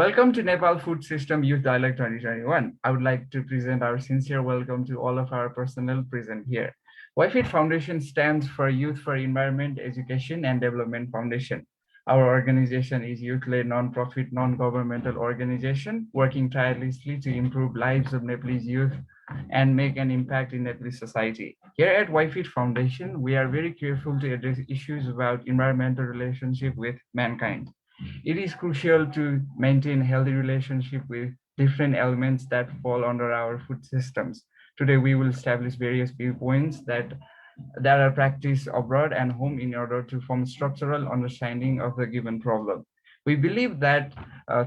Welcome to Nepal Food System Youth Dialogue 2021. I would like to present our sincere welcome to all of our personnel present here. YFIT Foundation stands for Youth for Environment, Education and Development Foundation. Our organization is youth-led, non-profit, non-governmental organization working tirelessly to improve lives of Nepalese youth and make an impact in Nepalese society. Here at YFIT Foundation, we are very careful to address issues about environmental relationship with mankind. It is crucial to maintain healthy relationship with different elements that fall under our food systems. Today, we will establish various viewpoints that are practiced abroad and home in order to form structural understanding of the given problem. We believe that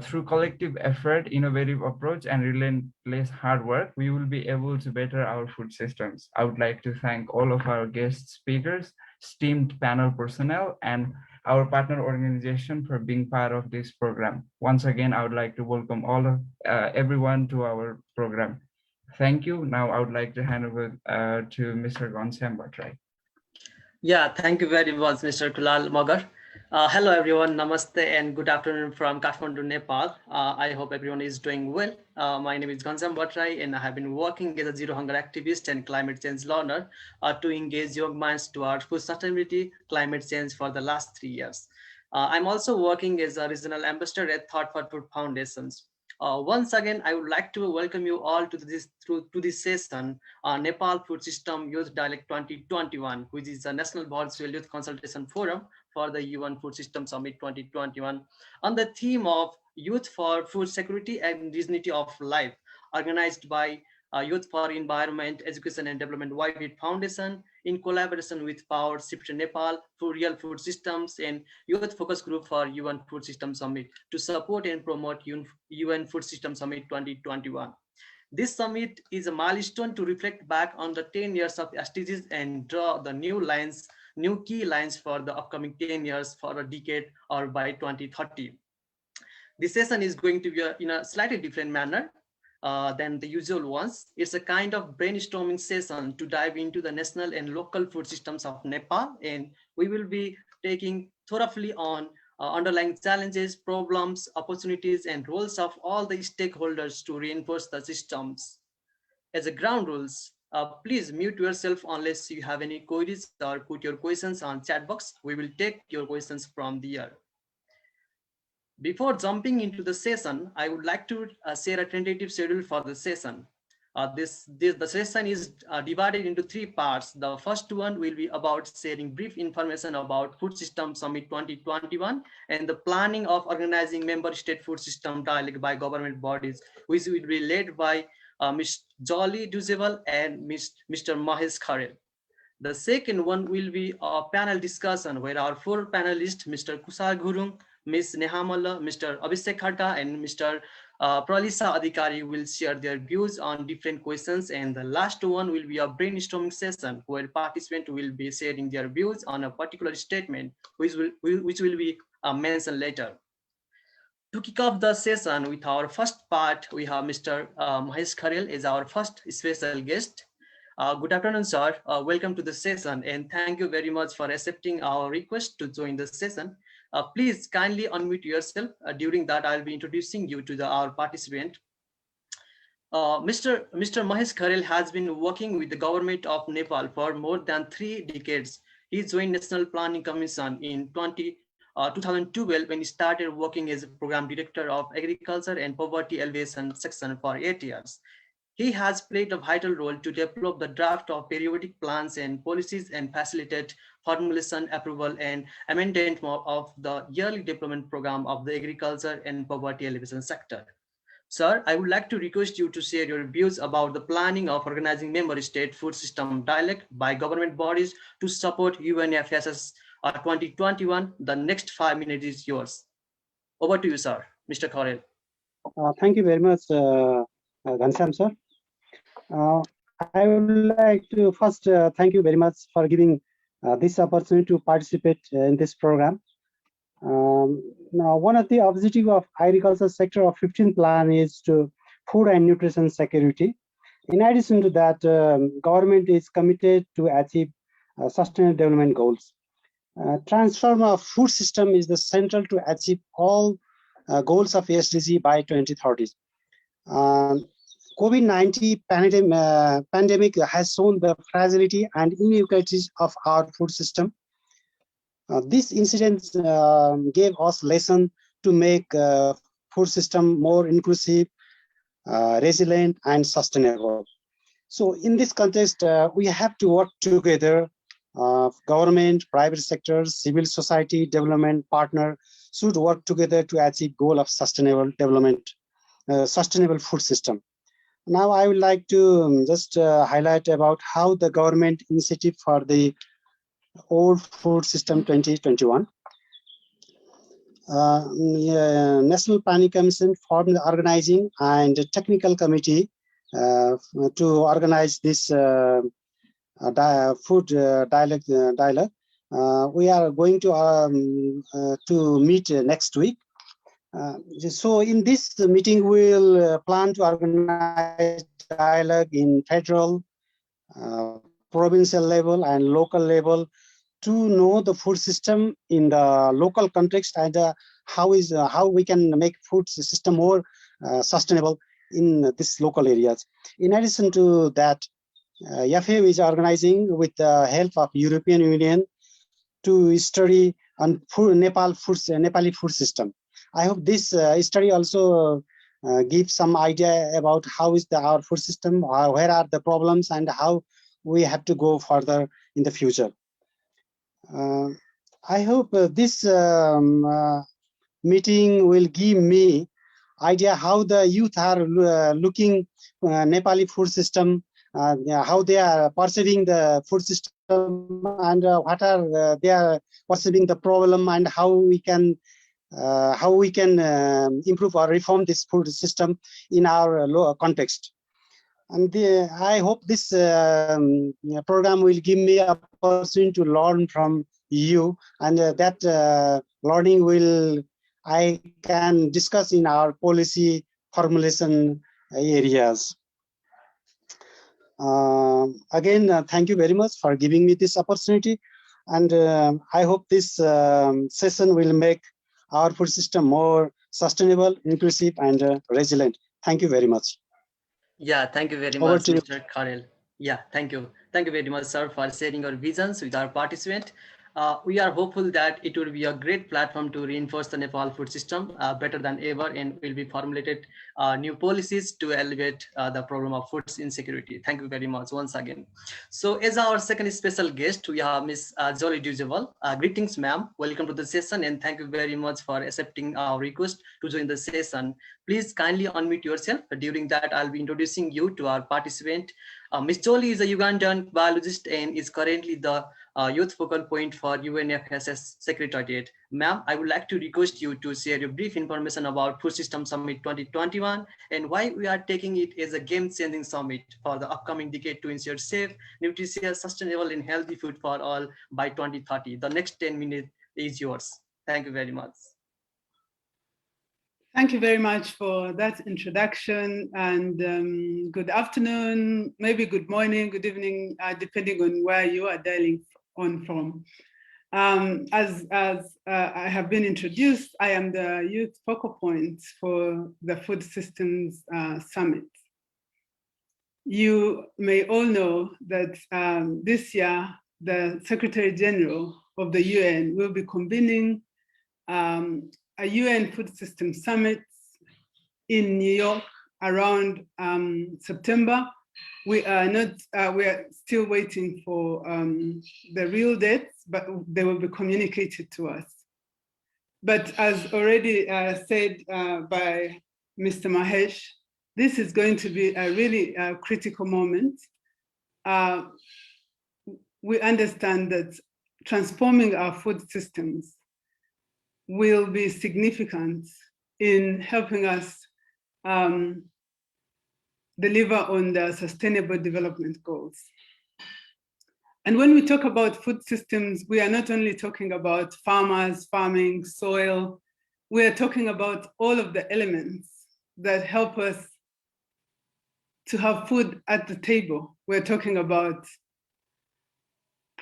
through collective effort, innovative approach, and relentless hard work, we will be able to better our food systems. I would like to thank all of our guest speakers, esteemed panel personnel, and our partner organization for being part of this program. Once again, I would like to welcome all of everyone to our program. Thank you. Now I would like to hand over to Mr. Ghanshyam Bhattarai. Yeah, thank you very much, Mr. Kulal Magar. Hello, everyone. Namaste and good afternoon from Kathmandu, Nepal. I hope everyone is doing well. My name is Ghanshyam Bhattarai, and I have been working as a zero hunger activist and climate change learner to engage young minds towards food sustainability, climate change for the last 3 years. I'm also working as a regional ambassador at Thought for Food Foundations. Once again, I would like to welcome you all to this session, Nepal Food System Youth Dialogue 2021, which is a National Virtual Youth Consultation Forum for the UN Food System Summit 2021 on the theme of Youth for Food Security and Dignity of Life, organized by Youth for Environment, Education and Development YFIT Foundation in collaboration with Power Shift Nepal, for Real Food Systems and Youth Focus Group for UN Food System Summit to support and promote UN Food System Summit 2021. This summit is a milestone to reflect back on the 10 years of SDGs and draw the new key lines for the upcoming 10 years for a decade or by 2030. This session is going to be in a slightly different manner than the usual ones. It's a kind of brainstorming session to dive into the national and local food systems of Nepal, and we will be taking thoroughly on underlying challenges, problems, opportunities, and roles of all the stakeholders to reinforce the systems. As a ground rules, please mute yourself unless you have any queries or put your questions on chat box. We will take your questions from the air. Before jumping into the session, I would like to share a tentative schedule for the session. The session is divided into 3 parts. The first one will be about sharing brief information about Food System Summit 2021 and the planning of organizing member state food system dialogue by government bodies, which will be led by Ms. Jolly Duzebal and Mr. Mahesh Kharel. The second one will be a panel discussion where our 4 panelists, Mr. Kushal Gurung, Ms. Neha Malla, Mr. Abhishek Khatta, and Mr. Pralisa Adhikari will share their views on different questions. And the last one will be a brainstorming session where participants will be sharing their views on a particular statement, which will be mentioned later. To kick off the session with our first part, we have Mr. Mahesh Kharel as our first special guest. Good afternoon, sir. Welcome to the session, and thank you very much for accepting our request to join the session. Please kindly unmute yourself. During that, I'll be introducing you to our participant. Mr. Mahesh Kharel has been working with the government of Nepal for more than 3 decades. He joined National Planning Commission in 2012 when he started working as a program director of Agriculture and Poverty Alleviation section for 8 years. He has played a vital role to develop the draft of periodic plans and policies and facilitate formulation, approval, and amendment of the yearly development program of the agriculture and poverty alleviation sector. Sir, I would like to request you to share your views about the planning of organizing member state food system dialogue by government bodies to support UNFSS 2021. The next 5 minutes is yours. Over to you, sir. Mr. Kharel. Thank you very much, Ghanshyam, sir. I would like to first thank you very much for giving this opportunity to participate in this program. Now, one of the objectives of agriculture sector of 15th plan is to food and nutrition security. In addition to that, government is committed to achieve sustainable development goals. Transform of food system is the central to achieve all goals of SDG by 2030. COVID-19 pandemic has shown the fragility and inequalities of our food system. This incident gave us lesson to make food system more inclusive, resilient, and sustainable. So in this context, we have to work together. Government, private sectors, civil society, development partner should work together to achieve goal of sustainable development, sustainable food system. Now I would like to just highlight about how the government initiative for the Old Food System 2021. National Planning Commission formed the organizing and technical committee to organize this food dialogue. We are going to meet next week. So in this meeting, we'll plan to organize dialogue in federal, provincial level, and local level to know the food system in the local context and how we can make food system more sustainable in this local areas. In addition to that, FAO is organizing with the help of European Union to study on Nepali food system. I hope this study also gives some idea about how is our food system, where are the problems, and how we have to go further in the future. I hope this meeting will give me idea how the youth are looking Nepali food system, how they are perceiving the food system, and what are they are perceiving the problem, and how we can improve or reform this food system in our context. And I hope this program will give me an opportunity to learn from you, and that learning I can discuss in our policy formulation areas. Again, thank you very much for giving me this opportunity, and I hope this session will make our food system more sustainable, inclusive, and resilient. Thank you very much. Yeah, thank you very much, Mr. Khalil. Yeah, thank you. Thank you very much, sir, for sharing your visions with our participant. We are hopeful that it will be a great platform to reinforce the Nepal food system better than ever, and will be formulated new policies to alleviate the problem of food insecurity. Thank you very much once again. So as our second special guest, we have Ms. Jolie Duzeval. Greetings, ma'am. Welcome to the session, and thank you very much for accepting our request to join the session. Please kindly unmute yourself. During that, I'll be introducing you to our participant. Ms. Jolie is a Ugandan biologist and is currently the youth focal point for UNFSS Secretariat. Ma'am, I would like to request you to share your brief information about Food System Summit 2021 and why we are taking it as a game-changing summit for the upcoming decade to ensure safe, nutritious, sustainable, and healthy food for all by 2030. The next 10 minutes is yours. Thank you very much. Thank you very much for that introduction, and good afternoon, maybe good morning, good evening, depending on where you are dialing on from. As I have been introduced, I am the youth focal point for the Food Systems Summit. You may all know that this year, the Secretary General of the UN will be convening a UN Food System Summit in New York around September. We are still waiting for the real dates, but they will be communicated to us. But as already said by Mr. Mahesh, this is going to be a really critical moment. We understand that transforming our food systems will be significant in helping us deliver on the Sustainable Development Goals. And when we talk about food systems, we are not only talking about farmers, farming, soil, we are talking about all of the elements that help us to have food at the table. We're talking about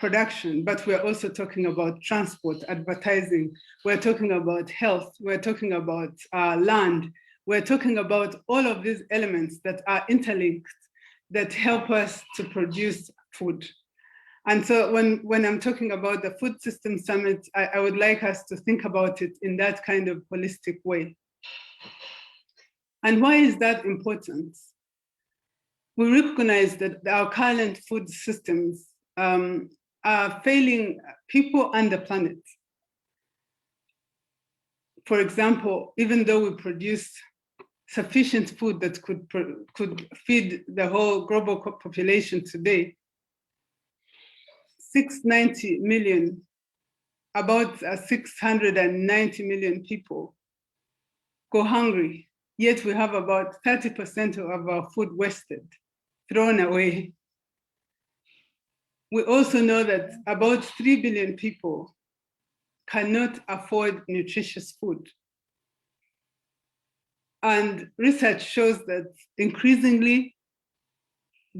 production, but we're also talking about transport, advertising, we're talking about health, we're talking about land, we're talking about all of these elements that are interlinked that help us to produce food. And so when I'm talking about the Food System Summit, I would like us to think about it in that kind of holistic way. And why is that important? We recognize that our current food systems are failing people and the planet. For example, even though we produce sufficient food that could feed the whole global population today, 690 million, about 690 million people go hungry, yet we have about 30% of our food wasted, thrown away. We also know that about 3 billion people cannot afford nutritious food. And research shows that increasingly,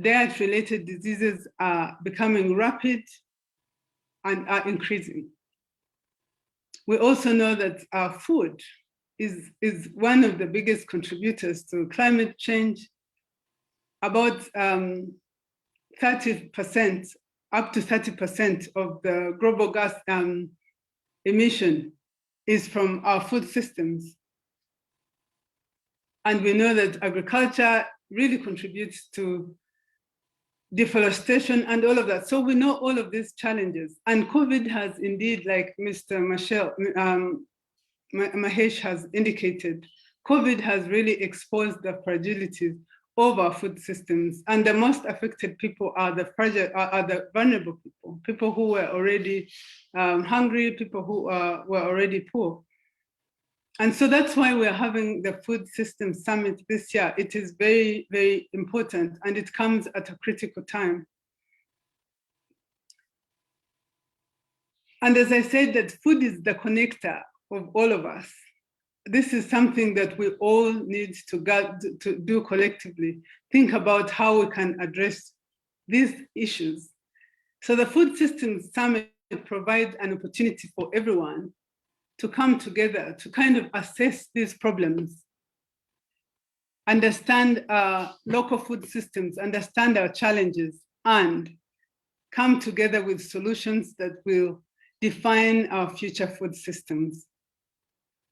diet-related diseases are becoming rapid and are increasing. We also know that our food is one of the biggest contributors to climate change. About 30%, up to 30% of the global gas emission is from our food systems. And we know that agriculture really contributes to deforestation and all of that. So we know all of these challenges. And COVID has indeed, like Mr. Mahesh has indicated, COVID has really exposed the fragilities of our food systems. And the most affected people are the vulnerable people, people who were already hungry, people who were already poor. And so that's why we're having the Food System Summit this year. It is very, very important, and it comes at a critical time. And as I said, that food is the connector of all of us. This is something that we all need to do collectively, think about how we can address these issues. So the Food System Summit provides an opportunity for everyone to come together to kind of assess these problems, understand local food systems, understand our challenges, and come together with solutions that will define our future food systems.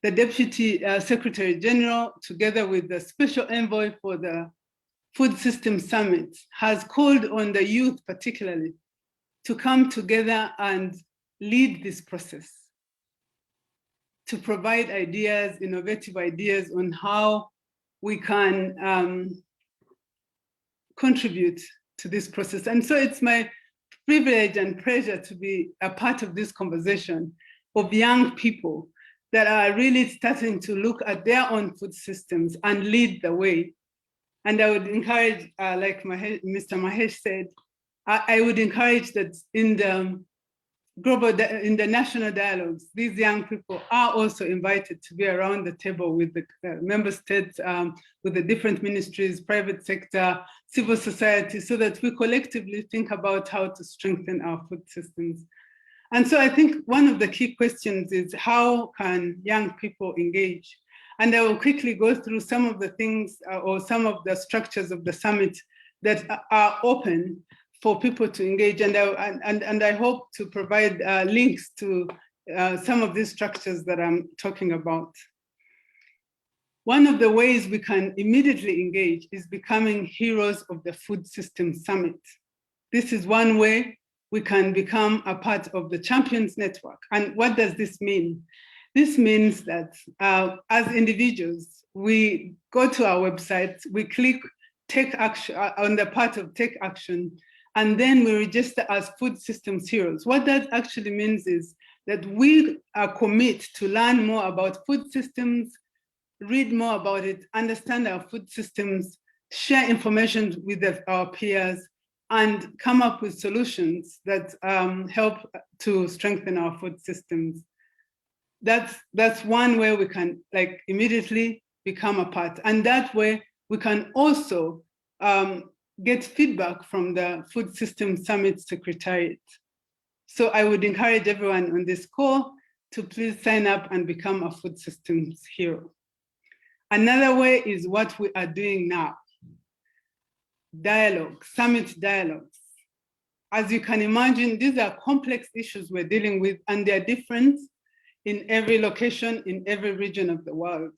The Deputy Secretary General, together with the Special Envoy for the Food System Summit, has called on the youth particularly to come together and lead this process, to provide ideas, innovative ideas on how we can contribute to this process. And so it's my privilege and pleasure to be a part of this conversation of young people that are really starting to look at their own food systems and lead the way. And I would encourage, like Mr. Mahesh said, I would encourage that in the national dialogues, these young people are also invited to be around the table with the member states, with the different ministries, private sector, civil society, so that we collectively think about how to strengthen our food systems. And so I think one of the key questions is, how can young people engage? And I will quickly go through some of the things or some of the structures of the summit that are open for people to engage. And I hope to provide links to some of these structures that I'm talking about. One of the ways we can immediately engage is becoming heroes of the Food System Summit. This is one way we can become a part of the Champions Network. And what does this mean? This means that as individuals, we go to our website, we click Take Action on the part of Take Action, and then we register as Food Systems Heroes. What that actually means is that we commit to learn more about food systems, read more about it, understand our food systems, share information with our peers, and come up with solutions that help to strengthen our food systems. That's one way we can immediately become a part. And that way we can also get feedback from the Food System Summit Secretariat. So I would encourage everyone on this call to please sign up and become a food systems hero. Another way is what we are doing now. Dialogue, summit dialogues. As you can imagine, these are complex issues we're dealing with, and they're different in every location, in every region of the world.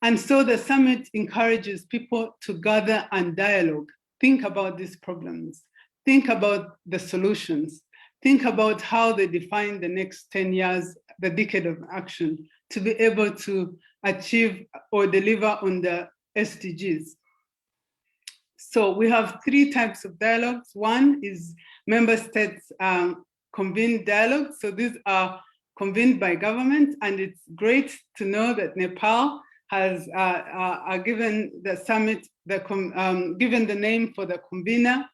And so the summit encourages people to gather and dialogue, think about these problems, think about the solutions, think about how they define the next 10 years, the decade of action, to be able to achieve or deliver on the SDGs. So we have 3 types of dialogues. One is member states convened dialogue. So these are convened by government, and it's great to know that Nepal has given the summit, given the name for the convener.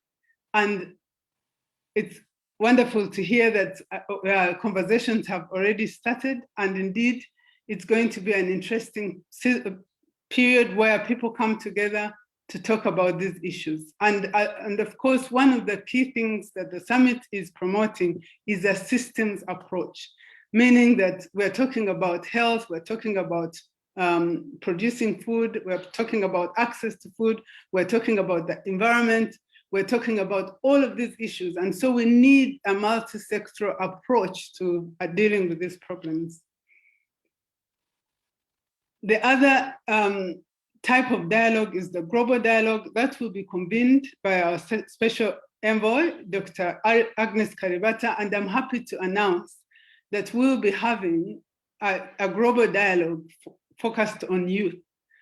And it's wonderful to hear that conversations have already started. And indeed, it's going to be an interesting period where people come together to talk about these issues. And of course, one of the key things that the summit is promoting is a systems approach, meaning that we're talking about health, we're talking about producing food, we're talking about access to food, we're talking about the environment, we're talking about all of these issues. And so we need a multi-sectoral approach to dealing with these problems. The other type of dialogue is the global dialogue that will be convened by our special envoy, Dr. Agnes Kalibata, and I'm happy to announce that we'll be having a global dialogue focused on youth.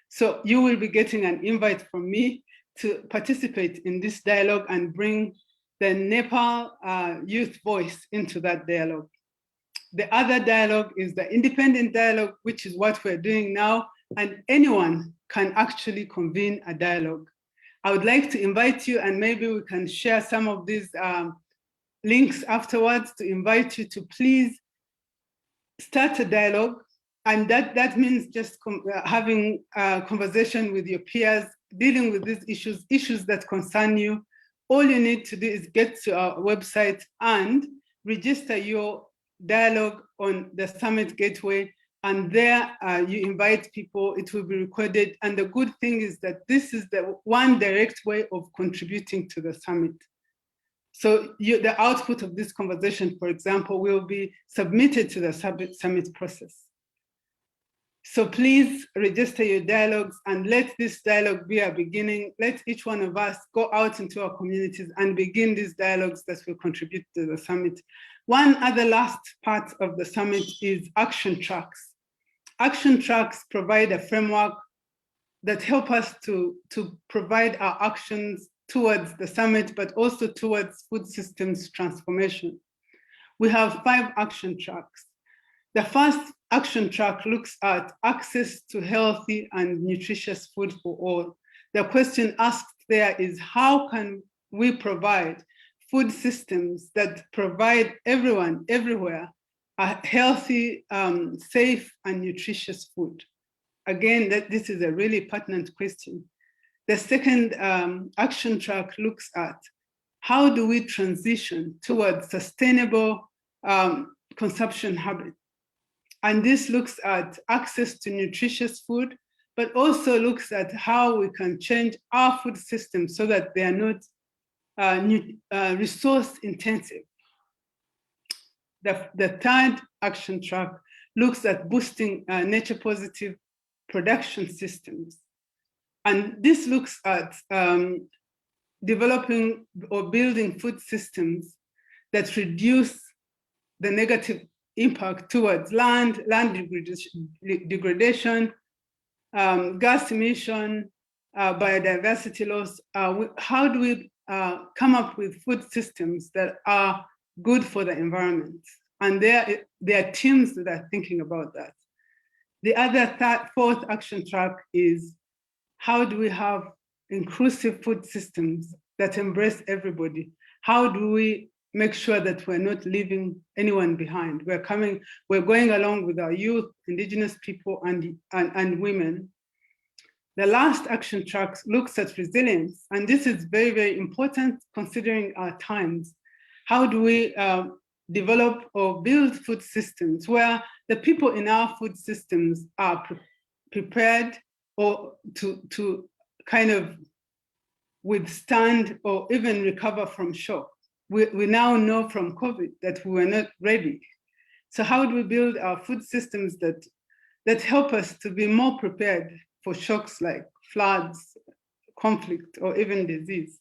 So you will be getting an invite from me to participate in this dialogue and bring the Nepal youth voice into that dialogue. The other dialogue is the independent dialogue, which is what we're doing now, and anyone can actually convene a dialogue. I would like to invite you, and maybe we can share some of these links afterwards, to invite you to please start a dialogue. And that means just having a conversation with your peers, dealing with these issues that concern you. All you need to do is get to our website and register your dialogue on the Summit Gateway. And there you invite people, it will be recorded. And the good thing is that this is the one direct way of contributing to the summit. So the output of this conversation, for example, will be submitted to the summit process. So please register your dialogues and let this dialogue be a beginning. Let each one of us go out into our communities and begin these dialogues that will contribute to the summit. One other last part of the summit is action tracks. Action tracks provide a framework that help us to provide our actions towards the summit, but also towards food systems transformation. We have 5 action tracks. The first action track looks at access to healthy and nutritious food for all. The question asked there is, how can we provide food systems that provide everyone, everywhere, a healthy, safe, and nutritious food? Again, this is a really pertinent question. The second action track looks at how do we transition towards sustainable consumption habits. And this looks at access to nutritious food, but also looks at how we can change our food systems so that they are not resource intensive. The third action track looks at boosting nature positive production systems. And this looks at developing or building food systems that reduce the negative impact towards land degradation, gas emission, biodiversity loss. How do we come up with food systems that are good for the environment? And there are teams that are thinking about that. The other fourth action track is, how do we have inclusive food systems that embrace everybody? How do we make sure that we're not leaving anyone behind? We're going along with our youth, indigenous people, and women. The last action track looks at resilience, and this is very, very important considering our times. How do we develop or build food systems where the people in our food systems are prepared or to kind of withstand or even recover from shock. We now know from COVID that we were not ready. So how do we build our food systems that help us to be more prepared for shocks like floods, conflict, or even disease?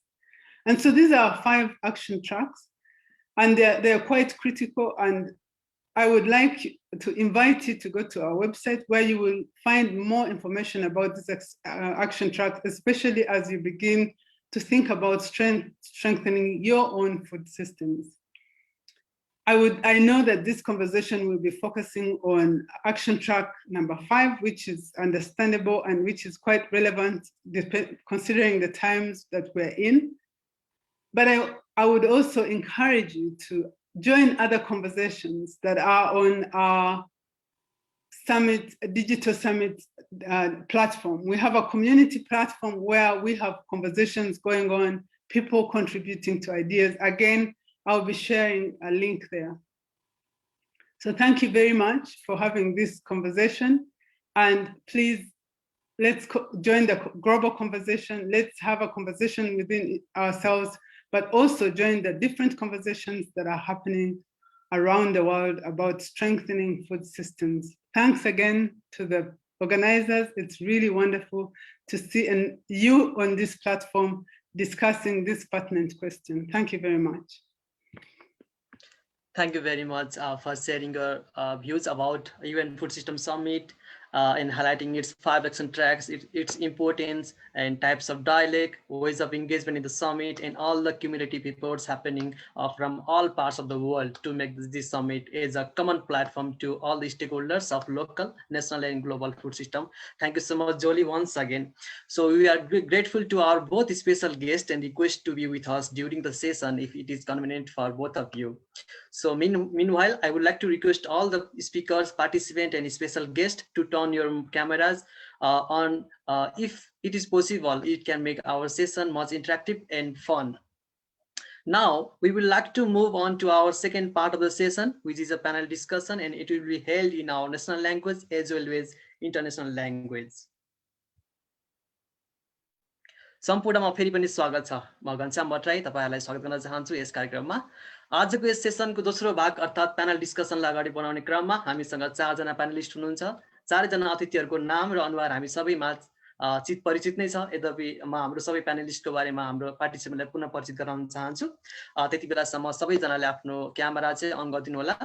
And so these are 5 action tracks, and they're quite critical. And I would like to invite you to go to our website where you will find more information about this action track, especially as you begin to think about strengthening your own food systems. I know that this conversation will be focusing on action track number 5, which is understandable and which is quite relevant considering the times that we're in. But I would also encourage you to join other conversations that are on our summit, digital summit platform. We have a community platform where we have conversations going on, people contributing to ideas. Again, I'll be sharing a link there. So thank you very much for having this conversation. And please, let's join the global conversation. Let's have a conversation within ourselves, but also join the different conversations that are happening around the world about strengthening food systems. Thanks again to the organizers. It's really wonderful to see you on this platform discussing this pertinent question. Thank you very much. Thank you very much for sharing your views about UN Food System Summit and highlighting its 5 action tracks, its importance and types of dialogue, ways of engagement in the summit, and all the cumulative efforts happening from all parts of the world to make this summit is a common platform to all the stakeholders of local, national, and global food system. Thank you so much, Jolie, once again. So we are grateful to our both special guests and request to be with us during the session if it is convenient for both of you. So meanwhile, I would like to request all the speakers, participants, and special guests to turn your cameras on. If it is possible, it can make our session much interactive and fun. Now, we would like to move on to our second part of the session, which is a panel discussion, and it will be held in our national language as well as international language. सम्पूर्णमा फेरि पनि स्वागत छ। म घनश्याम भट्टराई तपाईहरुलाई स्वागत गर्न चाहन्छु यस कार्यक्रममा। आजको यस सेसनको दोस्रो भाग अर्थात् प्यानल डिस्कसनलाई अगाडि बढाउने क्रममा हामीसँग 4 जना प्यानलिस्ट हुनुहुन्छ। 4 जना अतिथिहरुको नाम र अनुहार हामी सबैमा परिचित नै छ। यद्यपि म हाम्रो सबै प्यानलिस्टको बारेमा हाम्रो पार्टिसिपेन्टलाई पुनः परिचित गराउन चाहन्छु। त्यतिबेलासम्म सबै जनाले आफ्नो क्यामेरा चाहिँ अन गरिदिनु होला।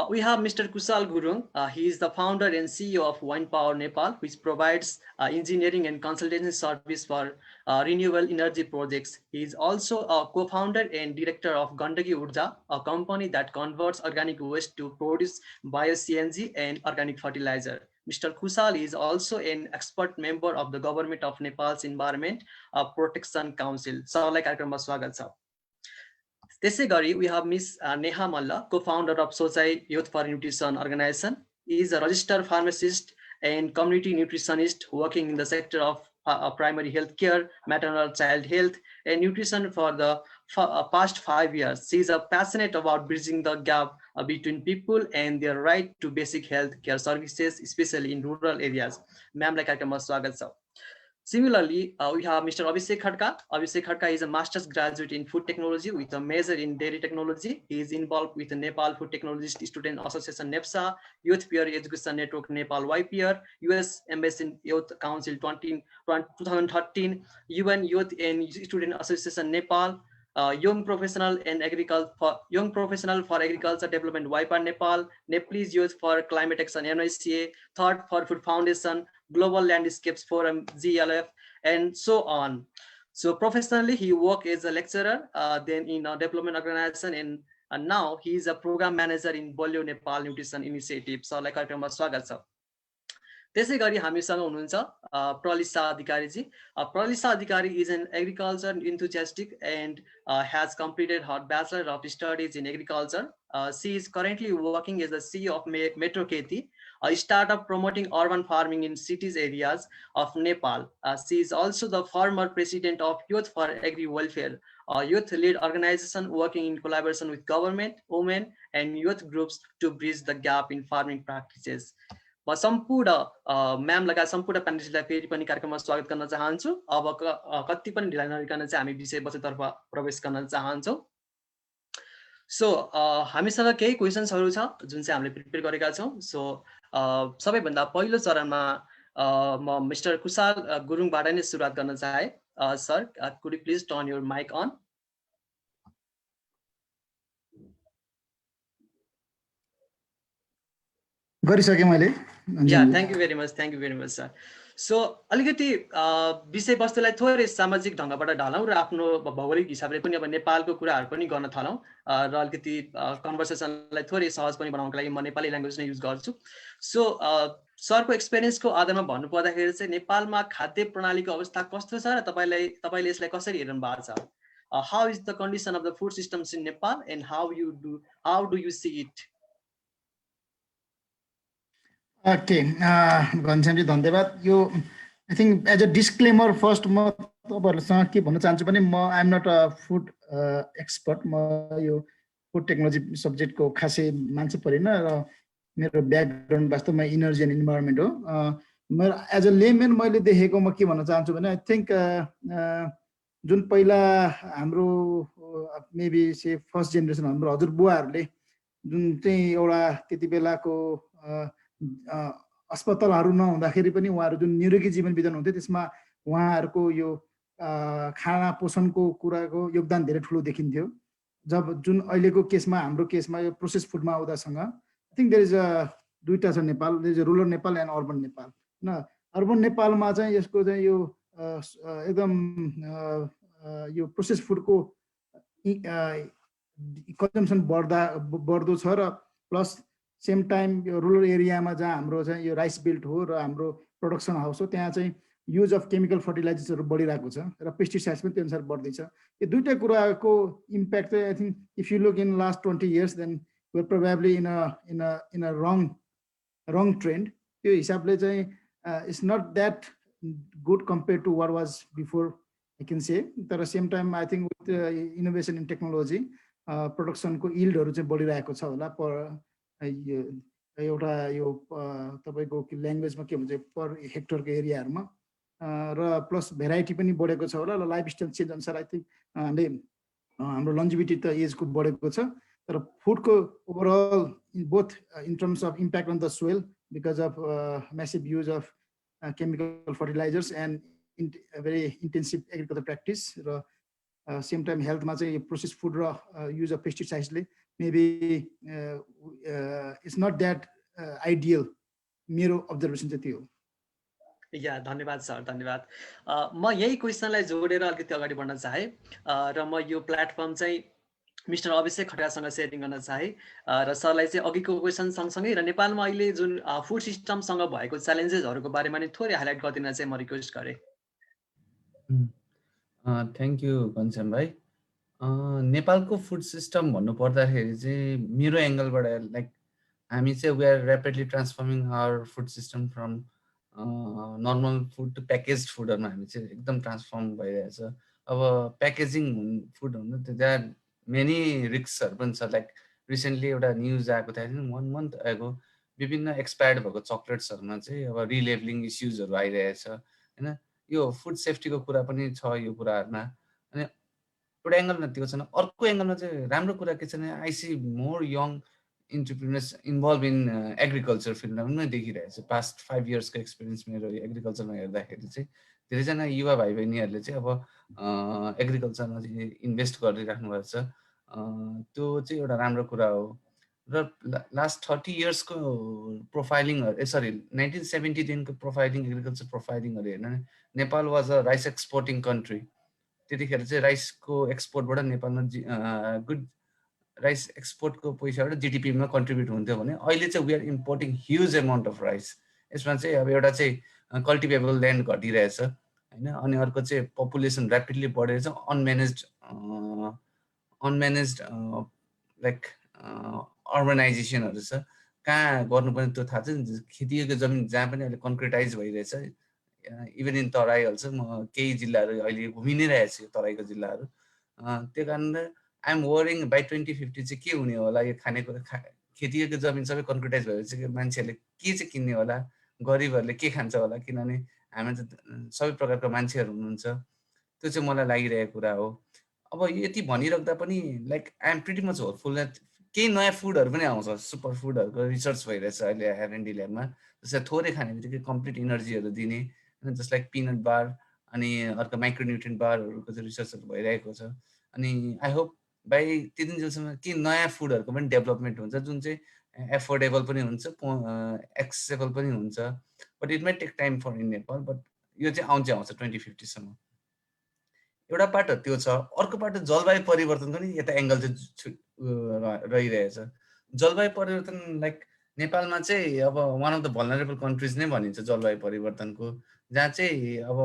We have Mr. Kusal Gurung. He is the founder and CEO of Wind Power Nepal, which provides engineering and consultancy service for renewable energy projects. He is also a co-founder and director of Gandagi Urja, a company that converts organic waste to produce bio-CNG and organic fertilizer. Mr. Kusal is also an expert member of the Government of Nepal's Environment Protection Council. सबैलाई कार्यक्रममा स्वागत छ। त्यसै गरी we have Ms. Neha Malla, co-founder of Sochai Youth for Nutrition organization. He is a registered pharmacist and community nutritionist working in the sector of primary health care, maternal child health, and nutrition for the past 5 years. She is passionate about bridging the gap between people and their right to basic health care services, especially in rural areas. Ma'am, like कार्यक्रममा स्वागत छ। Similarly, we have Mr. Abhishek Khadka. Abhishek Khadka is a master's graduate in food technology with a major in dairy technology. He is involved with the Nepal Food Technologist Student Association NEPSA, Youth Peer Education Network Nepal YPR, US Embassy Youth Council 2013, UN Youth and Student Association Nepal, Young Professional for Agriculture Development YPAR Nepal, Nepalese Youth for Climate Action NYCA, Third for Food Foundation, Global Landscapes Forum GLF, and so on. So professionally, he worked as a lecturer, then in a development organization, and now he is a program manager in Bolio Nepal Nutrition Initiative. So like कार्यक्रममा स्वागत छ। त्यसै गरी हामीसँग हुनुहुन्छ प्रलिसा अधिकारी जी। प्रलिसा अधिकारी is an agriculture enthusiast and has completed her Bachelor of Studies in Agriculture. She is currently working as the CEO of Metro Kheti, a startup promoting urban farming in cities areas of Nepal. She is also the former president of Youth for Agri Welfare, a youth-led organization working in collaboration with government, women, and youth groups to bridge the gap in farming practices. म सम्पूर्ण ma'am लगायत सम्पूर्ण प्यानलिस्टलाई फेरि पनि कार्यक्रममा स्वागत गर्न चाहन्छु। अब कति पनि ढिलाइ नगरिकन चाहिँ हामी विषयवस्तुतर्फ प्रवेश गर्न चाहन्छौँ। सो हामीसँग केही क्वेसन्सहरू छ जुन चाहिँ हामीले प्रिपेयर गरेका छौँ। सो सबैभन्दा पहिलो चरणमा म मिस्टर कुशाल गुरुङबाट नै सुरुवात गर्न चाहे। Sir, could you please turn your mic on? गरिसकेँ मैले। Yeah thank you very much sir. So अलिकति विषयवस्तुलाई थोरै सामाजिक ढङ्गबाट ढालौँ र आफ्नो भौगोलिक हिसाबले पनि अब नेपालको कुराहरू पनि गर्न थालौँ र अलिकति कन्भर्सेसनलाई थोरै सहज पनि बनाउनको लागि म नेपाली ल्याङ्ग्वेज नै युज गर्छु। सो सरको एक्सपिरियन्सको आधारमा भन्नुपर्दाखेरि चाहिँ नेपालमा खाद्य प्रणालीको अवस्था कस्तो छ र तपाईँले यसलाई कसरी हेर्नु भएको छ? How is the condition of the food systems in Nepal and how do you see it? Okay, Ghanshyamji धन्यवाद। यो I think as a disclaimer first म तपाईँहरूसँग के भन्न चाहन्छु भने म I'm not a food expert. म यो फुड टेक्नोलोजी सब्जेक्टको खासै मान्छे परेन र मेरो ब्याकग्राउन्ड वास्तवमा इनर्जी एन्ड इन्भाइरोमेन्ट हो। मेरो एज अ लेमेन मैले देखेको म के भन्न चाहन्छु भने आई थिङ्क जुन पहिला हाम्रो मेबी से फर्स्ट जेनेरेसन हाम्रो हजुरबुवाहरूले जुन चाहिँ एउटा त्यति बेलाको अस्पतालहरू नहुँदाखेरि पनि उहाँहरू जुन निरोगी जीवन बिताउनुहुन्थ्यो त्यसमा उहाँहरूको यो खाना पोषणको कुराको योगदान धेरै ठुलो देखिन्थ्यो। जब जुन अहिलेको केसमा हाम्रो केसमा यो प्रोसेस फुडमा आउँदासँग आई थिङ्क देयर इज दुईवटा छ Nepal, there is rural Nepal and urban Nepal. होइन, अर्बन नेपालमा चाहिँ यसको चाहिँ यो एकदम यो प्रोसेस फुडको कन्जम्सन बढ्दो छ र प्लस सेम टाइम यो रुरल एरियामा जहाँ हाम्रो चाहिँ यो राइस बेल्ट हो र हाम्रो प्रोडक्सन हाउस हो त्यहाँ चाहिँ युज अफ केमिकल फर्टिलाइजर्सहरू बढिरहेको छ र पेस्टिसाइड्स पनि त्यो अनुसार बढ्दैछ। यो दुईवटा कुराको इम्प्याक्ट चाहिँ I think if you look in last 20 years then we're probably in a wrong trend. त्यो हिसाबले चाहिँ it's not that good compared to what was before, I can say. तर same time I think with innovation in technology प्रोडक्सनको यिल्डहरू चाहिँ बढिरहेको छ होला। एउटा यो तपाईँको ल्याङ्ग्वेजमा के भन्छ पर हेक्टरको एरियाहरूमा र प्लस भेराइटी पनि बढेको छ होला र लाइफस्टाइल चेन्ज अनुसार आई थिङ्क हाम्रो लन्जिभिटी त एजको बढेको छ। तर फुडको overall both in terms of impact on the soil because of massive use of chemical fertilizers and very intensive agriculture practice र सेम टाइम हेल्थमा चाहिँ यो प्रोसेस फुड र युज अफ पेस्टिसाइड्सले maybe it's not that ideal. मेरो observation चाहिँ त्यो हो। या धन्यवाद सर, धन्यवाद। म यही क्वेसनलाई जोडेर अलिकति अगाडि बढ्न चाहे र म यो प्लेटफर्म चाहिँ मिस्टर अभिषेक खड्कासँग सेयरिङ गर्न चाहे र सरलाई चाहिँ अघिको क्वेसन सँगसँगै र नेपालमा अहिले जुन फुड सिस्टमसँग भएको च्यालेन्जेसहरूको बारेमा नि थोरै हाइलाइट गरिदिन चाहिँ म रिक्वेस्ट गरेँ। थ्याङ्क यू घनश्याम भाइ। नेपालको फुड सिस्टम भन्नु पर्दाखेरि चाहिँ मेरो एङ्गलबाट लाइक हामी चाहिँ we are rapidly transforming our food system from normal food to package फुडहरूमा हामी चाहिँ एकदम ट्रान्सफर्म भइरहेछ। अब प्याकेजिङ फुड भन्नु त त्यहाँ मेनी रिस्कहरू पनि छ। लाइक रिसेन्टली एउटा न्युज आएको थियो 1 month ago विभिन्न एक्सपायर्ड भएको चक्लेट्सहरूमा चाहिँ अब रिलेबलिङ इस्युजहरू आइरहेछ होइन। यो फुड सेफ्टीको कुरा पनि छ यो कुराहरूमा। अनि एउटा एङ्गलमा त्यो छैन, अर्को एङ्गलमा चाहिँ राम्रो कुरा के छ भने I see more young entrepreneurs involve in agriculture फिल्डमा पनि देखिरहेछ। पास्ट 5 yearsको एक्सपिरियन्स मेरो एग्रिकल्चरमा हेर्दाखेरि चाहिँ धेरैजना युवा भाइ बहिनीहरूले चाहिँ अब एग्रिकल्चरमा चाहिँ इन्भेस्ट गरिराख्नु भएको छ। त्यो चाहिँ एउटा राम्रो कुरा हो। र लास्ट 30 yearsको प्रोफाइलिङ सरी 1970देखिको प्रोफाइलिङ एग्रिकल्चर प्रोफाइलिङहरू हेर्नु भने Nepal was a rice exporting country. त्यतिखेर चाहिँ राइसको एक्सपोर्टबाट नेपालमा गुड राइस एक्सपोर्टको पैसाबाट जिडिपीमा कन्ट्रिब्युट हुन्थ्यो भने अहिले चाहिँ we are importing huge amount of rice. यसमा चाहिँ अब एउटा चाहिँ कल्टिभेबल ल्यान्ड घटिरहेछ होइन। अनि अर्को चाहिँ पपुलेसन ऱ्यापिडली बढेर चाहिँ अनम्यानेज्ड लाइक अर्बनाइजेसनहरू छ। कहाँ गर्नुपर्ने त्यो थाहा छ। खेतीयोग्य जमिन जहाँ पनि अहिले कन्क्रिटाइज भइरहेछ, इभन इन तराई अल्सो। म केही जिल्लाहरू अहिले घुमि नै रहेको छु, तराईको जिल्लाहरू। त्यो कारणले आइ एम वरिङ बाई 2050 चाहिँ के हुने होला, यो खानेकुरा खेतीयोग्य जमिन सबै कन्क्रिटाइज भएपछि मान्छेहरूले के चाहिँ किन्ने होला, गरिबहरूले के खान्छ होला, किनभने हामी त सबै प्रकारको मान्छेहरू हुनुहुन्छ। त्यो चाहिँ मलाई लागिरहेको कुरा हो। अब यति भनिराख्दा पनि like I am pretty much hopeful that केही नयाँ फुडहरू पनि आउँछ, सुपर फुडहरूको रिसर्च भइरहेछ अहिले R&D ल्याबमा। जस्तै थोरै खाने बित्तिकै कम्प्लिट इनर्जीहरू दिने, जस्ट लाइक पिनट बार अनि अर्को माइक्रोन्युट्रियन्ट बारहरूको चाहिँ रिसर्चहरू भइरहेको छ। अनि आई होप बाई त्यति दिनसम्म के नयाँ फुडहरूको पनि डेभलपमेन्ट हुन्छ जुन चाहिँ एफोर्डेबल पनि हुन्छ, एक्सेसेबल पनि हुन्छ। But it might take time for in Nepal, but यो चाहिँ आउँछ 2050सम्म। एउटा पाटो त्यो छ। अर्को पाटो जलवायु परिवर्तनको नि यता एङ्गल चाहिँ रहिरहेछ। जलवायु परिवर्तन लाइक नेपालमा चाहिँ अब one of the vulnerable countries नै भनिन्छ जलवायु परिवर्तनको, जहाँ चाहिँ अब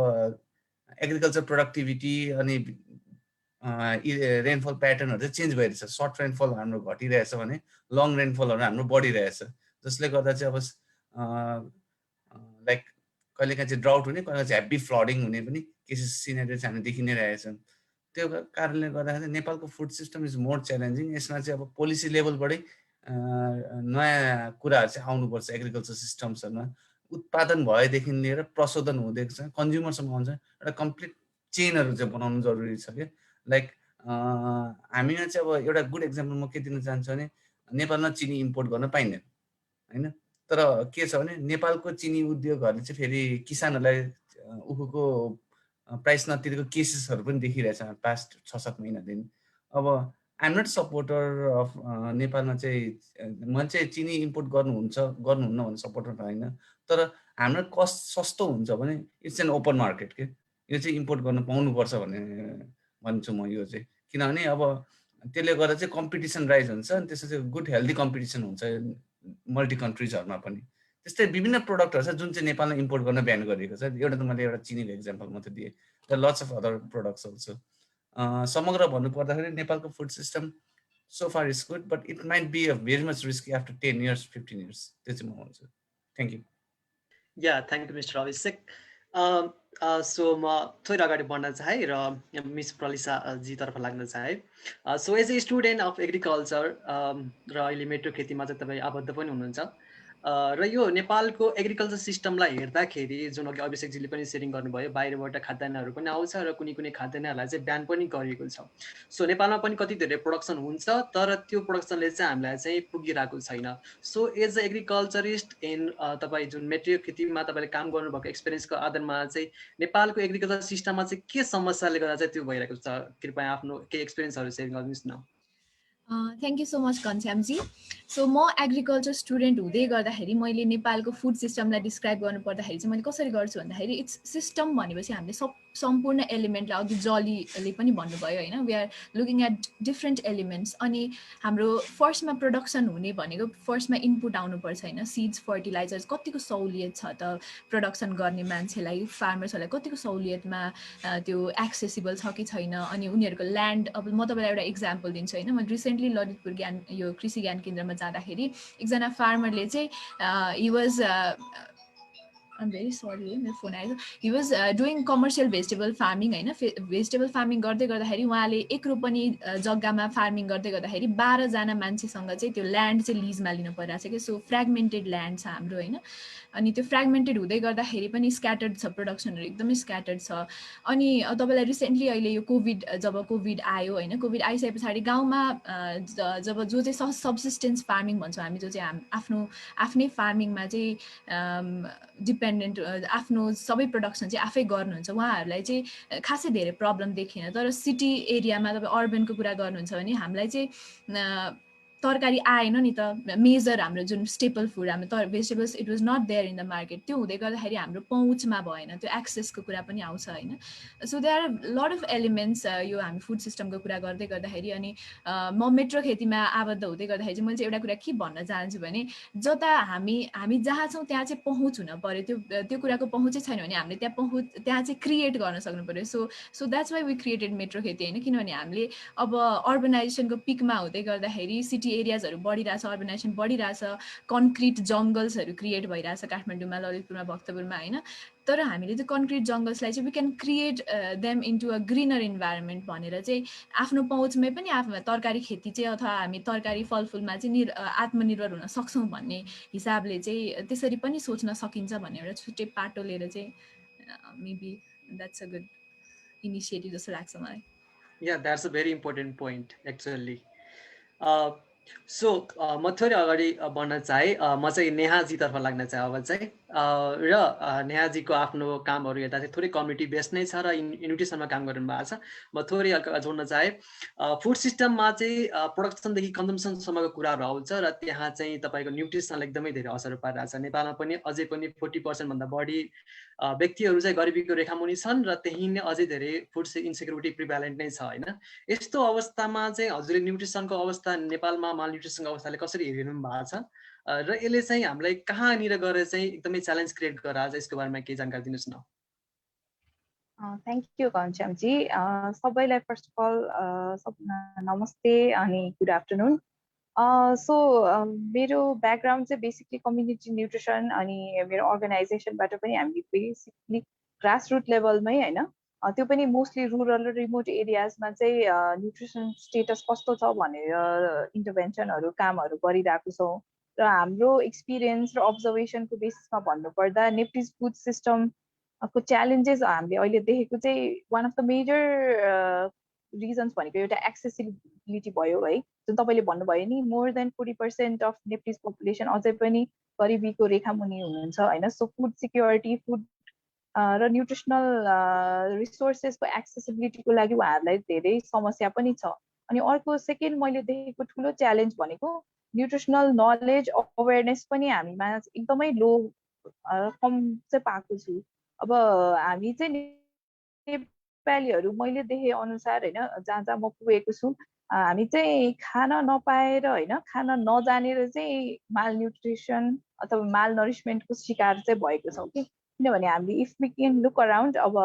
एग्रिकल्चर प्रोडक्टिभिटी अनि रेनफल प्याटर्नहरू चाहिँ चेन्ज भइरहेछ। सर्ट रेनफल हाम्रो घटिरहेछ भने लङ रेनफलहरू हाम्रो बढिरहेछ, जसले गर्दा चाहिँ अब लाइक कहिलेकाहीँ चाहिँ ड्राउट हुने, कहिलेकाहीँ चाहिँ हेभी फ्लडिङ हुने पनि केसेस सिनेरियो चाहिँ हामी देखि नै रहेछौँ। त्यो कारणले गर्दाखेरि नेपालको food system is more challenging. यसमा चाहिँ अब पोलिसी लेभलबाटै नयाँ कुराहरू चाहिँ आउनुपर्छ एग्रिकल्चर सिस्टम्सहरूमा। उत्पादन भएदेखि लिएर प्रशोधन हुँदैछ कन्ज्युमरसम्म आउँछ, एउटा कम्प्लिट चेनहरू चाहिँ बनाउनु जरुरी छ क्या। लाइक हामीमा चाहिँ अब एउटा गुड एक्जाम्पल म के दिन चाहन्छु भने नेपालमा चिनी इम्पोर्ट गर्न पाइँदैन होइन। तर के छ भने नेपालको चिनी उद्योगहरूले चाहिँ फेरि किसानहरूलाई उखुको प्राइस नतिरेको केसेसहरू पनि देखिरहेछ पास्ट 6-7 महिनादेखि। अब आइएम नट सपोर्टर अफ नेपालमा चाहिँ म चाहिँ चिनी इम्पोर्ट गर्नुहुन्न भन्ने सपोर्टर होइन। तर हाम्रो कस्ट सस्तो हुन्छ भने इट्स एन ओपन मार्केट के, यो चाहिँ इम्पोर्ट गर्न पाउनुपर्छ भन्ने भन्छु म। यो चाहिँ किनभने अब त्यसले गर्दा चाहिँ कम्पिटिसन राइज हुन्छ अनि त्यसमा चाहिँ गुड हेल्दी कम्पिटिसन हुन्छ मल्टी कन्ट्रिजहरूमा पनि। त्यस्तै विभिन्न प्रोडक्टहरू छ जुन चाहिँ नेपालमा इम्पोर्ट गर्न ब्यान गरिएको छ। एउटा त मैले एउटा चिनीको एक्जाम्पल मात्रै दिएँ, the lots of other products also. समग्र भन्नुपर्दाखेरि नेपालको food system so far is good, but it might be a very much risky after 10 years, 15 years. That's my answer. Thank you. Yeah, thank you, Mr. Abhishek. So म थोरै अगाडि बढ्न चाहे र miss प्रलिसा जी तर्फ लाग्न चाहे। So as a student of agriculture र अहिले मेट्रो खेतीमा चाहिँ तपाईँ आबद्ध पनि हुनुहुन्छ र यो नेपालको एग्रिकल्चर सिस्टमलाई हेर्दाखेरि जुन अघि अभिषेकजीले पनि सेयरिङ गर्नुभयो, बाहिरबाट खाद्यान्नहरू पनि आउँछ र कुनै खाद्यान्नहरूलाई चाहिँ ब्यान पनि गरिएको छ। सो नेपालमा पनि कति धेरै प्रोडक्सन हुन्छ तर त्यो प्रोडक्सनले चाहिँ हामीलाई चाहिँ पुगिरहेको छैन। सो एज अ एग्रिकल्चरिस्ट इन तपाईँ जुन मेट्रियो खेतीमा तपाईँले काम गर्नुभएको एक्सपिरियन्सको आधारमा चाहिँ नेपालको एग्रिकल्चर सिस्टममा चाहिँ के समस्याले गर्दा चाहिँ त्यो भइरहेको छ, कृपया आफ्नो केही एक्सपिरियन्सहरू सेयर गरिदिनुहोस् न। Thank you so much Ghanshyamji. So म एग्रिकल्चर स्टुडेन्ट हुँदै गर्दाखेरि मैले नेपालको फुड सिस्टमलाई डिस्क्राइब गर्नुपर्दाखेरि चाहिँ मैले कसरी गर्छु भन्दाखेरि इट्स सिस्टम भनेपछि हामीले सम्पूर्ण एलिमेन्टलाई अघि जलीले पनि भन्नुभयो होइन, we are looking at different elements. अनि हाम्रो फर्स्टमा प्रोडक्सन हुने भनेको फर्स्टमा इनपुट आउनुपर्छ होइन, सिड्स फर्टिलाइजर्स कतिको सहुलियत छ त प्रोडक्सन गर्ने मान्छेलाई, फार्मर्सहरूलाई कतिको सहुलियतमा त्यो एक्सेसिबल छ कि छैन। अनि उनीहरूको ल्यान्ड, अब म तपाईँलाई एउटा इक्जाम्पल दिन्छु होइन। म रिसेन्टली ललितपुर यो कृषि ज्ञान केन्द्रमा जाँदाखेरि एकजना फार्मरले चाहिँ he was I'm very sorry मेरो फोन आयो, he was doing commercial vegetable farming होइन। भेजिटेबल फार्मिङ गर्दै गर्दाखेरि उहाँले 1 रोपनी जग्गामा फार्मिङ गर्दै गर्दाखेरि 12जना मान्छेसँग चाहिँ त्यो ल्यान्ड चाहिँ लिजमा लिनु परिरहेको छ कि। सो फ्रेगमेन्टेड ल्यान्ड छ हाम्रो होइन। अनि त्यो फ्रेगमेन्टेड हुँदै गर्दाखेरि पनि स्क्याटर्ड छ, प्रोडक्सनहरू एकदमै स्क्याटर्ड छ। अनि तपाईँलाई रिसेन्टली अहिले यो जब कोभिड आयो होइन, कोभिड आइसके पछाडि गाउँमा जब जो चाहिँ सब्सिस्टेन्स फार्मिङ भन्छौँ हामी, जो चाहिँ आफ्नै फार्मिङमा चाहिँ डिपेन्डेन्ट, आफ्नो सबै प्रोडक्सन चाहिँ आफै गर्नुहुन्छ, उहाँहरूलाई चाहिँ खासै धेरै प्रब्लम देखिएन। तर सिटी एरियामा तपाईँ अर्बनको कुरा गर्नुहुन्छ भने हामीलाई चाहिँ तरकारी आएन नि त, मेजर हाम्रो जुन स्टेपल फुड हाम्रो vegetables it was not there in the market. त्यो हुँदै गर्दाखेरि हाम्रो पहुँचमा भएन, त्यो एक्सेसको कुरा पनि आउँछ होइन। So there are lot of elements यो हामी फुड सिस्टमको कुरा गर्दै गर्दाखेरि। अनि म मेट्रो खेतीमा आबद्ध हुँदै गर्दाखेरि चाहिँ मैले चाहिँ एउटा कुरा के भन्न चाहन्छु भने जता हामी जहाँ छौँ त्यहाँ चाहिँ पहुँच हुन पऱ्यो। त्यो कुराको पहुँचै छैन भने हामीले त्यहाँ चाहिँ क्रिएट गर्न सक्नु पऱ्यो। So that's why we created metro खेती होइन, किनभने हामीले अब अर्बनाइजेसनको पिकमा हुँदै गर्दाखेरि सिटी एरियाजहरू बढिरहेछ, अर्बनाइजेसन बढिरहेछ, कन्क्रिट जङ्गल्सहरू क्रिएट भइरहेछ काठमाडौँमा, ललितपुरमा, भक्तपुरमा होइन। तर हामीले त्यो कन्क्रिट जङ्गल्सलाई चाहिँ we can create them into a greener environment भनेर चाहिँ आफ्नो पहुँचमै पनि आफ्नो तरकारी खेती चाहिँ अथवा हामी तरकारी फलफुलमा चाहिँ आत्मनिर्भर हुन सक्छौँ भन्ने हिसाबले चाहिँ त्यसरी पनि सोच्न सकिन्छ भन्ने एउटा छुट्टै पाटो लिएर चाहिँ maybe that's a good initiative जस्तो लाग्छ मलाई। Yeah, that's a very important point actually. So म थोरै अगाडि बढ्न चाहे, म चाहिँ नेहाजीतर्फ लाग्न चाहे अब चाहिँ, र नेहाजीको आफ्नो कामहरू हेर्दा चाहिँ थोरै कम्युनिटी बेस्ड नै छ र न्युट्रिसनमा काम गर्नु भएको छ। म थोरै जोड्न चाहे, फुड सिस्टममा चाहिँ प्रोडक्सनदेखि कन्जम्सनसम्मको कुराहरू आउँछ र त्यहाँ चाहिँ तपाईँको न्युट्रिसनलाई एकदमै धेरै असर पारिरहेको छ। नेपालमा पनि अझै पनि 40% भन्दा बढी व्यक्तिहरू चाहिँ गरिबीको रेखामुनि छन् र त्यही नै अझै धेरै फुड इन्सेक्युरिटी प्रिभ्यालेन्ट नै छ होइन। यस्तो अवस्थामा चाहिँ हजुरले न्युट्रिसनको अवस्था नेपालमा मालन्युट्रिसनको अवस्थाले कसरी हेरिनु भएको छ र यसले चाहिँ हामीलाई कहाँनिर गएर चाहिँ एकदमै च्यालेन्ज क्रिएट गराएको छ, यसको बारेमा केही जानकारी दिनुहोस् न। Thank you Ghanshyamji. सबैलाई फर्स्ट अफ अल नमस्ते अनि गुड आफ्टरनुन। सो मेरो ब्याकग्राउन्ड चाहिँ बेसिकली कम्युनिटी न्युट्रिसन अनि मेरो अर्गनाइजेसनबाट पनि हामीले बेसिकली ग्रासरुट लेभलमै होइन, त्यो पनि मोस्टली रुरल र रिमोट एरियाजमा चाहिँ न्युट्रिसन स्टेटस कस्तो छ भनेर इन्टरभेन्सनहरू कामहरू गरिरहेको छौँ। र हाम्रो एक्सपिरियन्स र अब्जर्भेसनको बेसिसमा भन्नुपर्दा नेप्लिज फुड सिस्टमको च्यालेन्जेस हामीले अहिले देखेको चाहिँ one of the major reasons भनेको एउटा एक्सेसिबिलिटी भयो है, जुन तपाईँले भन्नुभयो नि, more than 40% of Nepalese population अझै पनि गरिबीको रेखामुनि हुनुहुन्छ होइन। सो फुड सिक्योरिटी, फुड र न्युट्रिसनल रिसोर्सेसको एक्सेसिबिलिटीको लागि उहाँहरूलाई धेरै समस्या पनि छ। अनि अर्को सेकेन्ड मैले देखेको ठुलो च्यालेन्ज भनेको न्युट्रिसनल नलेज अवेरनेस पनि हामीमा एकदमै लो कम चाहिँ पाएको छु। अब हामी चाहिँ नेपालीहरू मैले देखे अनुसार होइन, जहाँ जहाँ म पुगेको छु, हामी चाहिँ खान नपाएर होइन, खान नजानेर चाहिँ माल न्युट्रिसन अथवा माल नरिसमेन्टको शिकार चाहिँ भएको छौँ कि। किनभने हामीले if we can look around, अब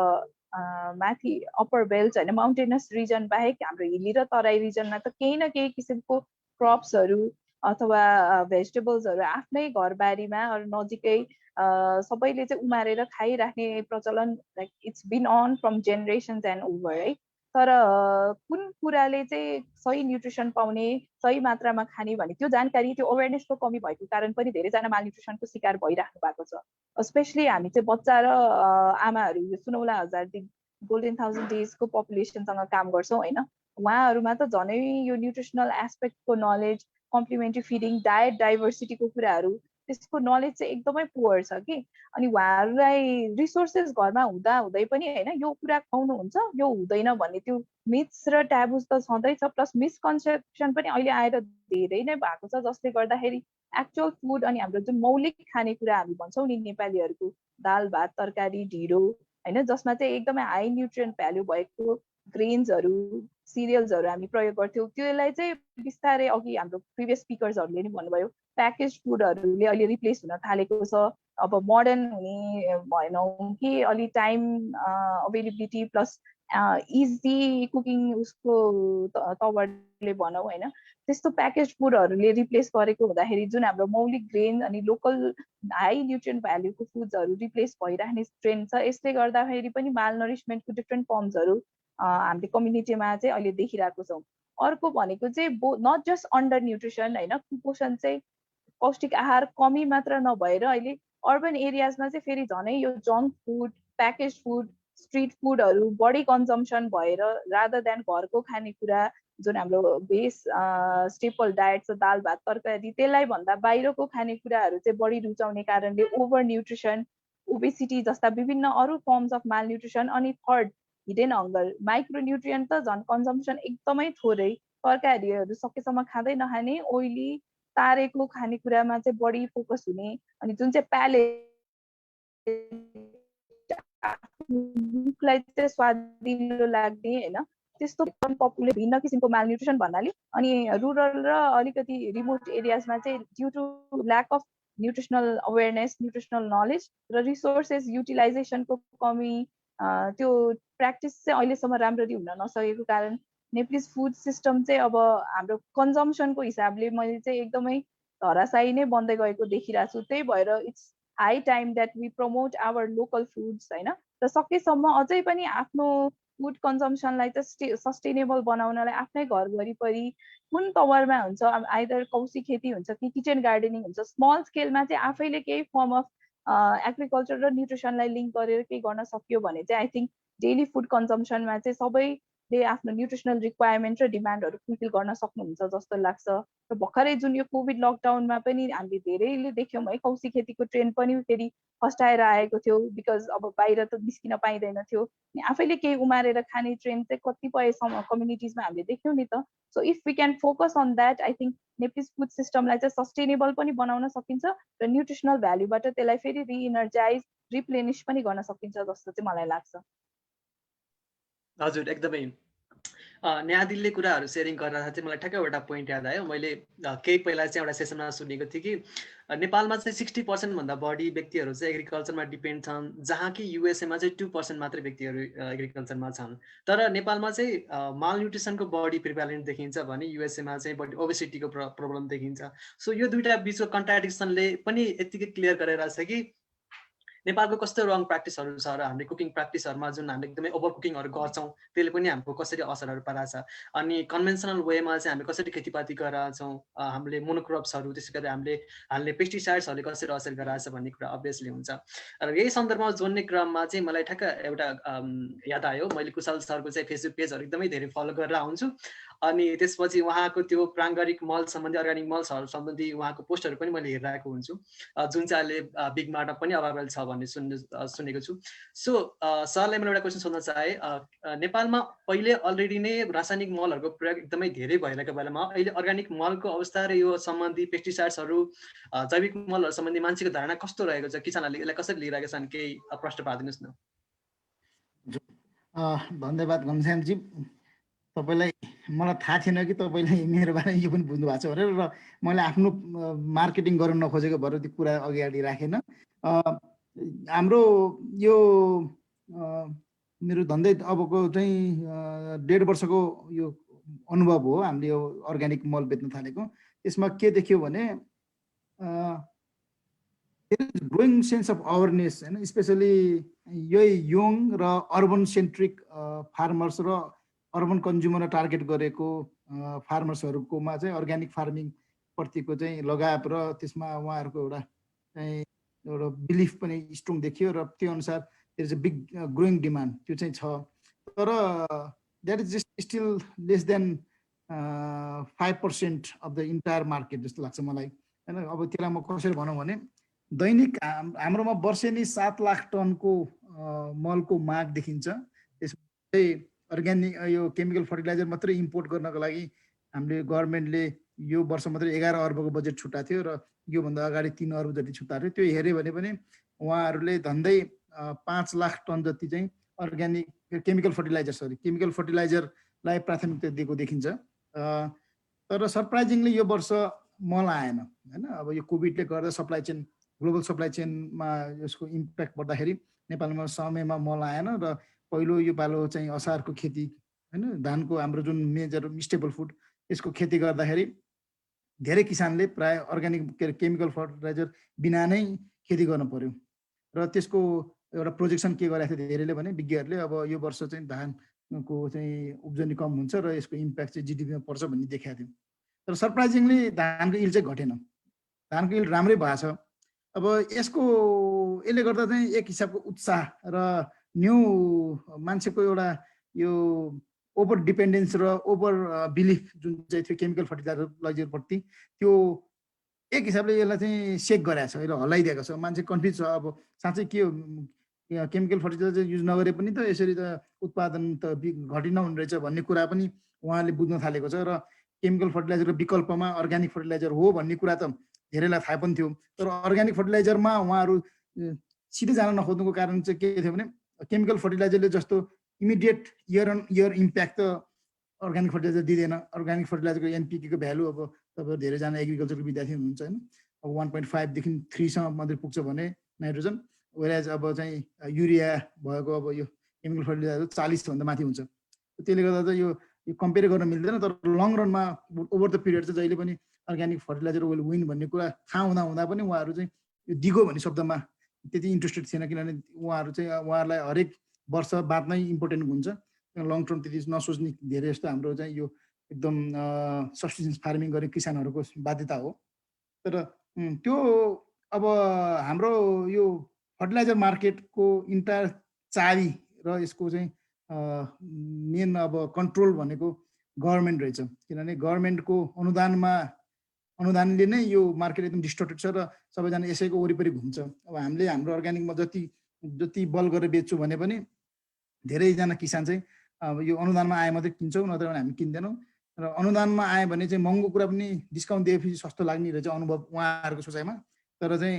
माथि अप्पर बेल्ट होइन, माउन्टेनस रिजन बाहेक हाम्रो हिली र तराई रिजनमा त केही न केही किसिमको क्रप्सहरू अथवा भेजिटेबल्सहरू आफ्नै घरबारीमा नजिकै सबैले चाहिँ उमारेर खाइराख्ने प्रचलन like it's been on from generations and over है। तर कुन कुराले चाहिँ सही न्युट्रिसन पाउने, सही मात्रामा खाने भने त्यो जानकारी, त्यो अवेरनेसको कमी भएको कारण पनि धेरैजना मालन्युट्रिसनको शिकार भइराख्नु भएको छ। स्पेसली हामी चाहिँ बच्चा र आमाहरू यो सुनौला हजार दिन गोल्डन 1000 डेजको पपुलेसनसँग काम गर्छौँ होइन। उहाँहरूमा त झनै यो न्युट्रिसनल एस्पेक्टको नलेज, कम्प्लिमेन्ट्री फिडिङ, डायट डाइभर्सिटीको कुराहरू, त्यसको नलेज चाहिँ एकदमै पुवर छ कि। अनि उहाँहरूलाई रिसोर्सेस घरमा हुँदा हुँदै पनि होइन, यो कुरा खुवाउनुहुन्छ, यो हुँदैन भन्ने त्यो मिथ्स र ट्याबुज त छँदैछ, प्लस मिसकन्सेप्सन पनि अहिले आएर धेरै नै भएको छ, जसले गर्दाखेरि एक्चुअल फुड अनि हाम्रो जुन मौलिक खानेकुरा हामी भन्छौँ नि नेपालीहरूको, दाल भात तरकारी ढिँडो होइन, जसमा चाहिँ एकदमै हाई न्युट्रिएन्ट भ्यालु भएको ग्रेन्सहरू, सिरियल्सहरू हामी प्रयोग गर्थ्यौँ, त्यसलाई चाहिँ बिस्तारै अघि हाम्रो प्रिभियस स्पिकर्सहरूले नि भन्नुभयो, प्याकेज फुडहरूले अहिले रिप्लेस हुन थालेको छ। अब मोडर्न हुने भएनौँ कि अलि time availability plus easy cooking उसको तवरले भनौँ होइन, त्यस्तो प्याकेज फुडहरूले रिप्लेस गरेको हुँदाखेरि जुन हाम्रो मौलिक ग्रेन अनि local high nutrient भ्याल्युको फुड्सहरू replace भइराख्ने trend छ। यसले गर्दाखेरि पनि माल नरिसमेन्टको डिफ्रेन्ट फर्म्सहरू हामीले कम्युनिटीमा चाहिँ अहिले देखिरहेको छौँ। अर्को भनेको चाहिँ नट जस्ट अन्डर न्युट्रिसन होइन, कुपोषण चाहिँ पौष्टिक आहार कमी मात्र नभएर अहिले अर्बन एरियाजमा चाहिँ फेरि झनै यो junk food, package food, street फुडहरू बढी कन्जम्सन भएर रादर देन घरको खानेकुरा जुन हाम्रो बेस स्टेपल डायट छ, दाल भात तरकारी, त्यसलाई भन्दा बाहिरको खानेकुराहरू चाहिँ बढी रुचाउने कारणले ओभर न्युट्रिसन, ओबेसिटी जस्ता विभिन्न अरू फर्म्स अफ माल न्युट्रिसन। अनि third hidden hunger, micro nutrient त झन् कन्जम्सन एकदमै थोरै, तरकारीहरू सकेसम्म खाँदै नखाने, ओइली तारेको खानेकुरामा चाहिँ बढी फोकस हुने, अनि जुन चाहिँ प्यालेटलाई चाहिँ स्वादिलो लाग्ने होइन, त्यस्तो पपुलेसन भिन्न किसिमको माल न्युट्रिसन भन्नाले। अनि रुरल र अलिकति रिमोट एरियाजमा चाहिँ due to lack of nutritional awareness, nutritional knowledge र रिसोर्सेस युटिलाइजेसनको कमी, त्यो प्र्याक्टिस चाहिँ अहिलेसम्म राम्ररी हुन नसकेको कारण नेप्लिज फुड सिस्टम चाहिँ अब हाम्रो कन्जम्सनको हिसाबले मैले चाहिँ एकदमै धराशायी नै बन्दै गएको देखिरहेको छु। त्यही भएर it's high time that we promote our local foods होइन, र सकेसम्म अझै पनि आफ्नो फुड कन्जम्सनलाई चाहिँ सस्टेनेबल बनाउनलाई आफ्नै घर वरिपरि कुन तवरमा हुन्छ, आइदर कौशी खेती हुन्छ कि किचन गार्डनिङ हुन्छ, स्मल स्केलमा चाहिँ आफैले केही फर्म अफ एग्रिकल्चर र न्युट्रिसनलाई लिङ्क गरेर केही गर्न सकियो भने चाहिँ आई थिङ्क डेली फुड कन्जम्सनमा चाहिँ सबैले आफ्नो न्युट्रिसनल रिक्वायरमेन्ट र डिमान्डहरू फुलफिल गर्न सक्नुहुन्छ जस्तो लाग्छ। र भर्खरै जुन यो कोभिड लकडाउनमा पनि हामीले धेरैले देख्यौँ है, कौशी खेतीको ट्रेन्ड पनि फेरि फस्टाएर आएको थियो, बिकज अब बाहिर त निस्किन पाइँदैन थियो, अनि आफैले केही उमारेर खाने ट्रेन्ड चाहिँ कतिपय कम्युनिटिजमा हामीले देख्यौँ नि त। So if we can focus on that, I think Nepalese food सिस्टमलाई चाहिँ सस्टेनेबल पनि बनाउन सकिन्छ र न्युट्रिसनल भ्याल्युबाट त्यसलाई फेरि रिइनर्जाइज रिप्लेनिस पनि गर्न सकिन्छ जस्तो चाहिँ मलाई लाग्छ। हजुर, एकदमै न्यायाधीशले कुराहरू सेयरिङ गर्दा चाहिँ मलाई ठ्याक्कै एउटा पोइन्ट याद आयो। मैले केही पहिला चाहिँ एउटा सेसनमा सुनेको थिएँ कि नेपालमा चाहिँ 60% भन्दा बढी व्यक्तिहरू चाहिँ एग्रिकल्चरमा डिपेन्ड छन्, जहाँ कि युएसएमा चाहिँ 2% मात्रै व्यक्तिहरू एग्रिकल्चरमा छन्। तर नेपालमा चाहिँ माल न्युट्रिसनको बढी प्रिभ्यालेन्ट देखिन्छ भने युएसएमा चाहिँ बढी ओबेसिटीको प्रब्लम देखिन्छ। सो यो दुईटा बिचको कन्ट्राडिक्सनले पनि यतिकै क्लियर गरेर छ कि नेपालको कस्तो रङ प्र्याक्टिसहरू छ र हामीले कुकिङ प्र्याक्टिसहरूमा जुन हामीले एकदमै ओभर कुकिङहरू गर्छौँ त्यसले पनि हाम्रो कसरी असरहरू पारेको छ, अनि कन्भेन्सनल वेमा चाहिँ हामीले कसरी खेतीपाती गरेका छौँ, हामीले मोनोक्रप्सहरू त्यसै गरी हामीले हाल्ने पेस्टिसाइड्सहरूले कसरी असर गराएको छ भन्ने कुरा अभियसली हुन्छ। र यही सन्दर्भमा जोड्ने क्रममा चाहिँ मलाई ठ्याक्क एउटा याद आयो, मैले कुशल सरको चाहिँ फेसबुक पेजहरू एकदमै धेरै फलो गरेर आउँछु, अनि त्यसपछि उहाँको त्यो प्राङ्गारिक मल सम्बन्धी अर्ग्यानिक मल्सहरू सम्बन्धी उहाँको पोस्टहरू पनि मैले हेरिरहेको हुन्छु, जुन चाहिँ अहिले बिग मार्टमा पनि अभाइलेबल छ भन्ने सुनेको छु। सो सरलाई मैले एउटा क्वेसन सोध्न चाहे, नेपालमा पहिले अलरेडी नै रासायनिक मलहरूको प्रयोग एकदमै धेरै भइरहेको बेलामा अहिले अर्ग्यानिक मलको अवस्था र यो सम्बन्धी पेस्टिसाइड्सहरू जैविक मलहरू सम्बन्धी मान्छेको धारणा कस्तो रहेको छ, किसानहरूले यसलाई कसरी लिइरहेका छन्, केही प्रश्न पारिदिनुहोस् न। धन्यवाद घनश्यामजी। तपाईँलाई मलाई थाहा थिएन कि तपाईँले मेरो बारेमा यो पनि बुझ्नु भएको छ भनेर, र मैले आफ्नो मार्केटिङ गर्न नखोजेको भएर त्यो कुरा अगाडि राखेन। हाम्रो यो मेरो धन्दै अबको चाहिँ 1.5 वर्षको यो अनुभव हो हामीले यो अर्ग्यानिक मल बेच्न थालेको। यसमा के देखियो भने ग्रोइङ सेन्स अफ अवेरनेस होइन, स्पेसली यही यङ र अर्बन सेन्ट्रिक फार्मर्स र अर्बन कन्ज्युमरलाई टार्गेट गरेको फार्मर्सहरूकोमा चाहिँ अर्ग्यानिक फार्मिङ प्रतिको चाहिँ लगाव र त्यसमा उहाँहरूको एउटा चाहिँ एउटा बिलिफ पनि स्ट्रङ देखियो, र त्यो अनुसार there is a big growing demand त्यो चाहिँ छ। तर that is just still less than 5% of the entire market जस्तो लाग्छ मलाई होइन। अब त्यसलाई म कसरी भनौँ भने दैनिक हाम्रोमा वर्षेनी 7 लाख टनको मलको माग देखिन्छ। त्यसमा चाहिँ अर्ग्यानिक यो केमिकल फर्टिलाइजर मात्रै इम्पोर्ट गर्नको लागि हामीले गभर्मेन्टले यो वर्ष मात्रै 11 अर्बको बजेट छुट्याएको थियो, र योभन्दा अगाडि 3 अर्ब जति छुट्याएको थियो। त्यो हेऱ्यो भने पनि उहाँहरूले झन्डै 5 लाख टन जति चाहिँ अर्ग्यानिक केमिकल फर्टिलाइजरलाई प्राथमिकता दिएको देखिन्छ। तर सरप्राइजिङली यो वर्ष मल आएन होइन। अब यो कोभिडले गर्दा सप्लाई चेन ग्लोबल सप्लाई चेनमा यसको इम्प्याक्ट पर्दाखेरि नेपालमा समयमा मल आएन, र पहिलो यो पालो चाहिँ असारको खेती होइन, धानको हाम्रो जुन मेजर स्टेबल फुड यसको खेती गर्दाखेरि धेरै किसानले प्राय अर्ग्यानिक केमिकल फर्टिलाइजर बिना नै खेती गर्न पर्यो, र त्यसको एउटा प्रोजेक्सन के गरेको थियो धेरैले भने विज्ञहरूले अब यो वर्ष चाहिँ धानको चाहिँ उब्जनी कम हुन्छ र यसको इम्प्याक्ट चाहिँ जिडिपीमा पर्छ भन्ने देखाएको थियो। तर सरप्राइजिङली धानको इल्ड चाहिँ घटेन, धानको इल्ड राम्रै भएको छ। अब यसले गर्दा चाहिँ एक हिसाबको उत्साह र न्यू मान्छेको एउटा यो ओभर डिपेन्डेन्स र ओभर बिलिफ जुन चाहिँ थियो केमिकल फर्टिलाइजरप्रति, त्यो एक हिसाबले यसलाई चाहिँ सेक गराएको छ, यसलाई हल्लाइदिएको छ। मान्छे कन्फ्युज छ अब साँच्चै के हो, केमिकल फर्टिलाइजर युज नगरे पनि त यसरी त उत्पादन त घटिन हुने रहेछ भन्ने कुरा पनि उहाँले बुझ्न थालेको छ। र केमिकल फर्टिलाइजरको विकल्पमा अर्ग्यानिक फर्टिलाइजर हो भन्ने कुरा त धेरैलाई थाहा पनि थियो। तर अर्ग्यानिक फर्टिलाइजरमा उहाँहरू सिधै जान नखोज्नुको कारण चाहिँ के थियो भने केमिकल फर्टिलाइजरले जस्तो immediate year on year impact त अर्ग्यानिक फर्टिलाइजर दिँदैन। अर्ग्यानिक फर्टिलाइजरको एनपिकेको भ्यालु अब तपाईँहरू धेरैजना एग्रिकल्चरको विद्यार्थी हुनुहुन्छ होइन, अब 1.5 देखि 3 सम्म मात्रै पुग्छ भने नाइट्रोजन, वेराज अब चाहिँ युरिया भएको अब यो केमिकल फर्टिलाइजर 40 भन्दा माथि हुन्छ। त्यसले गर्दा चाहिँ यो यो कम्पेयर गर्न मिल्दैन, तर लङ रनमा ओभर द पिरियड चाहिँ जहिले पनि अर्ग्यानिक फर्टिलाइजर विल विन भन्ने कुरा थाहा हुँदा पनि उहाँहरू चाहिँ यो दिगो भन्ने शब्दमा त्यति इन्ट्रेस्टेड थिएन, किनभने उहाँहरूलाई हरेक वर्ष बादमै इम्पोर्टेन्ट हुन्छ, लङ टर्म त्यति नसोच्ने धेरै जस्तो हाम्रो चाहिँ यो एकदम सब्सिस्टेन्स फार्मिङ गर्ने किसानहरूको बाध्यता हो। तर त्यो अब हाम्रो यो फर्टिलाइजर मार्केटको इन्टायर चाबी र यसको चाहिँ मेन अब कन्ट्रोल भनेको गभर्मेन्ट रहेछ, किनभने गभर्मेन्टको अनुदानले नै यो मार्केट एकदम डिस्टर्टेड छ र सबैजना यसैको वरिपरि घुम्छ। अब हामीले हाम्रो अर्ग्यानिकमा जति बल गरेर बेच्छु भने पनि धेरैजना किसान चाहिँ अब यो अनुदानमा आए मात्रै किन्छौँ, नत्र भने हामी किन्दैनौँ। र अनुदानमा आयो भने चाहिँ महँगो कुरा पनि डिस्काउन्ट दिएपछि सस्तो लाग्ने रहेछ अनुभव उहाँहरूको सोचाइमा। तर चाहिँ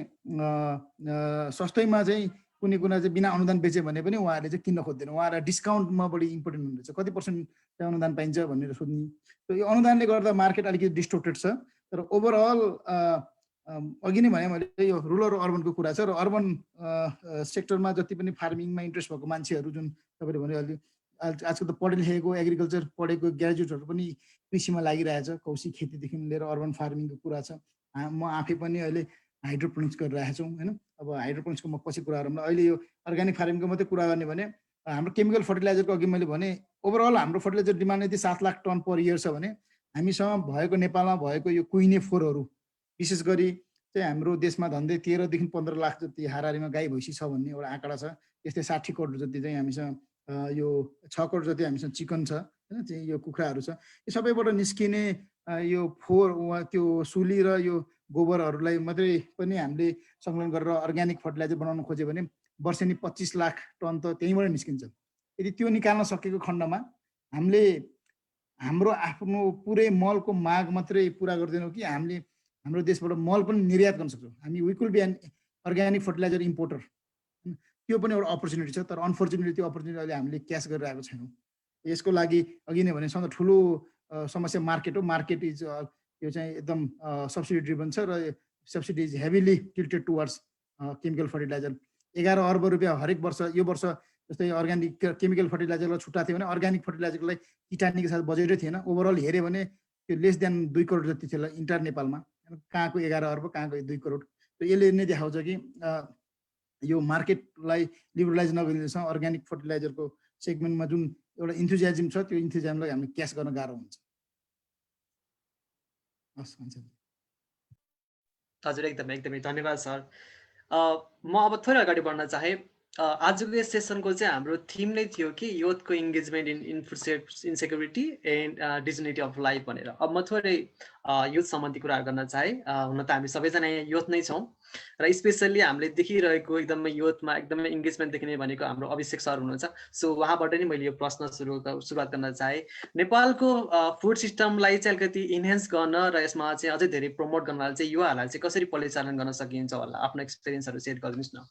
सस्तैमा चाहिँ कुनै चाहिँ बिना अनुदान बेच्यो भने पनि उहाँहरूले चाहिँ किन्न खोज्दैन, उहाँहरूलाई डिस्काउन्टमा बढी इम्पोर्टेन्ट हुँदैछ, कति पर्सेन्ट चाहिँ अनुदान पाइन्छ भनेर सोध्ने। यो अनुदानले गर्दा मार्केट अलिकति डिस्टोर्टेड छ। तर ओभरअल अघि नै भने मैले यो रुरल र अर्बनको कुरा छ, र अर्बन सेक्टरमा जति पनि फार्मिङमा इन्ट्रेस्ट भएको मान्छेहरू जुन तपाईँले भने अहिले आजकल त पढे लेखेको एग्रिकल्चर पढेको ग्रेजुएटहरू पनि कृषिमा लागिरहेछ, कौशी खेतीदेखि लिएर अर्बन फार्मिङको कुरा छ। म आफै पनि अहिले हाइड्रोपोनिक्स गरिरहेको छौँ होइन। अब हाइड्रोपोनिक्सको म पछि कुरा गरौँ। अहिले यो अर्ग्यानिक फार्मिङको मात्रै कुरा गर्ने भने हाम्रो केमिकल फर्टिलाइजरको अघि मैले भने ओभरअल हाम्रो फर्टिलाइजर डिमान्ड यदि 7 लाख टन पर इयर छ भने हामीसँग भएको नेपालमा भएको यो कुहिने फोहोरहरू विशेष गरी चाहिँ हाम्रो देशमा झन्डै 13 देखि 15 लाख जति हाराहारीमा गाई भैँसी छ भन्ने एउटा आँकडा छ। त्यस्तै 60 करोड जति चाहिँ हामीसँग यो 6 करोड जति हामीसँग चिकन छ होइन, चाहिँ यो कुखुराहरू छ। यो सबैबाट निस्किने यो फोहोर त्यो सुली र यो गोबरहरूलाई मात्रै पनि हामीले सङ्कलन गरेर अर्ग्यानिक फर्टिलाइजर बनाउन खोज्यो भने वर्षेनी 25 लाख टन त त्यहीँबाट निस्किन्छ। यदि त्यो निकाल्न सकेको खण्डमा हामीले हाम्रो आफ्नो पुरै मलको माग मात्रै पुरा गर्दैनौँ कि हामीले हाम्रो देशबाट मल पनि निर्यात गर्न सक्छौँ। हामी we could be an organic fertilizer importer, त्यो पनि एउटा अपर्च्युनिटी छ। तर अनफर्चुनेटली त्यो अपर्च्युनिटी अहिले हामीले क्याच गरिरहेको छैनौँ। यसको लागि अघि नै भने सबभन्दा ठुलो समस्या मार्केट हो। मार्केट इज यो चाहिँ एकदम सब्सिडी ड्रिभन छ र subsidy is heavily tilted towards chemical fertilizer. 11 अर्ब रुपियाँ हरेक वर्ष, यो वर्ष जस्तै अर्ग्यानिक केमिकल फर्टिलाइजरलाई छुट्टा थियो भने अर्ग्यानिक फर्टिलाइजरलाई किटानीको साथ बजेटै थिएन। ओभरअल हेऱ्यो भने त्यो लेस देन 2 करोड जति थियो इन्टायर नेपालमा, कहाँको 11 अर्ब कहाँको 2 करोड। त यसले नै देखाउँछ कि यो मार्केटलाई लिबरलाइज नगरिदिँदैछ। अर्ग्यानिक फर्टिलाइजरको सेगमेन्टमा जुन एउटा इन्थुजियाजम छ त्यो इन्थुजियाजमलाई हामीले क्याच गर्न गाह्रो हुन्छ। हजुर एकदमै धन्यवाद सर। म अब थोरै अगाडि बढ्न चाहे। आजको यस सेसनको चाहिँ हाम्रो थिम नै थियो कि युथको engagement in food insecurity and dignity of life भनेर। अब म थोरै युथ सम्बन्धी कुराहरू गर्न चाहे। हुन त हामी सबैजना यहाँ युथ नै छौँ र स्पेसल्ली हामीले देखिरहेको एकदमै युथमा एकदमै इन्गेजमेन्ट देखिने भनेको हाम्रो अभिषेक सर हुनुहुन्छ। सो उहाँबाट नै मैले यो प्रश्न सुरुवात गर्न चाहे। नेपालको फुड सिस्टमलाई चाहिँ अलिकति इन्हेन्स गर्न र यसमा चाहिँ अझै धेरै प्रमोट गर्नलाई चाहिँ युवाहरूलाई चाहिँ कसरी परिचालन गर्न सकिन्छ होला, आफ्नो एक्सपिरियन्सहरू सेयर गरिदिनुहोस् न।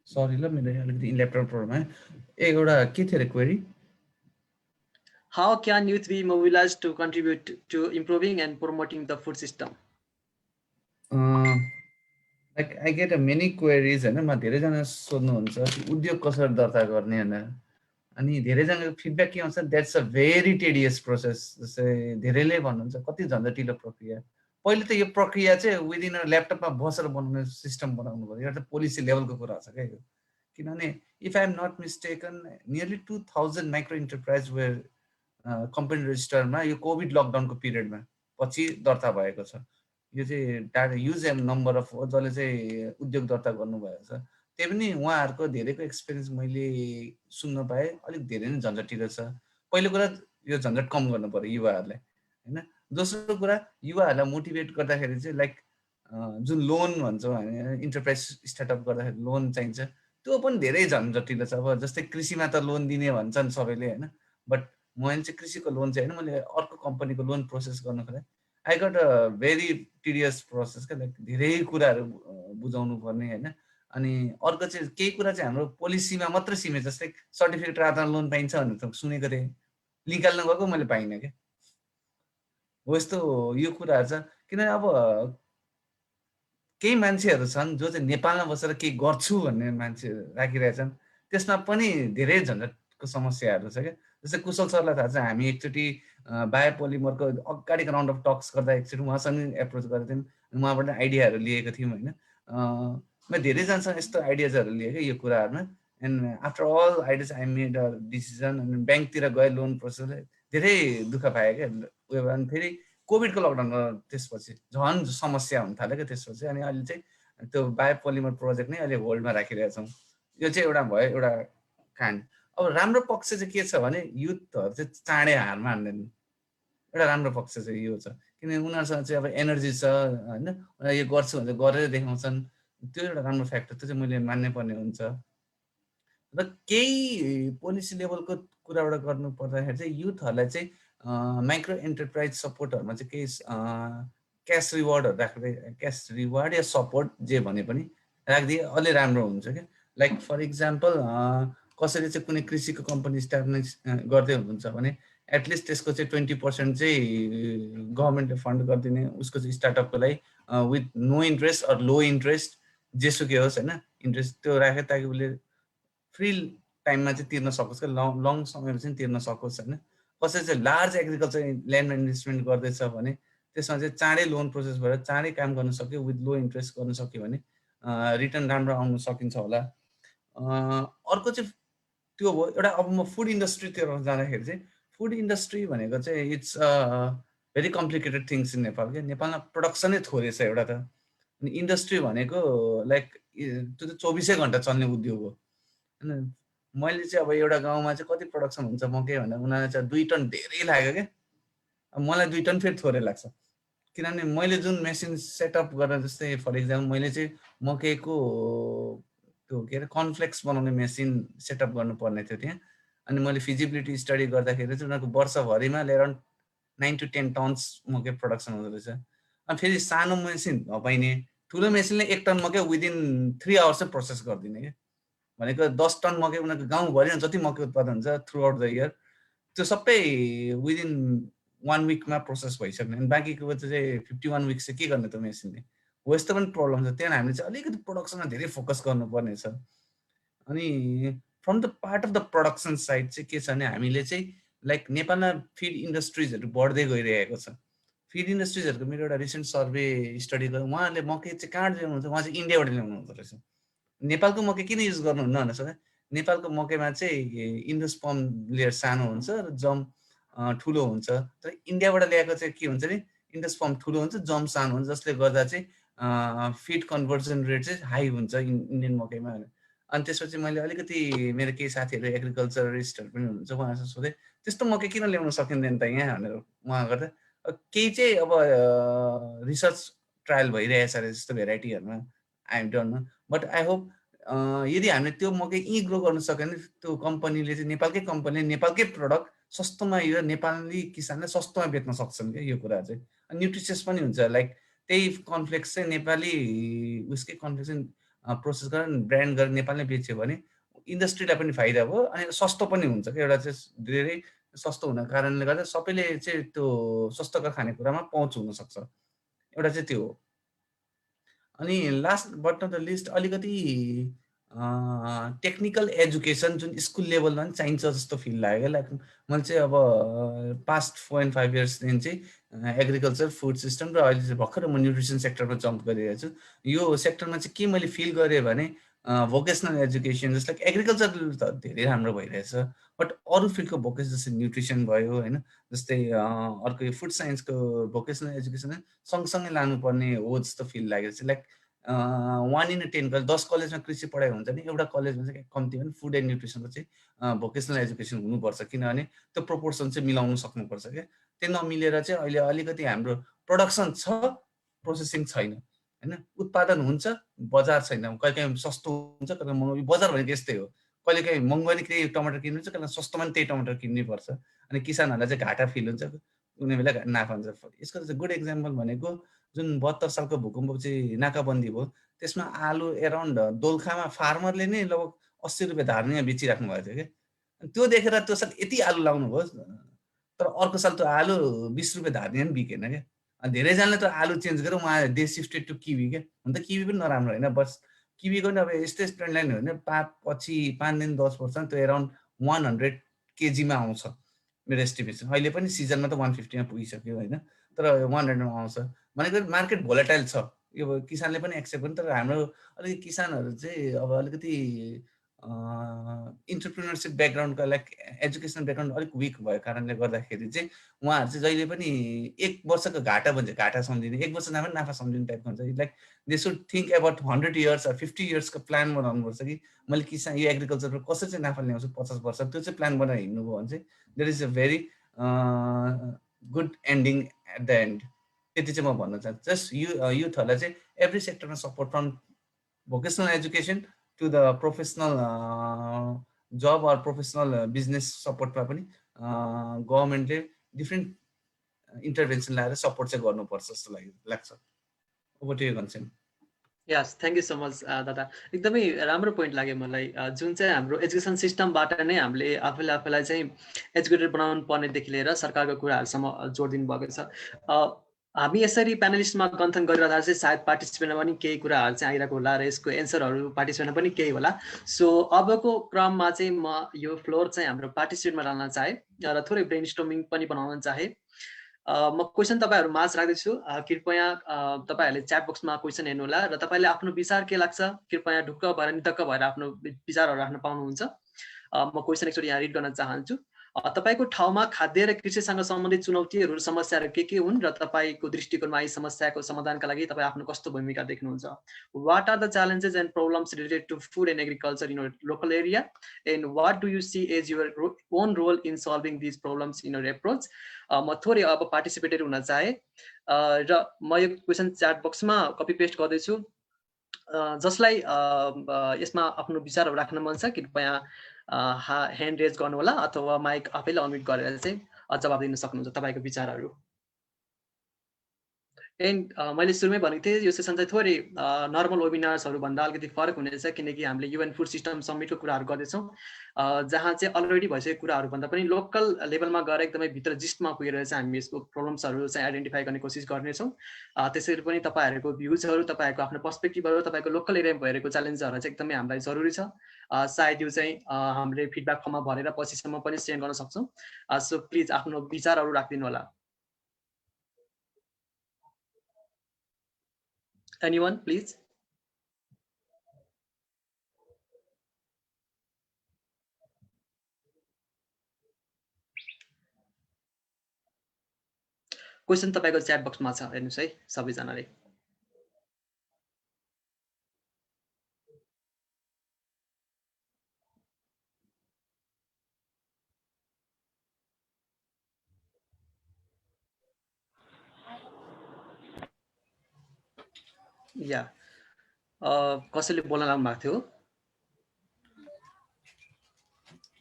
सरी ल, मेरो अलिकति ल्यापटप प्रब्लम है। एउटा के थियो अरे query? How can youth be mobilized to contribute to improving and promoting the food system? Like I get many queries हैन। म धेरैजना सोध्नुहुन्छ कि उद्योग कसरी दर्ता गर्ने हैन, अनि धेरैजनाको फिडब्याक के आउँछ, that's a very tedious process. जस्तै धेरैले भन्नुहुन्छ कति झन्झटिलो प्रक्रिया। पहिले त यो प्रक्रिया चाहिँ विदिन ल्यापटपमा बसेर बनाउने सिस्टम बनाउनु पर्यो। एउटा त पोलिसी लेभलको कुरा छ क्या यो। किनभने if I am not mistaken nearly 2000 micro enterprise where company रेजिस्टरमा यो कोभिड लकडाउनको पिरियडमा पछि दर्ता भएको छ। यो चाहिँ data use and number of जसले चाहिँ उद्योग दर्ता गर्नुभएको छ। त्यही पनि उहाँहरूको धेरैको एक्सपिरियन्स मैले सुन्न पाएँ, अलिक धेरै नै झन्झटिलो छ। पहिलो कुरा यो झन्झट कम गर्नु पर्यो युवाहरूलाई होइन। दोस्रो कुरा युवाहरूलाई मोटिभेट गर्दाखेरि चाहिँ लाइक जुन लोन भन्छौँ हामी, इन्टरप्राइज स्टार्टअप गर्दाखेरि लोन चाहिन्छ, त्यो पनि धेरै झन्झटिलो छ। अब जस्तै कृषिमा त लोन दिने भन्छन् सबैले होइन, बट मैले चाहिँ कृषिको लोन चाहिँ होइन, मैले अर्को कम्पनीको लोन प्रोसेस गर्नु खोजेँ। I got a very tedious process क्या, लाइक धेरै कुराहरू बुझाउनु पर्ने होइन। अनि अर्को चाहिँ केही कुरा चाहिँ हाम्रो पोलिसीमा मात्र सीमित, जस्तै सर्टिफिकेट आधारमा लोन पाइन्छ भनेर त सुनेको थिएँ, निकाल्न गएको मैले पाइनँ क्या। हो यस्तो यो कुराहरू छ। किनभने अब केही मान्छेहरू छन् जो चाहिँ नेपालमा बसेर केही गर्छु भन्ने मान्छे राखिरहेछन्, त्यसमा पनि धेरै झन्झटको समस्याहरू छ क्या। जस्तै कुशल सरलाई थाहा छ, हामी एकचोटि बायोपोलिमरको अगाडिको राउन्ड अफ टक्स गर्दा एकचोटि उहाँसँग एप्रोच गरेको थियौँ, उहाँबाट आइडियाहरू लिएको थियौँ होइन। म धेरैजनासँग यस्तो आइडियाजहरू लिएँ क्या यो कुराहरूमा। And after all ideas I made a decision. अनि ब्याङ्कतिर गए लोन प्रोसेस धेरै दुःख पाएँ क्या। उयो अनि फेरि कोभिडको लकडाउनमा त्यसपछि झन् समस्या हुन थाल्यो क्या त्यसपछि। अनि अहिले चाहिँ त्यो बायोपोलिमर प्रोजेक्ट नै अहिले होल्डमा राखिरहेका छौँ। यो चाहिँ एउटा भयो एउटा कहानी। अब राम्रो पक्ष चाहिँ के छ भने युथहरू चाहिँ चाँडै हार मान्दैन। एउटा राम्रो पक्ष चाहिँ यो छ, किनभने उनीहरूसँग चाहिँ अब एनर्जी छ होइन, उनीहरू यो गर्छु भने गरेर देखाउँछन्। त्यो एउटा राम्रो फ्याक्टर, त्यो चाहिँ मैले मान्नै पर्ने हुन्छ। र केही पोलिसी लेभलको कुराबाट गर्नु पर्दाखेरि चाहिँ युथहरूलाई चाहिँ माइक्रो एन्टरप्राइज सपोर्टहरूमा चाहिँ केही क्यास रिवार्डहरू राख्दै, क्यास रिवार्ड या सपोर्ट जे भने पनि राखिदिए अलि राम्रो हुन्छ क्या। लाइक फर इक्जाम्पल कसैले चाहिँ कुनै कृषिको कम्पनी इस्टाब्लिस गर्दै हुनुहुन्छ भने एटलिस्ट त्यसको चाहिँ 20% चाहिँ गभर्मेन्टले फन्ड गरिदिने, उसको चाहिँ स्टार्टअपको लागि with no interest or low interest जेसुकै होस् होइन, इन्ट्रेस्ट त्यो राखे ताकि उसले फ्री टाइममा चाहिँ तिर्न सकोस् क्या, लङ समयमा चाहिँ तिर्न सकोस् होइन। कसै चाहिँ लार्ज एग्रिकल्चर ल्यान्डमा इन्भेस्टमेन्ट गर्दैछ भने त्यसमा चाहिँ चाँडै लोन प्रोसेस भएर चाँडै काम गर्न सक्यो, विथ लो इन्ट्रेस्ट गर्न सक्यो भने रिटर्न राम्रो आउन सकिन्छ होला। अर्को चाहिँ त्यो हो एउटा। अब म फुड इन्डस्ट्रीतिर जाँदाखेरि चाहिँ फुड इन्डस्ट्री भनेको चाहिँ it's very complicated things in Nepal क्या। नेपालमा प्रोडक्सनै थोरै छ एउटा त, अनि इन्डस्ट्री भनेको लाइक त्यो त 24 घन्टा चल्ने उद्योग हो होइन। मैले चाहिँ अब एउटा गाउँमा चाहिँ कति प्रोडक्सन हुन्छ मकै भन्दा उनीहरूलाई चाहिँ 2 टन धेरै लाग्यो क्या। अब मलाई 2 टन फेरि थोरै लाग्छ, किनभने मैले जुन मेसिन सेटअप गरेर, जस्तै फर इक्जाम्पल मैले चाहिँ मकैको त्यो के अरे कर्नफ्लेक्स बनाउने मेसिन सेटअप गर्नुपर्ने थियो त्यहाँ। अनि मैले फिजिबिलिटी स्टडी गर्दाखेरि चाहिँ उनीहरूको वर्षभरिमा अराउन्ड 9 to 10 टन्स मकै प्रोडक्सन हुँदो रहेछ। अनि फेरि सानो मेसिन नपाइने, ठुलो मेसिनले 1 टन मकै विदिन 3 आवर्स चाहिँ प्रोसेस गरिदिने क्या। भनेको 10 टन मकै उनीहरूको गाउँभरि जति मकै उत्पादन हुन्छ थ्रु आउट द इयर त्यो सबै विदिन 1 विकमा प्रोसेस भइसक्ने। अनि बाँकीको चाहिँ 51 विक्स चाहिँ के गर्ने त मेसिनले, हो यस्तो पनि प्रब्लम छ। त्यहाँ हामीले चाहिँ अलिकति प्रोडक्सनमा धेरै फोकस गर्नुपर्ने छ। अनि from the part of the production side चाहिँ के छ भने हामीले चाहिँ लाइक नेपालमा फिड इन्डस्ट्रिजहरू बढ्दै गइरहेको छ। फिड इन्डस्ट्रिजहरूको मेरो एउटा रिसेन्ट सर्वे स्टडी गरेँ, उहाँहरूले मकै चाहिँ कहाँबाट ल्याउनुहुन्छ, उहाँ चाहिँ इन्डियाबाट ल्याउनु हुँदो रहेछ। नेपालको मकै किन युज गर्नुहुन्न भनेर सोधेँ। नेपालको मकैमा चाहिँ इन्डोस्पर्म लेयर सानो हुन्छ र जम ठुलो हुन्छ, तर इन्डियाबाट ल्याएको चाहिँ के हुन्छ नि इन्डोस्पर्म ठुलो हुन्छ, जम सानो हुन्छ, जसले गर्दा चाहिँ फिड कन्भर्जन रेट चाहिँ हाई हुन्छ इन्डियन मकैमा। अनि त्यसपछि मैले अलिकति मेरो केही साथीहरू एग्रिकल्चरिस्टहरू पनि हुनुहुन्छ, उहाँहरूसँग सोधेँ त्यस्तो मकै किन ल्याउन सकिँदैन त यहाँ भनेर। उहाँ गर्दा केही चाहिँ अब रिसर्च ट्रायल भइरहेछ अरे जस्तो भेराइटीहरूमा, I don't know, but I hope यदि हामीले त्यो मकै यहीँ ग्रो गर्न सक्यो भने त्यो कम्पनीले चाहिँ नेपालकै कम्पनीले नेपालकै प्रडक्ट सस्तोमा यो नेपाली किसानले सस्तोमा बेच्न सक्छन् क्या। यो कुरा चाहिँ न्युट्रिसियस पनि हुन्छ। लाइक त्यही कर्नफ्लेक्स चाहिँ नेपाली उसकै कर्नफ्लेक्स चाहिँ प्रोसेस गरेर ब्रान्ड गरेर नेपालमै बेच्यो भने इन्डस्ट्रीलाई पनि फाइदा भयो अनि सस्तो पनि हुन्छ क्या। एउटा चाहिँ धेरै सस्तो हुनको कारणले गर्दा सबैले चाहिँ त्यो सस्तोका खानेकुरामा पहुँच हुनसक्छ, एउटा चाहिँ त्यो हो। अनि last but not the least अलिकति टेक्निकल एजुकेसन जुन स्कुल लेभलमा पनि चाहिन्छ जस्तो फिल लाग्यो क्या। लाइक मैले चाहिँ अब पास्ट 4.5 इयर्सदेखि चाहिँ एग्रिकल्चर फुड सिस्टम र अहिले चाहिँ भर्खर म न्युट्रिसन सेक्टरमा जम्प गरिरहेको छु। यो सेक्टरमा चाहिँ के मैले फिल गरेँ भने भोकेसनल एजुकेसन जस्तो लाइक एग्रिकल्चर त धेरै राम्रो भइरहेछ, बट अरू फिल्डको भोकेसन जस्तै न्युट्रिसन भयो होइन, जस्तै अर्को यो फुड साइन्सको भोकेसनल एजुकेसन सँगसँगै लानुपर्ने हो जस्तो फिल लागेको छ। लाइक 1 in 10 कलेज 10 कलेजमा कृषि पढाइ हुन्छ नि, एउटा कलेजमा चाहिँ कम्ती पनि फुड एन्ड न्युट्रिसनको चाहिँ भोकेसनल एजुकेसन हुनुपर्छ, किनभने त्यो प्रोपोर्सन चाहिँ मिलाउनु सक्नुपर्छ क्या। त्यो नमिलेर चाहिँ अहिले अलिकति हाम्रो प्रोडक्सन छ, प्रोसेसिङ छैन होइन, उत्पादन हुन्छ, बजार छैन। कहिलेकाहीँ सस्तो हुन्छ, कहिले महँगो, बजार भनेको यस्तै हो। कहिलेकाहीँ महँगो नि त्यही टमाटर किन्नुहुन्छ, कहिले सस्तोमा पनि त्यही टमाटर किन्नै पर्छ। अनि किसानहरूलाई चाहिँ घाटा फिल हुन्छ, कुनै बेला नाफा हुन्छ। यसको चाहिँ गुड इक्जाम्पल भनेको जुन 72 सालको भूकम्प चाहिँ नाकाबन्दी भयो, त्यसमा आलु एराउन्ड दोलखामा फार्मरले नै लगभग 80 रुपियाँ धार्नीमा बेचिराख्नु भएको थियो क्या। त्यो देखेर त्यो साल यति आलु लाउनु भयो, तर अर्को साल त्यो आलु 20 रुपियाँ धार्नीमा पनि बिकेन क्या। अनि धेरैजनाले त आलु चेन्ज गरेर उहाँ दे सिफ्टेड टु किवी क्या। हुन त किवी पनि नराम्रो होइन, बस किवीको नि अब यस्तै ट्रेन्ड लाइन हो भने पछि 5 दिन 10 वर्ष त्यो अराउन्ड 100 केजीमा आउँछ मेरो एस्टिमेसन। अहिले पनि सिजनमा त 150 मा पुगिसक्यो होइन, तर 100 मा आउँछ भनेको मार्केट भोलाटाइल छ। यो किसानले पनि एक्सेप्ट गर्नु, तर हाम्रो अलिकति किसानहरू चाहिँ अब अलिकति इन्टरप्रिनरसिप ब्याकग्राउन्डको लाइक एजुकेसनल ब्याकग्राउन्ड अलिक विक भएको कारणले गर्दाखेरि चाहिँ उहाँहरू चाहिँ जहिले पनि 1 वर्षको घाटा भन्छ, घाटा सम्झिने, 1 वर्ष नाफा नाफा सम्झिने टाइपको हुन्छ। Like they should think about 100 years or 50 इयर्सको प्लान बनाउनुपर्छ कि मैले किसान यो एग्रिकल्चरमा कसरी चाहिँ नाफा ल्याउँछु 50 वर्ष, त्यो चाहिँ प्लान बनाएर हिँड्नुभयो भने चाहिँ there is a very good ending at the end. त्यति चाहिँ म भन्न चाहन्छु। जस्ट युथहरूलाई चाहिँ एभ्री सेक्टरमा support from vocational education to the professional job or professional business सपोर्टमा पनि गभर्मेन्टले डिफ्रेन्ट इन्टरभेन्सन ल्याएर सपोर्ट चाहिँ गर्नुपर्छ जस्तो लाग्छ। Over to you Ghanshyam. Yes, thank you so much दादा, एकदमै राम्रो पोइन्ट लाग्यो मलाई। जुन चाहिँ हाम्रो एजुकेसन सिस्टमबाट नै हामीले आफूलाई चाहिँ एजुकेटेड बनाउनु पर्नेदेखि लिएर सरकारको कुराहरूसम्म जोड दिनुभएको छ। हामी यसरी प्यानलिस्टमा गन्थन गरिरहँदा चाहिँ सायद पार्टिसिपेन्टमा पनि केही कुराहरू चाहिँ आइरहेको होला र यसको एन्सरहरू पार्टिसिपेन्टमा पनि केही होला। सो अबको क्रममा चाहिँ म यो फ्लोर चाहिँ हाम्रो पार्टिसिपेन्टमा राख्न चाहेँ र थोरै ब्रेन स्टर्मिङ पनि बनाउन चाहेँ। म क्वेसन तपाईँहरू माझ राख्दैछु, कृपया तपाईँहरूले च्याट बक्समा क्वेसन हेर्नुहोला र तपाईँले आफ्नो विचार के लाग्छ कृपया ढुक्क भएर नितक्क भएर आफ्नो विचारहरू राख्न पाउनुहुन्छ। म क्वेसन एकचोटि यहाँ रिड गर्न चाहन्छु। तपाईँको ठाउँमा खाद्य र कृषिसँग सम्बन्धित चुनौतीहरू समस्याहरू के हुन् र तपाईँको दृष्टिकोणमा यी समस्याको समाधानका लागि तपाईँ आफ्नो कस्तो भूमिका देख्नुहुन्छ? What are the challenges and problems related to food and agriculture in your local area and what do you see as your own role in solving these problems in your approach? म थोरै अब participated हुन चाहेँ र म यो question chat बक्समा copy paste गर्दैछु। जसलाई यसमा आफ्नो विचारहरू राख्न मन छ कृपया ह्यान्ड रेज गर्नु होला अथवा माइक आफैले अनम्युट गरेर चाहिँ जवाब दिन सक्नुहुन्छ तपाईँको विचारहरू। एन्ड मैले सुरुमै भनेको थिएँ यो सेसन चाहिँ थोरै नर्मल वेबिनार्सहरू भन्दा अलिकति फरक हुनेछ, किनकि हामीले युएन फुड सिस्टम समिटको कुराहरू गर्दैछौँ, जहाँ चाहिँ अलरेडी भइसकेको कुराहरू भन्दा पनि लोकल लेभलमा गएर एकदमै भित्र जिस्टमा पुगेर चाहिँ हामी यसको प्रब्लम्सहरू चाहिँ आइडेन्टिफाई गर्ने कोसिस गर्नेछौँ। त्यसरी पनि तपाईँहरूको भ्युजहरू, तपाईँहरूको आफ्नो पर्सपेक्टिभहरू, तपाईँको लोकल एरियामा भइरहेको च्यालेन्जहरू चाहिँ एकदमै हामीलाई जरुरी छ। सायद यो चाहिँ हामीले फिडब्याक फर्ममा भरेर पछिसम्म पनि सेन्ड गर्न सक्छौँ। सो प्लिज आफ्नो विचारहरू राखिदिनु होला। Anyone, please? क्वेसन तपाईँको च्याट बक्समा छ, हेर्नुहोस् है सबैजनाले। या कसैले बोल्न लाग्नु भएको थियो?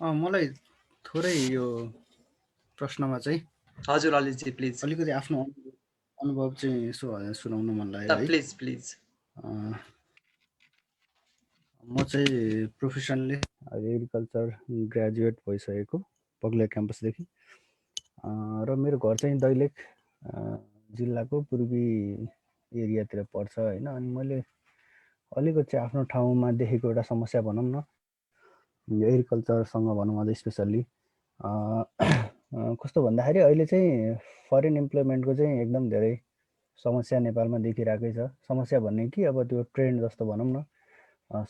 मलाई थोरै यो प्रश्नमा चाहिँ हजुर अलिजी प्लिज अलिकति आफ्नो अनुभव चाहिँ यसो सुनाउन मन लाग्यो है। Please please. म चाहिँ प्रोफेसनली एग्रिकल्चर ग्रेजुएट भइसकेको पग्ले क्याम्पसदेखि र मेरो घर चाहिँ दैलेख जिल्लाको पूर्वी एरियातिर पर्छ होइन। अनि मैले अलिकति चाहिँ आफ्नो ठाउँमा देखेको एउटा समस्या भनौँ न, एग्रिकल्चरसँग भनौँ अझ स्पेसल्ली कस्तो भन्दाखेरि अहिले चाहिँ फरेन इम्प्लोइमेन्टको चाहिँ एकदम धेरै समस्या नेपालमा देखिरहेकै छ। समस्या भन्ने कि अब त्यो ट्रेन्ड जस्तो भनौँ न,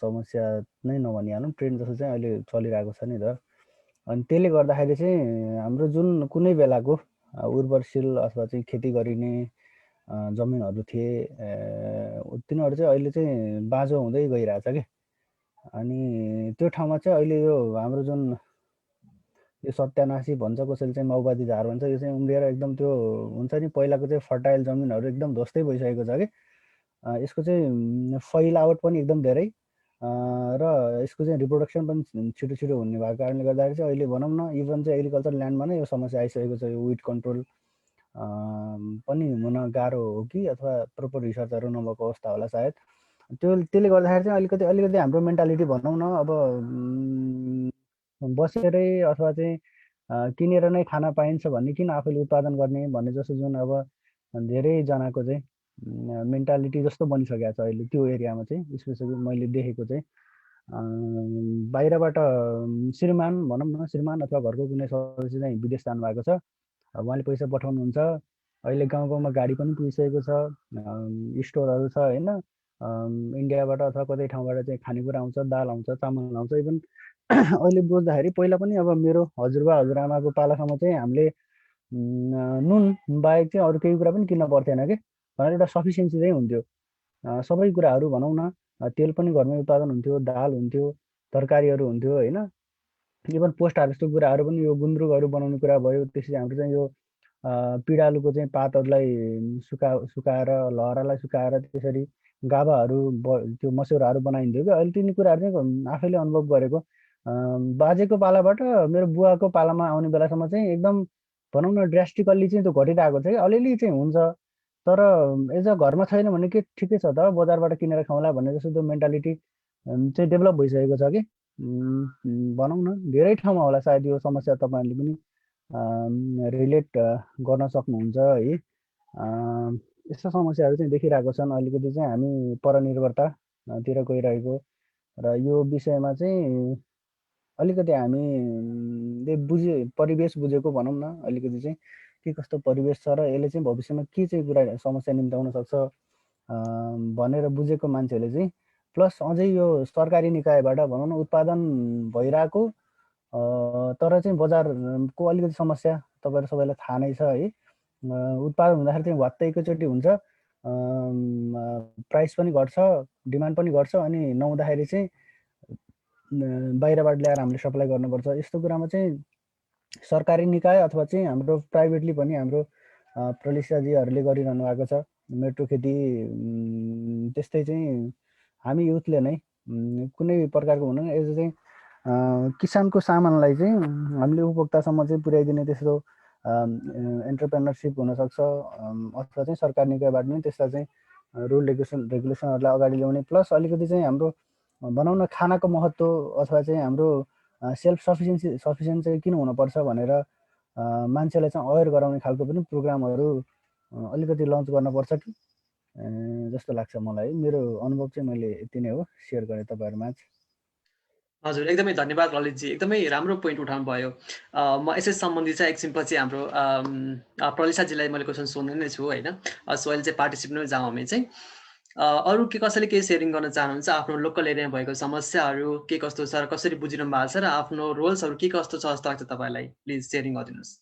समस्या नै नभनिहालौँ, ट्रेन्ड जस्तो चाहिँ अहिले चलिरहेको छ नि त। अनि त्यसले गर्दाखेरि चाहिँ हाम्रो जुन कुनै बेलाको उर्वरशील अथवा चाहिँ खेती गरिने जमिनहरू थिए तिनीहरू चाहिँ अहिले चाहिँ बाँझो हुँदै गइरहेछ कि। अनि त्यो ठाउँमा चाहिँ अहिले यो हाम्रो जुन यो सत्यानासी भन्छ, कसैले चाहिँ माओवादी झार भन्छ, यो चाहिँ उम्रिएर एकदम त्यो हुन्छ नि पहिलाको चाहिँ फर्टाइल जमिनहरू एकदम ध्वस्तै भइसकेको छ कि। यसको चाहिँ फैलावट पनि एकदम धेरै र यसको चाहिँ रिप्रोडक्सन पनि छिटो छिटो हुने भएको कारणले गर्दाखेरि चाहिँ अहिले भनौँ न इभन चाहिँ एग्रिकल्चर ल्यान्डमा नै यो समस्या आइसकेको छ। यो विड कन्ट्रोल पनि हुन गाह्रो हो कि अथवा प्रोपर रिसर्चहरू नभएको अवस्था होला सायद। त्यसले गर्दाखेरि चाहिँ अलिकति हाम्रो मेन्टालिटी भनौँ न, अब बसेरै अथवा चाहिँ किनेर नै खान पाइन्छ भन्ने, किन आफूले उत्पादन गर्ने भन्ने जस्तो जुन अब धेरैजनाको चाहिँ मेन्टालिटी जस्तो बनिसकेको छ अहिले त्यो एरियामा चाहिँ स्पेसली मैले देखेको चाहिँ बाहिरबाट श्रीमान भनौँ न श्रीमान अथवा घरको कुनै सदस्य चाहिँ विदेश जानुभएको छ उहाँले पैसा पठाउनुहुन्छ अहिले गाउँ गाउँमा गाडी पनि पुगिसकेको छ स्टोरहरू छ होइन इन्डियाबाट अथवा कतै ठाउँबाट चाहिँ खानेकुरा आउँछ दाल आउँछ चामल आउँछ इभन अहिले बुझ्दाखेरि पहिला पनि अब मेरो हजुरबा हजुरआमाको पालासम्म चाहिँ हामीले नुन बाहेक चाहिँ अरू केही कुरा पनि किन्न पर्थेन कि भनेर एउटा सफिसियन्सी चाहिँ हुन्थ्यो सबै कुराहरू भनौँ न तेल पनि घरमै उत्पादन हुन्थ्यो दाल हुन्थ्यो तरकारीहरू हुन्थ्यो होइन इभन पोस्ट हार्भेस्टको कुराहरू पनि यो गुन्द्रुकहरू बनाउने कुरा भयो त्यसरी हाम्रो चाहिँ यो पिँडालुको चाहिँ पातहरूलाई सुकाएर लहरालाई सुकाएर त्यसरी गाभाहरू त्यो मस्यौराहरू बनाइन्थ्यो कि अहिले तिनी कुराहरू चाहिँ आफैले अनुभव गरेको बाजेको पालाबाट मेरो बुवाको पालामा आउने बेलासम्म चाहिँ एकदम भनौँ न ड्रास्टिकल्ली चाहिँ त्यो घटिरहेको छ कि अलिअलि चाहिँ हुन्छ तर एज अ घरमा छैन भने के ठिकै छ त बजारबाट किनेर खाउँला भन्ने जस्तो त्यो मेन्टालिटी चाहिँ डेभलप भइसकेको छ कि भनौँ न धेरै ठाउँमा होला सायद यो समस्या तपाईँहरूले पनि रिलेट गर्न सक्नुहुन्छ है यस्तो समस्याहरू चाहिँ देखिरहेको छन् अलिकति चाहिँ हामी परनिर्भरतातिर गइरहेको र यो विषयमा चाहिँ अलिकति हामीले परिवेश बुझेको भनौँ न अलिकति चाहिँ के कस्तो परिवेश छ र यसले चाहिँ भविष्यमा के चाहिँ कुरा समस्या निम्त्याउन सक्छ भनेर बुझेको मान्छेहरूले चाहिँ प्लस अझै यो सरकारी निकायबाट भनौँ न उत्पादन भइरहेको तर चाहिँ बजारको अलिकति समस्या तपाईँहरू सबैलाई थाहा नै छ है उत्पादन हुँदाखेरि चाहिँ वात्तै एकैचोटि हुन्छ प्राइस पनि घट्छ डिमान्ड पनि घट्छ अनि नहुँदाखेरि चाहिँ बाहिरबाट ल्याएर हामीले सप्लाई गर्नुपर्छ यस्तो कुरामा चाहिँ सरकारी निकाय अथवा चाहिँ हाम्रो प्राइभेटली पनि हाम्रो प्रलिसाजीहरूले गरिरहनु भएको छ मेट्रो खेती त्यस्तै चाहिँ हामी युथले नै कुनै प्रकारको भनौँ न एज चाहिँ किसानको सामानलाई चाहिँ हामीले उपभोक्तासम्म चाहिँ पुर्याइदिने त्यस्तो एन्टरप्रेनरसिप हुनसक्छ अथवा चाहिँ सरकार निकायबाट पनि त्यसलाई चाहिँ रुल रेगुलेसनहरूलाई अगाडि ल्याउने प्लस अलिकति चाहिँ हाम्रो भनौँ न खानाको महत्त्व अथवा चाहिँ हाम्रो सेल्फ सफिसियन्ट चाहिँ किन हुनुपर्छ भनेर मान्छेलाई चाहिँ अवेर गराउने खालको पनि प्रोग्रामहरू अलिकति लन्च गर्नुपर्छ कि जस्तो लाग्छ मलाई मेरो अनुभव चाहिँ मैले यति नै हो सेयर गरेँ तपाईँहरूमाझ हजुर एकदमै धन्यवाद ललितजी एकदमै राम्रो पोइन्ट उठाउनु भयो म यसै सम्बन्धी चाहिँ एकछिनपछि हाम्रो प्रलिसाजीलाई मैले क्वेसन सोध्ने नै छु होइन सो अहिले चाहिँ पार्टिसिपेन्टमै जाउँ हामी चाहिँ अरू के कसैले केही सेयरिङ गर्न चाहनुहुन्छ आफ्नो लोकल एरियामा भएको समस्याहरू के कस्तो छ र कसरी बुझिरहनु भएको छ र आफ्नो रोल्सहरू के कस्तो छ जस्तो लाग्छ तपाईँलाई प्लिज सेयरिङ गरिदिनुहोस्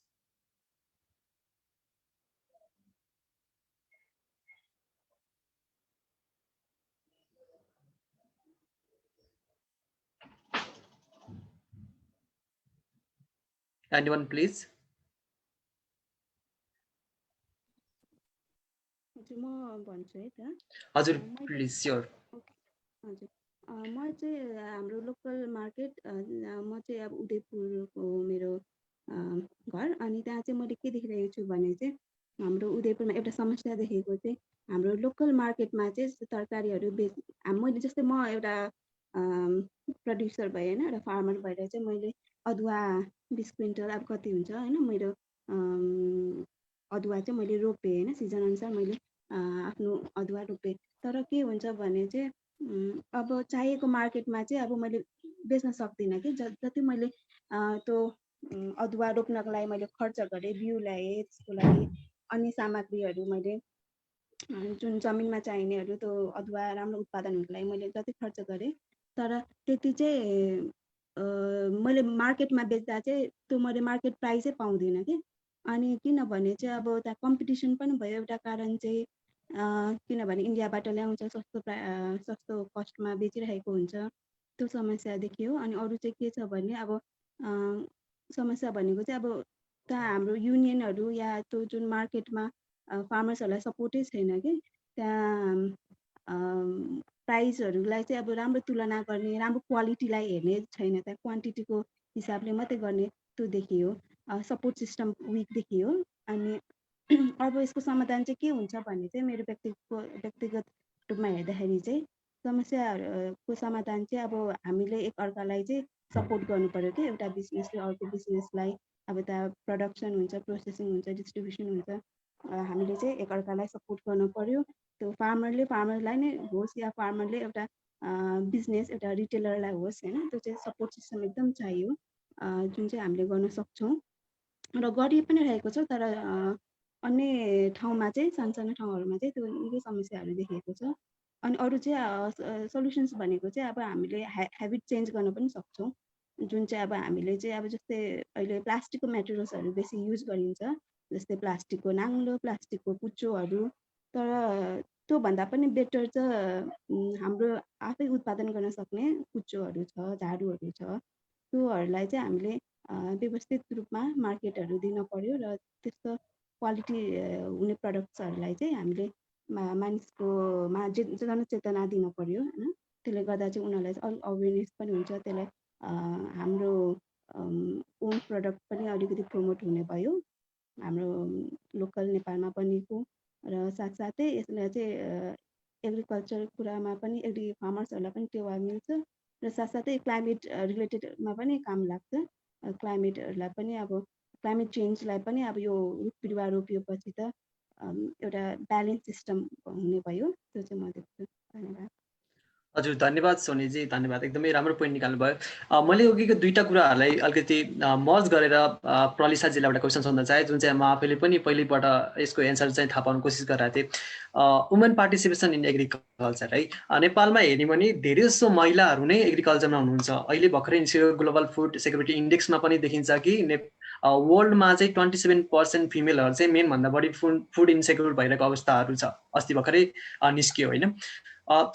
Anyone please? म भन्छु है त हजुर प्लिज स्योर हजुर म चाहिँ हाम्रो लोकल मार्केट म चाहिँ अब उदयपुरको मेरो घर अनि त्यहाँ चाहिँ मैले के देखिरहेको छु भने चाहिँ हाम्रो उदयपुरमा एउटा समस्या देखेको चाहिँ हाम्रो लोकल मार्केटमा चाहिँ तरकारीहरू मैले जस्तै म एउटा प्रड्युसर भएँ होइन एउटा फार्मर भएर चाहिँ मैले अदुवा 20 क्विन्टल अब कति हुन्छ होइन मेरो अदुवा चाहिँ मैले रोपेँ होइन सिजन अनुसार मैले आफ्नो अदुवा रोपेँ तर के हुन्छ भने चाहिँ अब चाहिएको मार्केटमा चाहिँ अब मैले बेच्न सक्दिनँ कि जति मैले त्यो अदुवा रोप्नको लागि मैले खर्च गरेँ बिउ ल्याएँ त्यसको लागि अन्य सामग्रीहरू मैले जुन जमिनमा चाहिनेहरू त्यो अदुवा राम्रो उत्पादन हुनको लागि मैले जति खर्च गरेँ तर त्यति चाहिँ मैले मार्केटमा बेच्दा चाहिँ त्यो मैले मार्केट प्राइसै पाउँदिनँ कि अनि किनभने चाहिँ अब त्यहाँ कम्पिटिसन पनि भयो एउटा कारण चाहिँ किनभने इन्डियाबाट ल्याउँछ सस्तो कस्टमा बेचिरहेको हुन्छ त्यो समस्या देखियो अनि अरू चाहिँ के छ भने अब समस्या भनेको चाहिँ अब त्यहाँ हाम्रो युनियनहरू या त्यो जुन मार्केटमा फार्मर्सहरूलाई सपोर्टै छैन कि त्यहाँ प्राइसहरूलाई चाहिँ अब राम्रो तुलना गर्ने राम्रो क्वालिटीलाई हेर्ने छैन त्यहाँ क्वान्टिटीको हिसाबले मात्रै गर्ने त्यो देखियो सपोर्ट सिस्टम विक देखियो अनि अब यसको समाधान चाहिँ के हुन्छ भने चाहिँ मेरो व्यक्तिगत रूपमा हेर्दाखेरि चाहिँ समस्याहरूको समाधान चाहिँ अब हामीले एकअर्कालाई चाहिँ सपोर्ट गर्नु पर्यो कि एउटा बिजनेसले अर्को बिजनेसलाई अब त्यहाँ प्रोडक्सन हुन्छ प्रोसेसिङ हुन्छ डिस्ट्रिब्युसन हुन्छ हामीले चाहिँ एकअर्कालाई सपोर्ट गर्नु पर्यो त्यो फार्मरलाई नै होस् या फार्मरले एउटा बिजनेस एउटा रिटेलरलाई होस् होइन, त्यो चाहिँ सपोर्ट सिस्टम एकदम चाहियो जुन चाहिँ हामीले गर्न सक्छौँ र गरि पनि रहेको छ। तर अन्य ठाउँमा चाहिँ सानो ठाउँहरूमा चाहिँ त्यो निकै समस्याहरू देखिएको छ। अनि अरू चाहिँ सल्युसन्स भनेको चाहिँ अब हामीले हेबिट चेन्ज गर्न पनि सक्छौँ, जुन चाहिँ अब हामीले चाहिँ अब जस्तै अहिले प्लास्टिकको मेटेरियल्सहरू बेसी युज गरिन्छ, जस्तै प्लास्टिकको नाङ्लो, प्लास्टिकको कुचोहरू। तर त्योभन्दा पनि बेटर चाहिँ हाम्रो आफै उत्पादन गर्न सक्ने कुचोहरू छ, झाडुहरू छ, त्योहरूलाई चाहिँ हामीले व्यवस्थित रूपमा मार्केटहरू दिन पर्यो र त्यस्तो क्वालिटी हुने प्रडक्ट्सहरूलाई चाहिँ हामीले मानिसकोमा जनचेतना दिन पर्यो होइन। त्यसले गर्दा चाहिँ उनीहरूलाई चाहिँ अलिक अवेरनेस पनि हुन्छ, त्यसलाई हाम्रो ओन प्रडक्ट पनि अलिकति प्रमोट हुने भयो हाम्रो लोकल नेपालमा बनेको। र साथसाथै यसलाई चाहिँ एग्रिकल्चर कुरामा पनि फार्मर्सहरूलाई पनि टेवा मिल्छ र साथसाथै क्लाइमेट रिलेटेडमा पनि काम लाग्छ। क्लाइमेटहरूलाई पनि अब क्लाइमेट चेन्जलाई पनि अब यो रुख बिरुवा रोपिएपछि त एउटा ब्यालेन्स सिस्टम हुने भयो, त्यो चाहिँ म देख्छु। धन्यवाद। हजुर धन्यवाद सोनीजी, धन्यवाद, एकदमै राम्रो पोइन्ट निकाल्नु भयो। मैले अघिको दुईटा कुराहरूलाई अलिकति मर्ज गरेर प्रलिसाजीलाई एउटा क्वेसन सोध्न चाहे, जुन चाहिँ म आफैले पनि पहिलेबाट यसको एन्सर चाहिँ थाहा पाउन कोसिस गरिरहेको थिएँ। वुमेन पार्टिसिपेसन इन एग्रिकल्चर है, नेपालमा हेर्ने भने धेरै जसो महिलाहरू नै एग्रिकल्चरमा हुनुहुन्छ। अहिले भर्खरै निस्केको ग्लोबल फुड सेक्युरिटी इन्डेक्समा पनि देखिन्छ कि वर्ल्डमा चाहिँ 27% फिमेलहरू चाहिँ मेनभन्दा बढी फुड इन्सेक्युर भइरहेको अवस्थाहरू छ, अस्ति भर्खरै निस्कियो होइन।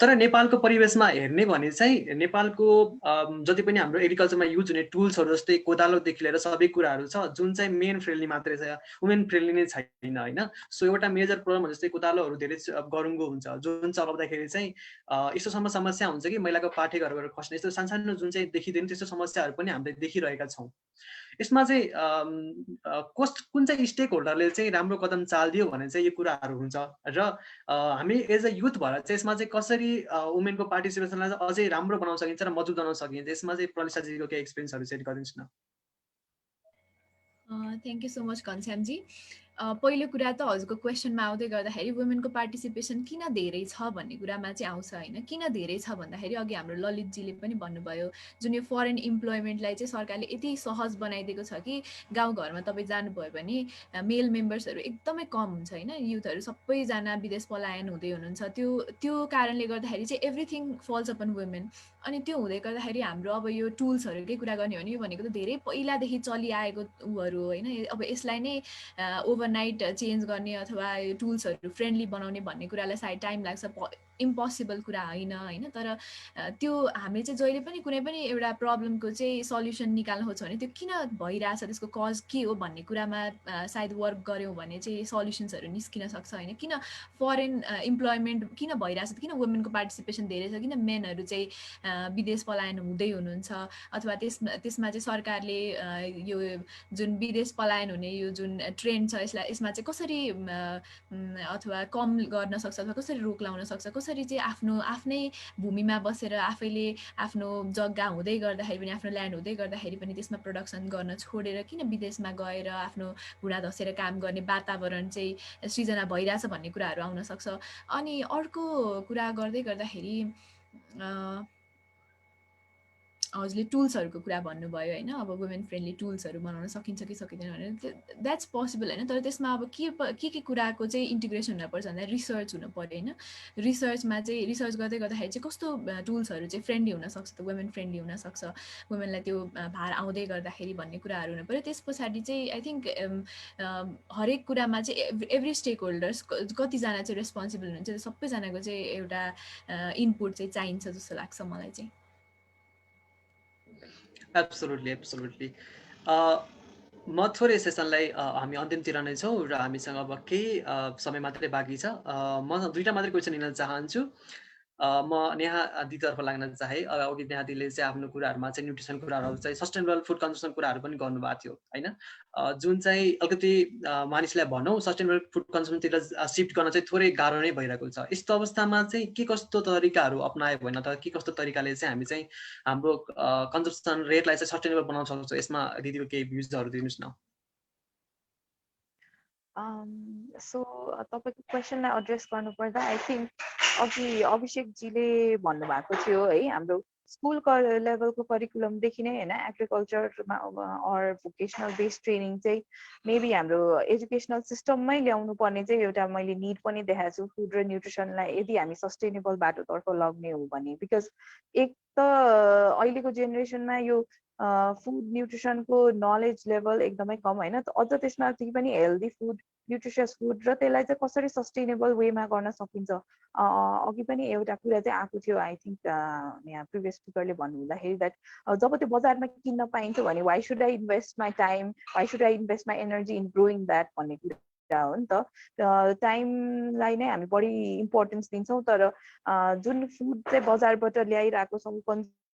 तर नेपालको परिवेशमा हेर्ने भने चाहिँ नेपालको जति पनि हाम्रो एग्रिकल्चरमा युज हुने टुल्सहरू जस्तै कोदालोदेखि लिएर सबै कुराहरू छ, जुन चाहिँ मेन फ्रेन्डली मात्रै छ, वुमेन फ्रेन्डली नै छैन होइन। सो एउटा मेजर प्रब्लम जस्तै कोदालोहरू धेरै गरुङ्गो हुन्छ, जुन चलाउँदाखेरि चाहिँ यस्तोसम्म समस्या हुन्छ कि महिलाको पाठे घरबाट खस्ने यस्तो सानो जुन चाहिँ देखिँदैन त्यस्तो समस्याहरू पनि हामीले देखिरहेका छौँ। यसमा चाहिँ कुन चाहिँ स्टेक होल्डरले चाहिँ राम्रो कदम चालिदियो भने चाहिँ यो कुराहरू हुन्छ र हामी एज अ युथ भएर चाहिँ यसमा चाहिँ कसरी वुमेनको पार्टिसिपेसनलाई अझै राम्रो बनाउन सकिन्छ र मजबुत बनाउन सकिन्छ, यसमा चाहिँ प्रलिसाजीको केही एक्सपिरियन्सहरू सेयर गरिदिनुहोस् न। Thank you so much Ghanshyamji. पहिलो कुरा त हजुरको क्वेसनमा आउँदै गर्दाखेरि वुमेनको पार्टिसिपेसन किन धेरै छ भन्ने कुरामा चाहिँ आउँछ होइन। किन धेरै छ भन्दाखेरि अघि हाम्रो ललितजीले पनि भन्नुभयो, जुन यो फरेन इम्प्लोइमेन्टलाई चाहिँ सरकारले यति सहज बनाइदिएको छ कि गाउँघरमा तपाईँ जानुभयो भने मेल मेम्बर्सहरू एकदमै कम हुन्छ होइन, युथहरू सबैजना विदेश पलायन हुँदै हुनुहुन्छ। त्यो कारणले गर्दाखेरि चाहिँ एभ्रिथिङ फल्स अपन वुमेन। अनि त्यो हुँदै गर्दाखेरि हाम्रो अब यो टुल्सहरूकै कुरा गर्ने हो भने यो भनेको त धेरै पहिलादेखि चलिआएको उहरू होइन। अब यसलाई नै ओभरनाइट चेन्ज गर्ने अथवा यो टुल्सहरू फ्रेन्डली बनाउने भन्ने कुरालाई सायद टाइम लाग्छ, इम्पोसिबल कुरा होइन। तर त्यो हामीले चाहिँ जहिले पनि कुनै पनि एउटा प्रब्लमको चाहिँ सल्युसन निकाल्न खोज्छौँ भने त्यो किन भइरहेछ, त्यसको कज के हो भन्ने कुरामा सायद वर्क गऱ्यौँ भने चाहिँ सल्युसन्सहरू निस्किन सक्छ होइन। किन फरेन इम्प्लोइमेन्ट किन भइरहेछ, किन वुमेनको पार्टिसिपेसन धेरै छ, किन मेनहरू चाहिँ विदेश पलायन हुँदै हुनुहुन्छ, अथवा त्यसमा चाहिँ सरकारले यो जुन विदेश पलायन हुने यो जुन ट्रेन्ड छ यसमा चाहिँ कसरी अथवा कम गर्न सक्छ अथवा कसरी रोक लाउन सक्छ, कसरी चाहिँ आफ्नै भूमिमा बसेर आफैले आफ्नो जग्गा हुँदै गर्दाखेरि पनि आफ्नो ल्यान्ड हुँदै गर्दाखेरि पनि त्यसमा प्रोडक्सन गर्न छोडेर किन विदेशमा गएर आफ्नो घुँडा धसेर काम गर्ने वातावरण चाहिँ सृजना भइरहेछ भन्ने कुराहरू आउन सक्छ। अनि अर्को कुरा गर्दै गर्दाखेरि हजुरले टुल्सहरूको कुरा भन्नुभयो होइन, अब वुमेन फ्रेन्डली टुल्सहरू बनाउन सकिन्छ कि सकिँदैन भनेर, द्याट्स पोसिबल होइन। तर त्यसमा अब के कुराको चाहिँ इन्टिग्रेसन हुनुपर्छ भन्दा रिसर्च हुनु पऱ्यो होइन। रिसर्चमा चाहिँ रिसर्च गर्दै गर्दाखेरि चाहिँ कस्तो टुल्सहरू चाहिँ फ्रेन्डली हुनसक्छ, त वुमेन फ्रेन्डली हुनसक्छ, वुमेनलाई त्यो भार आउँदै गर्दाखेरि भन्ने कुराहरू हुनु पऱ्यो। त्यस पछाडि चाहिँ आई थिङ्क हरेक कुरामा चाहिँ एभ्री स्टेक होल्डर्स कतिजना चाहिँ रेस्पोन्सिबल हुनुहुन्छ, त्यो सबैजनाको चाहिँ एउटा इनपुट चाहिँ चाहिन्छ जस्तो लाग्छ मलाई चाहिँ। एब्सोल्युटली। म थोरै सेसनलाई हामी अन्तिमतिर नै छौँ र हामीसँग अब केही समय मात्रै बाँकी छ। म दुईवटा मात्रै क्वेसन लिन चाहन्छु। म नेहा दिदीतर्फ लाग्न चाहे। अघि नेहा दिदीले चाहिँ आफ्नो कुराहरूमा चाहिँ न्युट्रिसन कुराहरू चाहिँ सस्टेनेबल फुड कन्जम्सन कुराहरू पनि गर्नुभएको थियो होइन, जुन चाहिँ अलिकति मानिसलाई भनौँ सस्टेनेबल फुड कन्जम्सनतिर सिफ्ट गर्न चाहिँ थोरै गाह्रो नै भइरहेको छ। यस्तो अवस्थामा चाहिँ के कस्तो तरिकाहरू अप्नायो भने अथवा के कस्तो तरिकाले चाहिँ हामी चाहिँ हाम्रो कन्जम्सन रेटलाई चाहिँ सस्टेनेबल बनाउन सक्छौँ, यसमा दिदीको केही भ्युजहरू दिनुहोस् न। सो तपाईँको क्वेसनलाई एड्रेस गर्नुपर्दा आई थिङ्क अघि अभिषेकजीले भन्नुभएको थियो है हाम्रो स्कुल लेभलको करिकुलमदेखि नै होइन एग्रिकल्चरमा अर भोकेसनल बेस्ड ट्रेनिङ चाहिँ मेबी हाम्रो एजुकेसनल सिस्टममै ल्याउनु पर्ने चाहिँ एउटा मैले निड पनि देखाएको छु फुड र न्युट्रिसनलाई यदि हामी सस्टेनेबल बाटोतर्फ लग्ने हो भने बिकज एक त अहिलेको जेनेरेसनमा यो फुड न्युट्रिसनको नलेज लेभल एकदमै कम होइन अझ त्यसमा पनि हेल्दी फुड न्युट्रिसियस फुड र त्यसलाई चाहिँ कसरी सस्टेनेबल वेमा गर्न सकिन्छ अघि पनि एउटा कुरा चाहिँ आएको थियो आई थिङ्क यहाँ प्रिभियस स्पिकरले भन्नुहुँदाखेरि द्याट जब त्यो बजारमा किन्न पाइन्छ भने why should I invest my time why should I invest my energy in growing that भन्ने कुरा हो नि त टाइमलाई नै हामी बढी इम्पोर्टेन्स दिन्छौँ तर जुन फुड चाहिँ बजारबाट ल्याइरहेको छौँ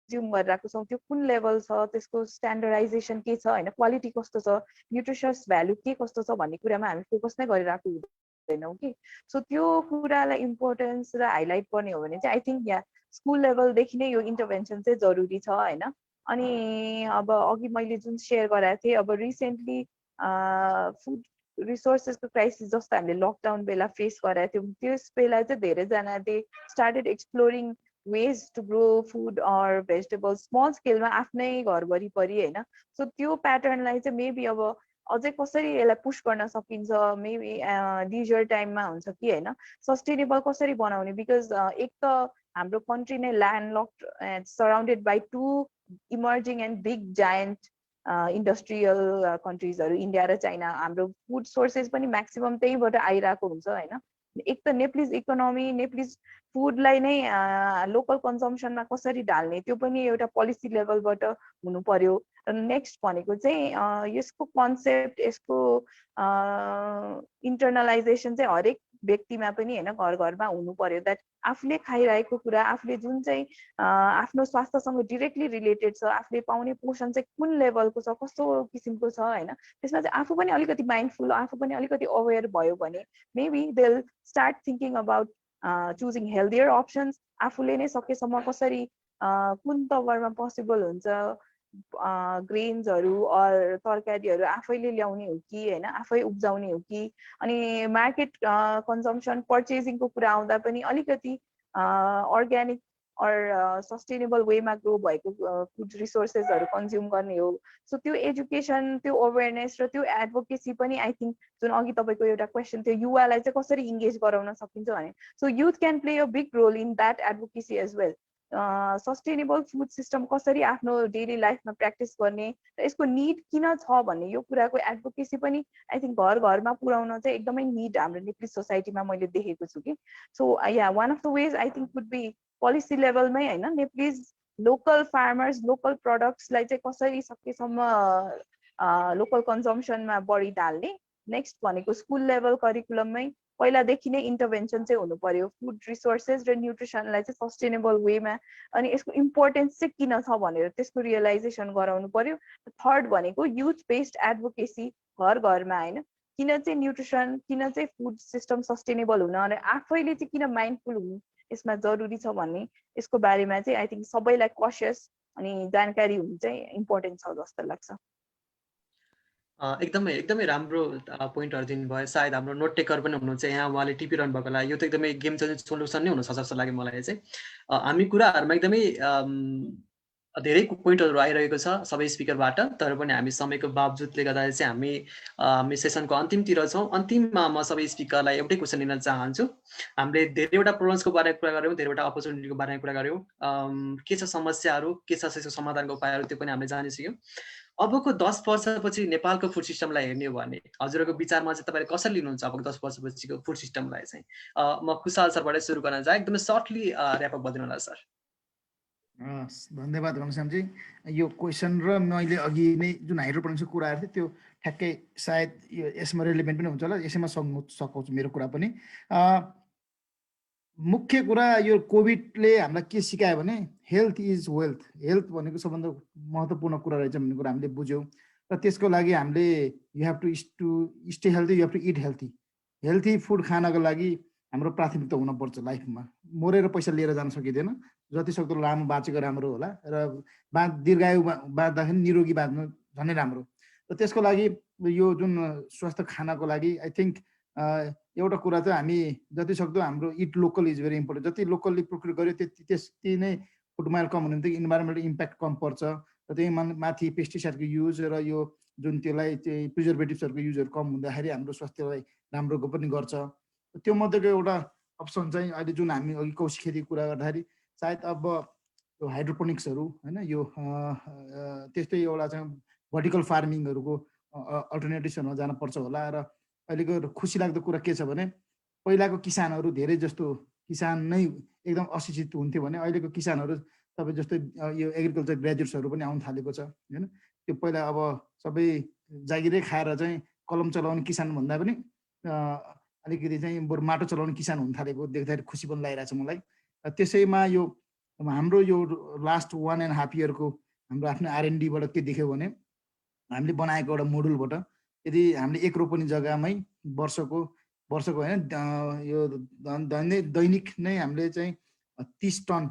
कन्ज्युम गरिरहेको छौँ त्यो कुन लेभल छ त्यसको स्ट्यान्डर्डाइजेसन के छ होइन क्वालिटी कस्तो छ न्युट्रिसियस भ्यालु के कस्तो छ भन्ने कुरामा हामी फोकस नै गरिरहेको हुँदैनौँ कि सो त्यो कुरालाई इम्पोर्टेन्स र हाइलाइट गर्ने हो भने चाहिँ आई थिङ्क यहाँ स्कुल लेभलदेखि नै यो इन्टरभेन्सन चाहिँ जरुरी छ होइन अनि अब अघि मैले जुन सेयर गराएको थिएँ अब रिसेन्टली फुड रिसोर्सेसको क्राइसिस जस्तो हामीले लकडाउन बेला फेस गरेका थियौँ त्यस बेला चाहिँ धेरैजनाले started exploring ways to grow food or vegetables small scale मा आफ्नै घर वरिपरि हैन सो त्यो प्याटर्नलाई चाहिँ मेबी अब अझै कसरी यसलाई पुश गर्न सकिन्छ मेबी लिजर टाइममा हुन्छ कि हैन सस्टेनेबल कसरी बनाउने बिकज एक त हाम्रो कन्ट्री नै land locked surrounded by two emerging and big giant industrial कन्ट्रिजहरू इन्डिया र चाइना हाम्रो फुड सोर्सेस पनि म्याक्सिमम त्यहीबाट आइरहेको हुन्छ होइन एक त नेप्लिज इकोनोमी नेप्लिज फुडलाई नै लोकल कन्जम्सनमा कसरी ढाल्ने त्यो पनि एउटा पोलिसी लेभलबाट हुनु पर्यो र नेक्स्ट भनेको चाहिँ यसको कन्सेप्ट यसको इन्टरनलाइजेसन चाहिँ हरेक व्यक्तिमा पनि होइन घर घरमा हुनु पर्यो द्याट आफूले खाइरहेको कुरा आफूले जुन चाहिँ आफ्नो स्वास्थ्यसँग डिरेक्टली रिलेटेड छ आफूले पाउने पोषण चाहिँ कुन लेभलको छ कस्तो किसिमको छ होइन त्यसमा चाहिँ आफू पनि अलिकति माइन्डफुल आफू पनि अलिकति अवेर भयो भने maybe they will start thinking about choosing healthier options आफूले नै सकेसम्म कसरी कुन तवरमा पोसिबल हुन्छ ग्रेन्सहरू अर तरकारीहरू आफैले ल्याउने हो कि होइन आफै उब्जाउने हो कि अनि मार्केट कन्जम्सन पर्चेजिङको कुरा आउँदा पनि अलिकति अर्ग्यानिक अर सस्टेनेबल वेमा ग्रो भएको फुड रिसोर्सेसहरू कन्ज्युम गर्ने हो सो त्यो एजुकेसन त्यो अवेरनेस र त्यो एडभोकेसी पनि आई थिङ्क जुन अघि तपाईँको एउटा क्वेसन थियो युवालाई चाहिँ कसरी इङ्गेज गराउन सकिन्छ भने so youth can play a big role in that advocacy as well sustainable food system कसरी आफ्नो डेली लाइफमा प्र्याक्टिस गर्ने र यसको निड किन छ भन्ने यो कुराको एडभोकेसी पनि आई थिङ्क घर घरमा पुर्याउन चाहिँ एकदमै निड हाम्रो नेप्लिज सोसाइटीमा मैले देखेको छु कि so ya one of the ways I think could be policy लेभलमै होइन नेप्लिज लोकल फार्मर्स लोकल प्रडक्ट्सलाई चाहिँ कसरी सकेसम्म लोकल कन्जम्सनमा बढी ढाल्ने नेक्स्ट भनेको स्कुल लेभल करिकुलममै पहिलादेखि नै इन्टरभेन्सन चाहिँ हुनु पर्यो फुड रिसोर्सेस र न्युट्रिसनलाई चाहिँ सस्टेनेबल वेमा अनि यसको इम्पोर्टेन्स चाहिँ किन छ भनेर त्यसको रियलाइजेसन गराउनु पर्यो थर्ड भनेको युथ बेस्ड एडभोकेसी घर घरमा होइन किन चाहिँ न्युट्रिसन किन चाहिँ फुड सिस्टम सस्टेनेबल हुन अनि आफैले चाहिँ किन माइन्डफुल हुनु यसमा जरुरी छ भन्ने यसको बारेमा चाहिँ आई थिङ्क सबैलाई कसियस अनि जानकारी हुनु चाहिँ इम्पोर्टेन्ट छ जस्तो लाग्छ एकदमै एकदमै राम्रो पोइन्टहरू दिनुभयो सायद हाम्रो नोट टेकर पनि हुनुहुन्छ यहाँ उहाँले टिपिरहनु भएको होला यो त एकदमै गेम चेन्जिङ सोल्युसन नै हुनसक्छ जस्तो लाग्यो मलाई चाहिँ हामी कुराहरूमा एकदमै धेरै पोइन्टहरू आइरहेको छ सबै स्पिकरबाट तर पनि हामी समयको बावजुदले गर्दाखेरि चाहिँ हामी सेसनको अन्तिमतिर छौँ अन्तिममा म सबै स्पिकरलाई एउटै क्वेसन लिन चाहन्छु हामीले धेरैवटा प्रब्लम्सको बारेमा कुरा गऱ्यौँ धेरैवटा अपर्च्युनिटीको बारेमा कुरा गऱ्यौँ के छ समस्याहरू के छ त्यसको समाधानको उपायहरू त्यो पनि हामीले जानिसक्यौँ अबको 10 वर्षपछि नेपालको फुड सिस्टमलाई हेर्ने हो भने हजुरको विचारमा चाहिँ तपाईले कसरी लिनुहुन्छ अबको 10 वर्षपछिको फुड सिस्टमलाई चाहिँ म खुशाल सरबाट सुरु गर्न चाहे एकदमै सर्टली र्याप अप गरिदिनु होला सर धन्यवाद घनश्यामजी यो क्वेसन र मैले अघि नै जुन हाइड्रोपोनिक्सको कुराहरू थियो त्यो ठ्याक्कै सायद यो यसमा रिलेभेन्ट पनि हुन्छ होला यसैमा सक्छु मेरो कुरा पनि मुख्य कुरा यो कोभिडले हामीलाई के सिकायो भने हेल्थ इज वेल्थ हेल्थ भनेको सबभन्दा महत्त्वपूर्ण कुरा रहेछ भन्ने कुरा हामीले बुझ्यौँ र त्यसको लागि हामीले you have to stay healthy you have to eat healthy food खानको लागि हाम्रो प्राथमिकता हुनुपर्छ लाइफमा मरेर पैसा लिएर जान सकिँदैन जति सक्दो लामो बाँचेको राम्रो होला र दीर्घायु बाँच्दाखेरि निरोगी बाँच्नु झनै राम्रो र त्यसको लागि यो जुन स्वास्थ्य खानाको लागि आई थिङ्क एउटा कुरा चाहिँ हामी जति सक्दो हाम्रो it local is very important. जति लोकल्ली प्रोक्योर गर्यो त्यति नै फुड माइल कम हुने बित्तिकै इन्भाइरोमेन्टल इम्प्याक्ट कम पर्छ र त्यही माथि पेस्टिसाइडको युज र यो जुन त्यसलाई चाहिँ प्रिजर्भेटिभ्सहरूको युजहरू कम हुँदाखेरि हाम्रो स्वास्थ्यलाई राम्रो पनि गर्छ। त्यो मध्येको एउटा अप्सन चाहिँ अहिले जुन हामी अघि कौशी खेतीको कुरा गर्दाखेरि सायद अब यो हाइड्रोपोनिक्सहरू होइन यो त्यस्तै एउटा चाहिँ भर्टिकल फार्मिङहरूको अल्टरनेटिभ्सहरूमा जानुपर्छ होला। र अहिलेको खुसी लाग्दो कुरा के छ भने पहिलाको किसानहरू धेरै जस्तो किसान नै एकदम अशिक्षित हुन्थ्यो भने अहिलेको किसानहरू तपाईँ जस्तै यो एग्रिकल्चर ग्रेजुएट्सहरू पनि आउनु थालेको छ होइन। त्यो पहिला अब सबै जागिरै खाएर चाहिँ कलम चलाउने किसान भन्दा पनि अलिकति चाहिँ बरु माटो चलाउने किसान हुन थालेको देख्दाखेरि खुसी पनि लागिरहेको छ मलाई। त्यसैमा यो हाम्रो यो लास्ट 1.5 इयरको हाम्रो आफ्नो R&Dबाट के देख्यो भने हामीले बनाएको एउटा मोडुलबाट यदि हामीले 1 रोपनी जग्गामै वर्षको होइन यो दैनिक नै हामीले चाहिँ 30 टन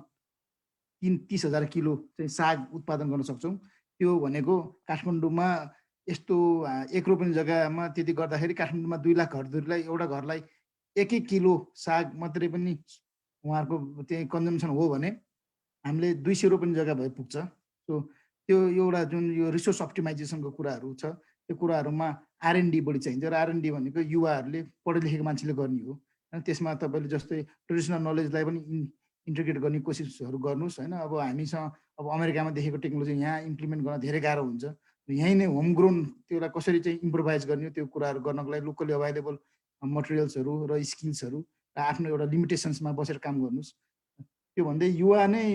30,000 किलो चाहिँ साग उत्पादन गर्न सक्छौँ। त्यो भनेको काठमाडौँमा यस्तो 1 रोपनी जग्गामा त्यति गर्दाखेरि काठमाडौँमा 2 लाख घरधुरीलाई एउटा घरलाई 1 किलो साग मात्रै पनि उहाँहरूको त्यही कन्जम्सन हो भने हामीले 200 रोपनी जग्गा भए पुग्छ। सो त्यो एउटा जुन यो रिसोर्स अप्टिमाइजेसनको कुराहरू छ त्यो कुराहरूमा R&D बढी चाहिन्छ र R&D भनेको युवाहरूले पढे लेखेको मान्छेले गर्ने हो। त्यसमा तपाईँले जस्तै ट्रेडिसनल नलेजलाई पनि इन्टिग्रेट गर्ने कोसिसहरू गर्नुहोस् होइन। अब हामीसँग अब अमेरिकामा देखेको टेक्नोलोजी यहाँ इम्प्लिमेन्ट गर्न धेरै गाह्रो हुन्छ। यहीँ नै होम ग्रोन त्यसलाई कसरी चाहिँ इम्प्रोभाइज गर्ने त्यो कुराहरू गर्नको लागि लोकली अभाइलेबल मटेरियल्सहरू र स्किल्सहरू र आफ्नो एउटा लिमिटेसन्समा बसेर काम गर्नुहोस्। त्यो भन्दै युवा नै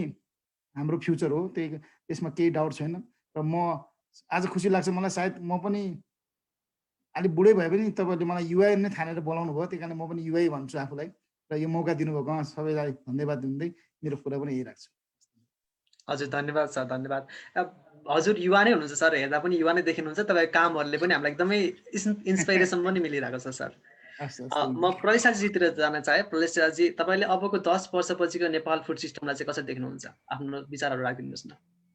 हाम्रो फ्युचर हो, त्यसमा केही डाउट छैन। र म आज खुसी लाग्छ मलाई, सायद म पनि अलिक बुढै भए पनि तपाईँहरूले मलाई युवा नै ठानेर बोलाउनु भयो, त्यही कारण म पनि युवै भन्छु आफूलाई। र यो मौका दिनुभएकोमा सबैलाई धन्यवाद दिँदै मेरो कुरा पनि यही राख्छु। हजुर धन्यवाद सर, धन्यवाद। हजुर युवा नै हुनुहुन्छ सर, हेर्दा पनि युवा नै देखिनुहुन्छ। तपाईँको कामहरूले पनि हामीलाई एकदमै इन्सपिरेसन पनि मिलिरहेको छ सर। म प्रलिसाजीतिर जान चाहे। प्रलिसाजी, तपाईँले अबको 10 वर्षपछिको नेपाल फुड सिस्टमलाई चाहिँ कसरी देख्नुहुन्छ? आफ्नो विचारहरू राखिदिनुहोस् न।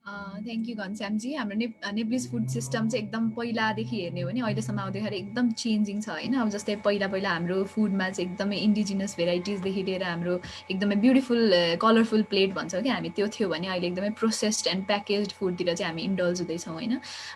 Thank you Ghanshyamji. हाम्रो नेप्लिज फुड सिस्टम चाहिँ एकदम पहिलादेखि हेर्ने हो भने अहिलेसम्म आउँदाखेरि एकदम चेन्जिङ छ होइन। अब जस्तै पहिला हाम्रो फुडमा चाहिँ एकदमै इन्डिजिनस भेराइटिजदेखि लिएर हाम्रो एकदमै ब्युटिफुल कलरफुल प्लेट भन्छौँ कि हामी, त्यो थियो भने अहिले एकदमै प्रोसेस्ड एन्ड प्याकेज्ड फुडतिर चाहिँ हामी इन्डल्ज हुँदैछौँ होइन।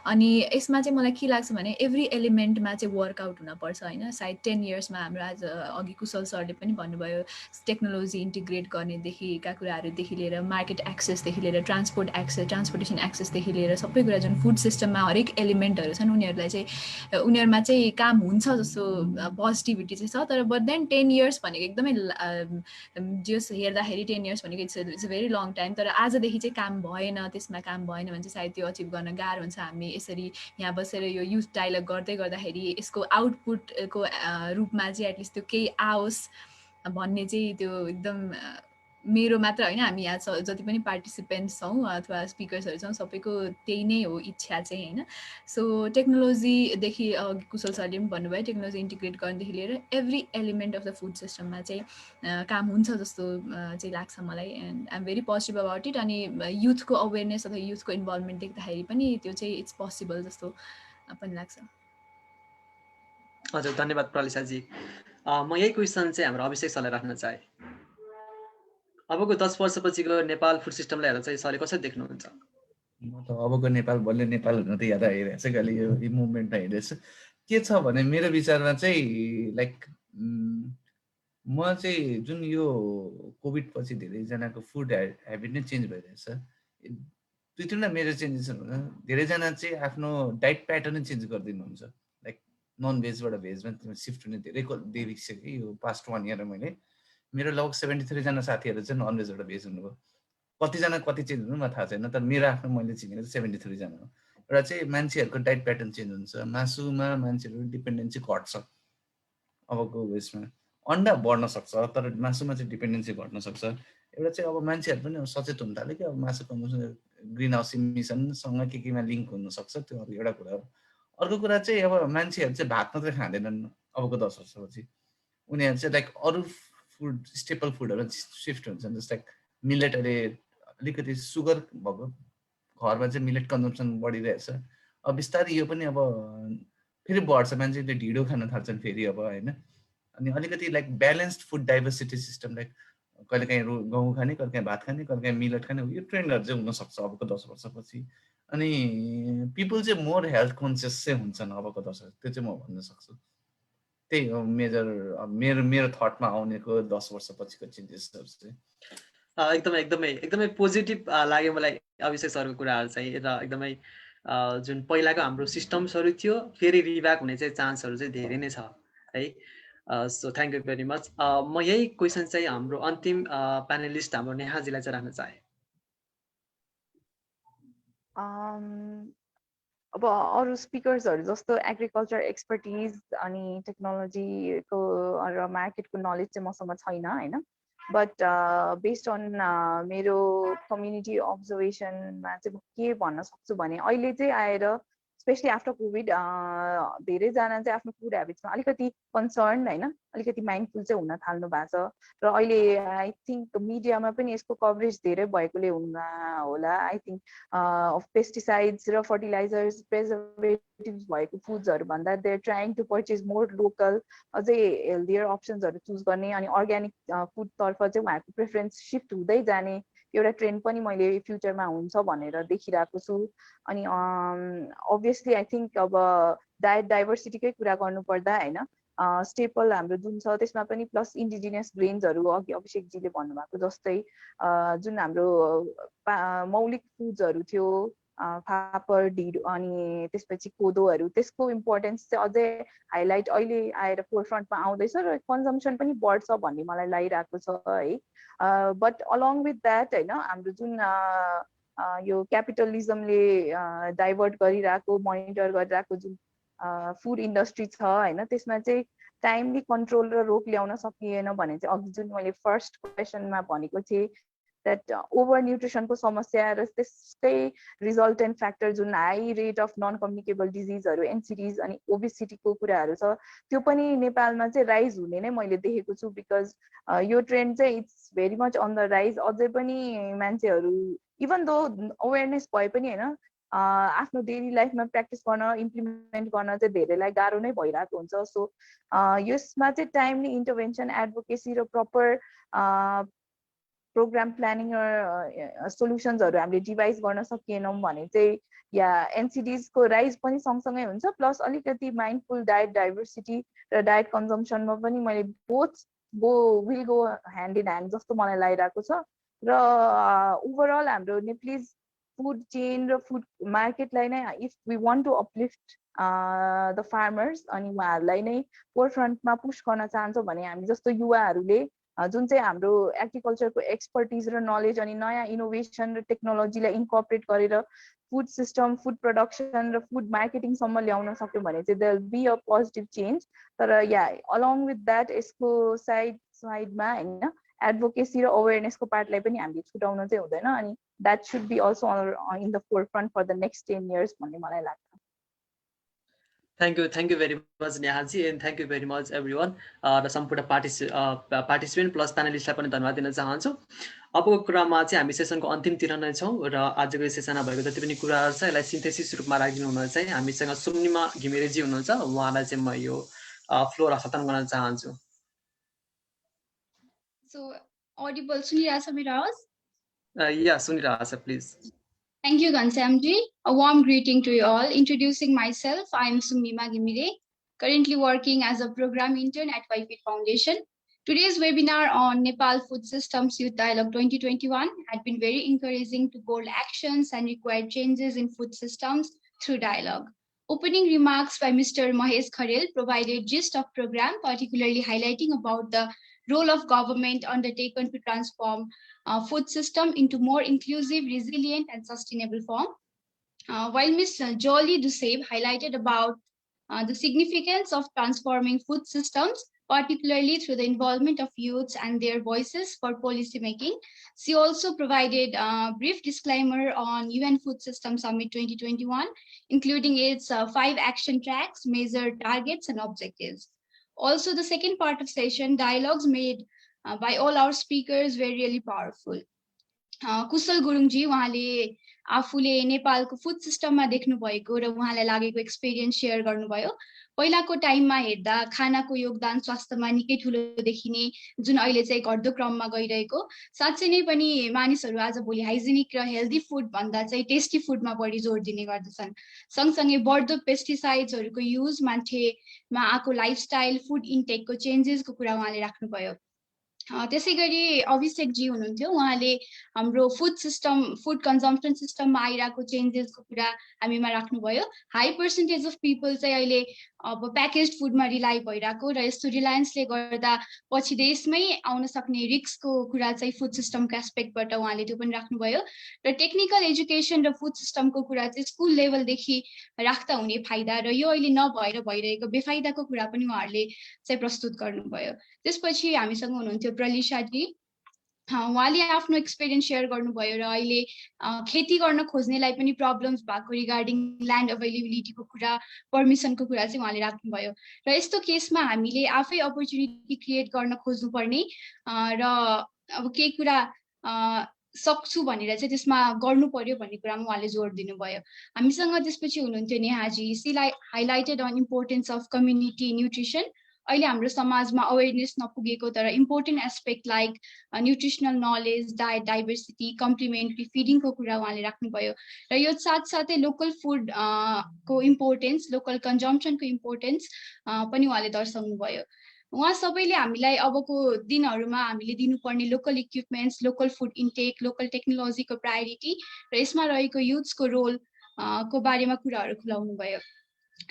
अनि यसमा चाहिँ मलाई के लाग्छ भने एभ्री एलिमेन्टमा चाहिँ वर्कआउट हुनपर्छ होइन। सायद 10 इयर्समा हाम्रो आज अघि कुशल सरले पनि भन्नुभयो टेक्नोलोजी इन्टिग्रेट गर्नेदेखिका कुराहरूदेखि लिएर मार्केट एक्सेसदेखि लिएर ट्रान्सपोर्टेसन एक्सेसदेखि लिएर सबै कुरा जुन फुड सिस्टममा हरेक एलिमेन्टहरू छन् उनीहरूमा चाहिँ काम हुन्छ जस्तो पोजिटिभिटी चाहिँ छ। तर बट देन 10 इयर्स भनेको एकदमै जस हेर्दाखेरि 10 इयर्स भनेको it's a very long time. तर आजदेखि चाहिँ काम भएन, त्यसमा काम भएन भने चाहिँ सायद त्यो अचिभ गर्न गाह्रो हुन्छ। हामी यसरी यहाँ बसेर यो युथ डायलग गर्दै गर्दाखेरि यसको आउटपुटको रूपमा चाहिँ एटलिस्ट त्यो केही आओस् भन्ने चाहिँ त्यो एकदम मेरो मात्र होइन, हामी यहाँ जति पनि पार्टिसिपेन्ट्स छौँ अथवा स्पिकर्सहरू छौँ सबैको त्यही नै हो इच्छा चाहिँ होइन। सो टेक्नोलोजीदेखि कुशल सरले पनि भन्नुभयो टेक्नोलोजी इन्टिग्रेट गर्नेदेखि लिएर every element of the food सिस्टममा चाहिँ काम हुन्छ जस्तो चाहिँ लाग्छ मलाई। And I am very positive about it. अनि युथको अवेरनेस अथवा युथको इन्भल्भमेन्ट देख्दाखेरि पनि त्यो चाहिँ इट्स पोसिबल जस्तो पनि लाग्छ। हजुर धन्यवाद प्रलिसाजी। म यही क्वेसन चाहिँ हाम्रो अभिषेक सरलाई राख्न चाहे। अबको 10 वर्षपछिको नेपाल फुड सिस्टमलाई हेर्दा चाहिँ सरले कसरी देख्नुहुन्छ? म त अबको नेपाल बल्ल नेपाल हुन त याद आइरहेको छ, कहिले यो मुभमेन्टमा हिँडेछु। के छ भने मेरो विचारमा चाहिँ लाइक म चाहिँ जुन यो कोभिड पछि धेरैजनाको फुड हेबिट नै चेन्ज भइरहेछ। 2-3 मेजर चेन्जेसहरू हुन्छ। धेरैजना चाहिँ आफ्नो डाइट प्याटर्न नै चेन्ज गरिदिनुहुन्छ। लाइक नन भेजबाट भेजमा सिफ्ट हुने धेरै देखिसक्यो यो पास्ट 1 इयरमा। मेरो लगभग 73 जना साथीहरू चाहिँ नन भेजबाट भेज हुनुभयो। कतिजना कति चेन्ज हुनु मलाई थाहा छैन, तर मेरो आफ्नो मैले चिनेको 73 जना हो। एउटा चाहिँ मान्छेहरूको डाइट प्याटर्न चेन्ज हुन्छ। मासुमा मान्छेहरू डिपेन्डेन्सी घट्छ अबको उयसमा। अन्डा बढ्न सक्छ तर मासुमा चाहिँ डिपेन्डेन्सी घट्न सक्छ। एउटा चाहिँ अब मान्छेहरू पनि सचेत हुन थाल्यो कि अब मासु कन्जम्सन ग्रिन हाउस इमिसनसँग केमा लिङ्क हुनसक्छ, त्यो अब एउटा कुरा हो। अर्को कुरा चाहिँ अब मान्छेहरू चाहिँ भात मात्रै खाँदैनन् अबको 10 वर्षपछि। उनीहरू चाहिँ लाइक अरू फुड स्टेपल फुडहरू सिफ्ट हुन्छन्। जस्तो लाइक मिलेट अहिले अलिकति सुगर भएको घरमा चाहिँ मिलेट कन्जम्सन बढिरहेछ। अब बिस्तारै यो पनि अब फेरि बढ्छ, मान्छेले ढिँडो खान थाल्छन् फेरि अब होइन। अनि अलिकति like balanced food diversity system, like कहिलेकाहीँ गहुँ खाने, कहिलेकाहीँ भात खाने, कहिलेकाहीँ मिलेट खाने, यो ट्रेन्डहरू चाहिँ हुनसक्छ अबको 10 वर्षपछि। अनि पिपल चाहिँ मोर हेल्थ कन्सियस चाहिँ हुन्छन् अबको 10 वर्ष, त्यो चाहिँ म भन्न सक्छु। त्यही हो मेजर मेरो थटमा आउनेको 10 वर्षपछिको चेन्जेसहरू चाहिँ। एकदमै एकदमै एकदमै पोजिटिभ लाग्यो मलाई अभिषेक सरको कुराहरू चाहिँ, र एकदमै जुन पहिलाको हाम्रो सिस्टम्सहरू थियो फेरि रिभ्याक हुने चाहिँ चान्सहरू चाहिँ धेरै नै छ है। So thank you very much. म यही क्वेसन चाहिँ हाम्रो अन्तिम प्यानलिस्ट हाम्रो नेहाजीलाई चाहिँ राख्न चाहे। अब अरू स्पिकर्सहरू जस्तो एग्रिकल्चर एक्सपर्टिज अनि टेक्नोलोजीको र मार्केटको नलेज चाहिँ मसँग छैन होइन, बट बेस्ड अन मेरो कम्युनिटी अब्जर्भेसनमा चाहिँ के भन्न सक्छु भने अहिले चाहिँ आएर स्पेसली आफ्टर कोभिड धेरैजना चाहिँ आफ्नो फुड हेबिट्समा अलिकति कन्सर्न होइन, अलिकति माइन्डफुल चाहिँ हुन थाल्नु भएको छ। र अहिले आई थिङ्क मिडियामा पनि यसको कभरेज धेरै भएकोले होला। आई थिङ्क पेस्टिसाइड्स र फर्टिलाइजर्स प्रिजर्भेटिभ्स भएको फुड्सहरू भन्दा they are trying to purchase more local, अझै हेल्दियर अप्सन्सहरू चुज गर्ने अनि अर्ग्यानिक फुडतर्फ चाहिँ उहाँहरूको प्रेफरेन्स सिफ्ट हुँदै जाने एउटा ट्रेन्ड पनि मैले फ्युचरमा हुन्छ भनेर देखिरहेको छु। अनि अभियसली आई थिङ्क अब डायट डाइभर्सिटीकै कुरा गर्नुपर्दा होइन, स्टेपल हाम्रो जुन छ त्यसमा पनि प्लस इन्डिजिनियस ग्रेन्सहरू अघि अभिषेकजीले भन्नुभएको जस्तै जुन हाम्रो मौलिक फुड्सहरू थियो, फापर, ढिँडो अनि त्यसपछि कोदोहरू, त्यसको इम्पोर्टेन्स चाहिँ अझै हाइलाइट अहिले आएर फोरफ्रन्टमा आउँदैछ र कन्जम्सन पनि बढ्छ भन्ने मलाई लागिरहेको छ है। बट अलङ विथ द्याट होइन, हाम्रो जुन यो क्यापिटलिजमले डाइभर्ट गरिरहेको, मोनिटर गरिरहेको जुन फुड इन्डस्ट्री छ होइन, त्यसमा चाहिँ टाइमली कन्ट्रोल र रोक ल्याउन सकिएन भने चाहिँ अघि जुन मैले फर्स्ट क्वेसनमा भनेको थिएँ द्याट ओभर न्युट्रिसनको समस्या र त्यसकै रिजल्टेन्ट फ्याक्टर जुन high rate of non communicable डिजिजहरू, एनसिडिज अनि ओबेसिटीको कुराहरू छ, त्यो पनि नेपालमा चाहिँ राइज हुने नै मैले देखेको छु। बिकज यो ट्रेन्ड चाहिँ it's very much on the rise. अझै पनि मान्छेहरू इभन दो अवेरनेस भए पनि होइन, आफ्नो डेली लाइफमा प्र्याक्टिस गर्न, इम्प्लिमेन्ट गर्न चाहिँ धेरैलाई गाह्रो नै भइरहेको हुन्छ। सो यसमा चाहिँ टाइमली इन्टरभेन्सन, एडभोकेसी र प्रपर प्रोग्राम प्लानिङ र सोल्युसन्सहरू हामीले डिभाइस गर्न सकिएनौँ भने चाहिँ या एनसिडिजको राइज पनि सँगसँगै हुन्छ, प्लस अलिकति माइन्डफुल डायट डाइभर्सिटी र डायट कन्जम्सनमा पनि मैले both will go hand in hand जस्तो मलाई लागिरहेको छ। र ओभरअल हाम्रो नेप्लिज फुड चेन र फुड मार्केटलाई नै if we want to uplift the farmers अनि उहाँहरूलाई नै फोरफ्रन्टमा पुस गर्न चाहन्छौँ भने हामी जस्तो युवाहरूले जुन चाहिँ हाम्रो एग्रिकल्चरको एक्सपर्टिज र नलेज अनि नयाँ इनोभेसन र टेक्नोलोजीलाई इन्कर्पोरेट गरेर फुड सिस्टम, फुड प्रडक्सन र फुड मार्केटिङसम्म ल्याउन सक्यौँ भने चाहिँ there will be a positive change. तर या अलङ विथ द्याट यसको साइडमा होइन एडभोकेसी र अवेरनेसको पार्टलाई पनि हामीले छुटाउन चाहिँ हुँदैन, अनि that should be also in the forefront for the next 10 years भन्ने मलाई लाग्छ। Thank you very much Nehaji, and thank you very much everyone. र सम्पूर्ण पार्टिसिपेन्ट प्लस प्यानलिस्टलाई पनि धन्यवाद दिन चाहन्छु। अबको कुरामा चाहिँ हामी सेसनको अन्तिमतिर नै छौँ र आजको सेसनमा भएको जति पनि कुराहरू छ यसलाई सिन्थेसिस रूपमा राखिदिनु हुन चाहिँ हामीसँग सुम्निमा घिमिरेजी हुनुहुन्छ, उहाँलाई चाहिँ म यो फ्लोर खतम गर्न चाहन्छु। So, audible, सुनिरहेछ मेरो आवाज? या सुनिरहेछ, please. Thank you, Ghanshyamji. A warm greeting to you all. Introducing myself, I am Sumnima Gimire, currently working as a program intern at Whitefield Foundation. Today's webinar on Nepal Food Systems Youth Dialogue 2021 had been very encouraging to bold actions and required changes in food systems through dialogue. Opening remarks by Mr. Mahesh Kharel provided gist of program, particularly highlighting about the role of government undertaken to transform food system into more inclusive, resilient, and sustainable form. While Ms. Jolie Dussabe highlighted about the significance of transforming food systems, particularly through the involvement of youths and their voices for policy making, she also provided a brief disclaimer on UN Food System Summit 2021, including its 5 action tracks, measure targets, and objectives. Also, the second part of session, dialogues made by all our speakers, were really powerful. कुशल गुरुङजी उहाँले आफूले नेपालको food सिस्टममा देख्नु भएको र उहाँलाई लागेको experience share गर्नुभयो। पहिलाको टाइममा हेर्दा खानाको योगदान स्वास्थ्यमा निकै ठुलो देखिने, जुन अहिले चाहिँ घट्दो क्रममा गइरहेको। साँच्चै नै पनि मानिसहरू आजभोलि हाइजेनिक र हेल्दी फुड भन्दा चाहिँ टेस्टी फुडमा बढी जोड दिने गर्दछन्। सँगसँगै बढ्दो पेस्टिसाइड्सहरूको युज, मान्छेमा आएको लाइफस्टाइल, फुड इन्टेकको चेन्जेसको कुरा उहाँले राख्नुभयो। त्यसै गरी अभिषेकजी हुनुहुन्थ्यो, उहाँले हाम्रो फुड कन्जम्सन सिस्टममा आइरहेको चेन्जेसको कुरा हामीमा राख्नुभयो। हाई पर्सेन्टेज अफ पिपल चाहिँ अहिले अब प्याकेज फुडमा रिलाइ भइरहेको र यस्तो रिलायन्सले गर्दा पछि देशमै आउन सक्ने रिस्कको कुरा चाहिँ फुड सिस्टमको एस्पेक्टबाट उहाँले त्यो पनि राख्नुभयो। र टेक्निकल एजुकेसन र फुड सिस्टमको कुरा चाहिँ स्कुल लेभलदेखि राख्दा हुने फाइदा र यो अहिले नभएर भइरहेको बेफाइदाको कुरा पनि उहाँहरूले चाहिँ प्रस्तुत गर्नुभयो। त्यसपछि हामीसँग हुनुहुन्थ्यो प्रलिसाजी, उहाँले आफ्नो एक्सपिरियन्स सेयर गर्नुभयो र अहिले खेती गर्न खोज्नेलाई पनि प्रब्लम्स भएको रिगार्डिङ ल्यान्ड अभाइलेबिलिटीको कुरा, पर्मिसनको कुरा चाहिँ उहाँले राख्नुभयो। र यस्तो केसमा हामीले आफै अपर्च्युनिटी क्रिएट गर्न खोज्नुपर्ने र अब केही कुरा सक्छु भनेर चाहिँ त्यसमा गर्नु पर्यो भन्ने कुरामा उहाँले जोड दिनुभयो। हामीसँग त्यसपछि हुनुहुन्थ्यो Nehaji, she highlighted on importance of community nutrition. अहिले हाम्रो समाजमा अवेरनेस नपुगेको तर important aspect like nutritional knowledge, diet diversity, complementary फिडिङको कुरा उहाँले राख्नुभयो। र यो साथसाथै लोकल फुड को इम्पोर्टेन्स, लोकल कन्जम्सनको इम्पोर्टेन्स पनि उहाँले दर्शाउनु भयो। उहाँ सबैले हामीलाई अबको दिनहरूमा हामीले दिनुपर्ने local equipments, local food intake, local टेक्नोलोजीको प्रायोरिटी र यसमा रहेको युथ्सको रोल को बारेमा कुराहरू खुलाउनु भयो।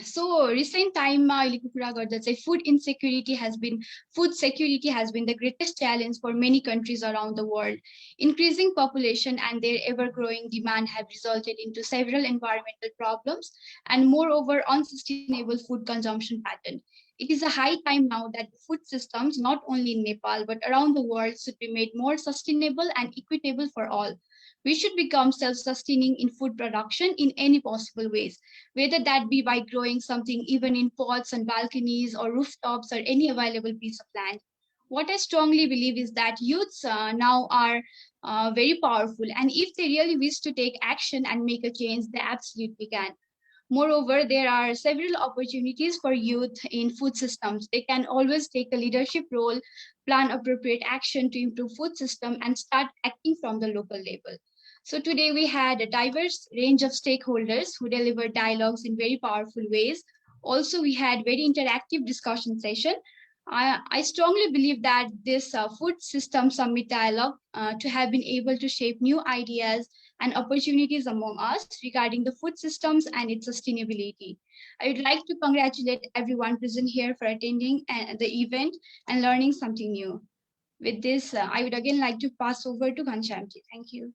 So recent time ma aheleको कुरा गर्दा चाहिँ food security has been the greatest challenge for many countries around the world. Increasing population and their ever growing demand have resulted into several environmental problems and moreover unsustainable food consumption pattern. It is a high time now that food systems not only in Nepal but around the world should be made more sustainable and equitable for all. We should become self-sustaining in food production in any possible ways, whether that be by growing something even in pots and balconies or rooftops or any available piece of land. What I strongly believe is that youths now are very powerful, and if they really wish to take action and make a change, they absolutely can. Moreover, there are several opportunities for youth in food systems. They can always take a leadership role, plan appropriate action to improve food system, and start acting from the local level. So today we had a diverse range of stakeholders who delivered dialogues in very powerful ways. Also, we had very interactive discussion session. I strongly believe that this food system summit dialogue to have been able to shape new ideas and opportunities among us regarding the food systems and its sustainability. I would like to congratulate everyone present here for attending the event and learning something new. With this, I would again like to pass over to Ghanshyamji. Thank you.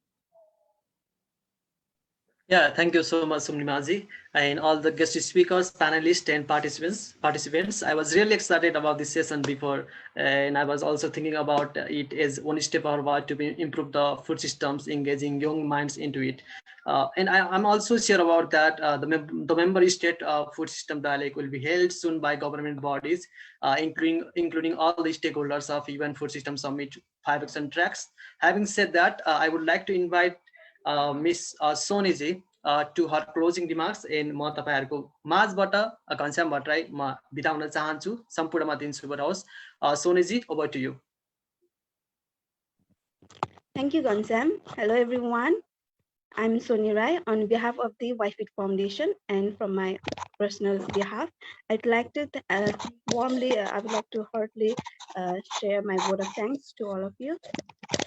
Yeah, thank you so much, Sumnimaji, and all the guest speakers, panelists, and participants. I was really excited about this session before, and I was also thinking about it as one step forward to improve the food systems, engaging young minds into it. And I'm also sure about that the member state food system dialogue will be held soon by government bodies, including all the stakeholders of UN Food System Summit 5 Action Tracks. Having said that, I would like to invite Ms. Soniji to her closing remarks in म तपाईहरुको माझबाट घनश्याम भट्टराई म बिताउन चाहन्छु सम्पूर्णमा दिन्छु बरहोस् Soniji, over to you. Thank you, Ghanshyam. Hello, everyone. I'm Soni Rai on behalf of the YFIT Foundation, and from my personal behalf, I'd like to I would like to heartily share my word of thanks to all of you.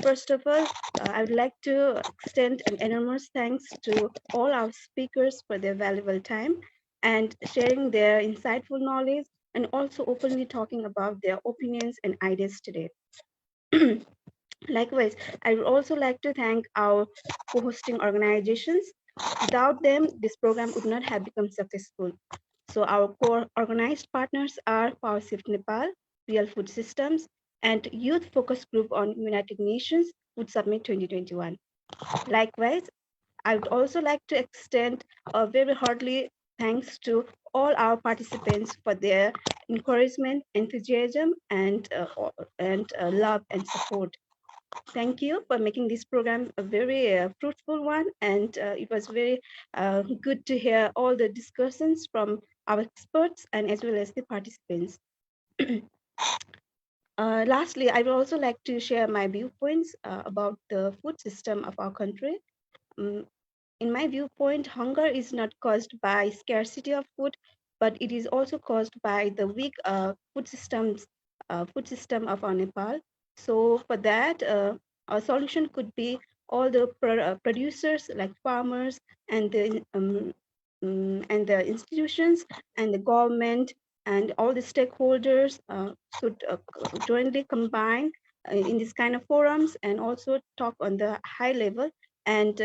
First of all, I would like to extend an enormous thanks to all our speakers for their valuable time and sharing their insightful knowledge and also openly talking about their opinions and ideas today. Likewise, I would also like to thank our co-hosting organizations. Without them, this program would not have become successful. So our core organized partners are PowerShift Nepal, Real Food Systems, and Youth Focus Group on United Nations Food Summit 2021. Likewise, I would also like to extend a very heartily thanks to all our participants for their encouragement, enthusiasm, and love and support. thank you for making this program a very fruitful one. And it was very good to hear all the discussions from our experts and as well as the participants. Lastly, I would also like to share my viewpoints about the food system of our country. In my viewpoint, hunger is not caused by scarcity of food, but it is also caused by the weak food system of our Nepal. So for that, a solution could be all the producers like farmers and the institutions and the government and all the stakeholders should jointly combine in this kind of forums and also talk on the high level and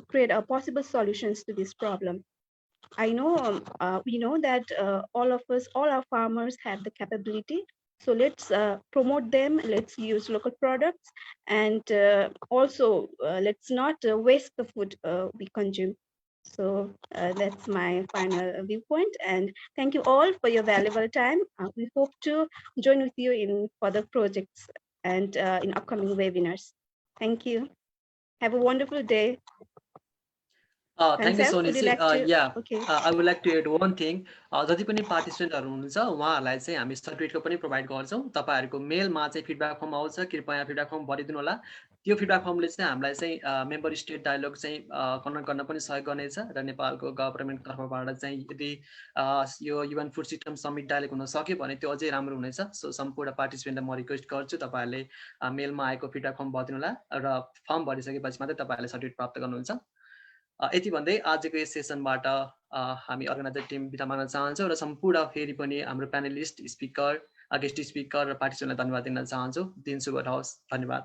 create possible solutions to this problem. I know we know that all our farmers have the capability. So let's promote them. Let's use local products, and also let's not waste the food we consume. So that's my final viewpoint. And thank you all for your valuable time. We hope to join with you in further projects and in upcoming webinars. Thank you. Have a wonderful day. Thank you, Ghanshyam, would you Sonisi. like to? Yeah, Okay. I would like to add one thing. जति पनि पार्टिसिपेन्टहरू हुनुहुन्छ उहाँहरूलाई चाहिँ हामी सर्टिफिकेटको पनि provide गर्छौँ। तपाईँहरूको मेलमा चाहिँ फिडब्याक फर्म आउँछ, कृपया फिडब्याक फर्म भरिदिनु होला। त्यो फिडब्याक फर्मले चाहिँ हामीलाई चाहिँ मेम्बर स्टेट डायलग चाहिँ कन्डक्ट गर्न पनि सहयोग गर्नेछ र नेपालको गभर्नमेन्ट तर्फबाट चाहिँ यदि यो UN food system summit dialogue हुन सक्यो भने त्यो अझै राम्रो हुनेछ। सो सम्पूर्ण पार्टिसिपेन्टलाई म रिक्वेस्ट गर्छु तपाईँहरूले मेलमा आएको फिडब्याक फर्म भरिदिनु होला र फर्म भरिसकेपछि मात्रै तपाईँहरूले सर्टिफिकेट प्राप्त गर्नुहुन्छ। यति भन्दै आजको यस सेसनबाट हामी अर्गनाइजर टिम बिदा माग्न चाहन्छौँ र सम्पूर्ण फेरि पनि हाम्रो प्यानलिस्ट, स्पिकर, गेस्ट स्पिकर र पार्टिसिपेन्टलाई धन्यवाद दिन चाहन्छु। दिन शुभ रहोस्। धन्यवाद।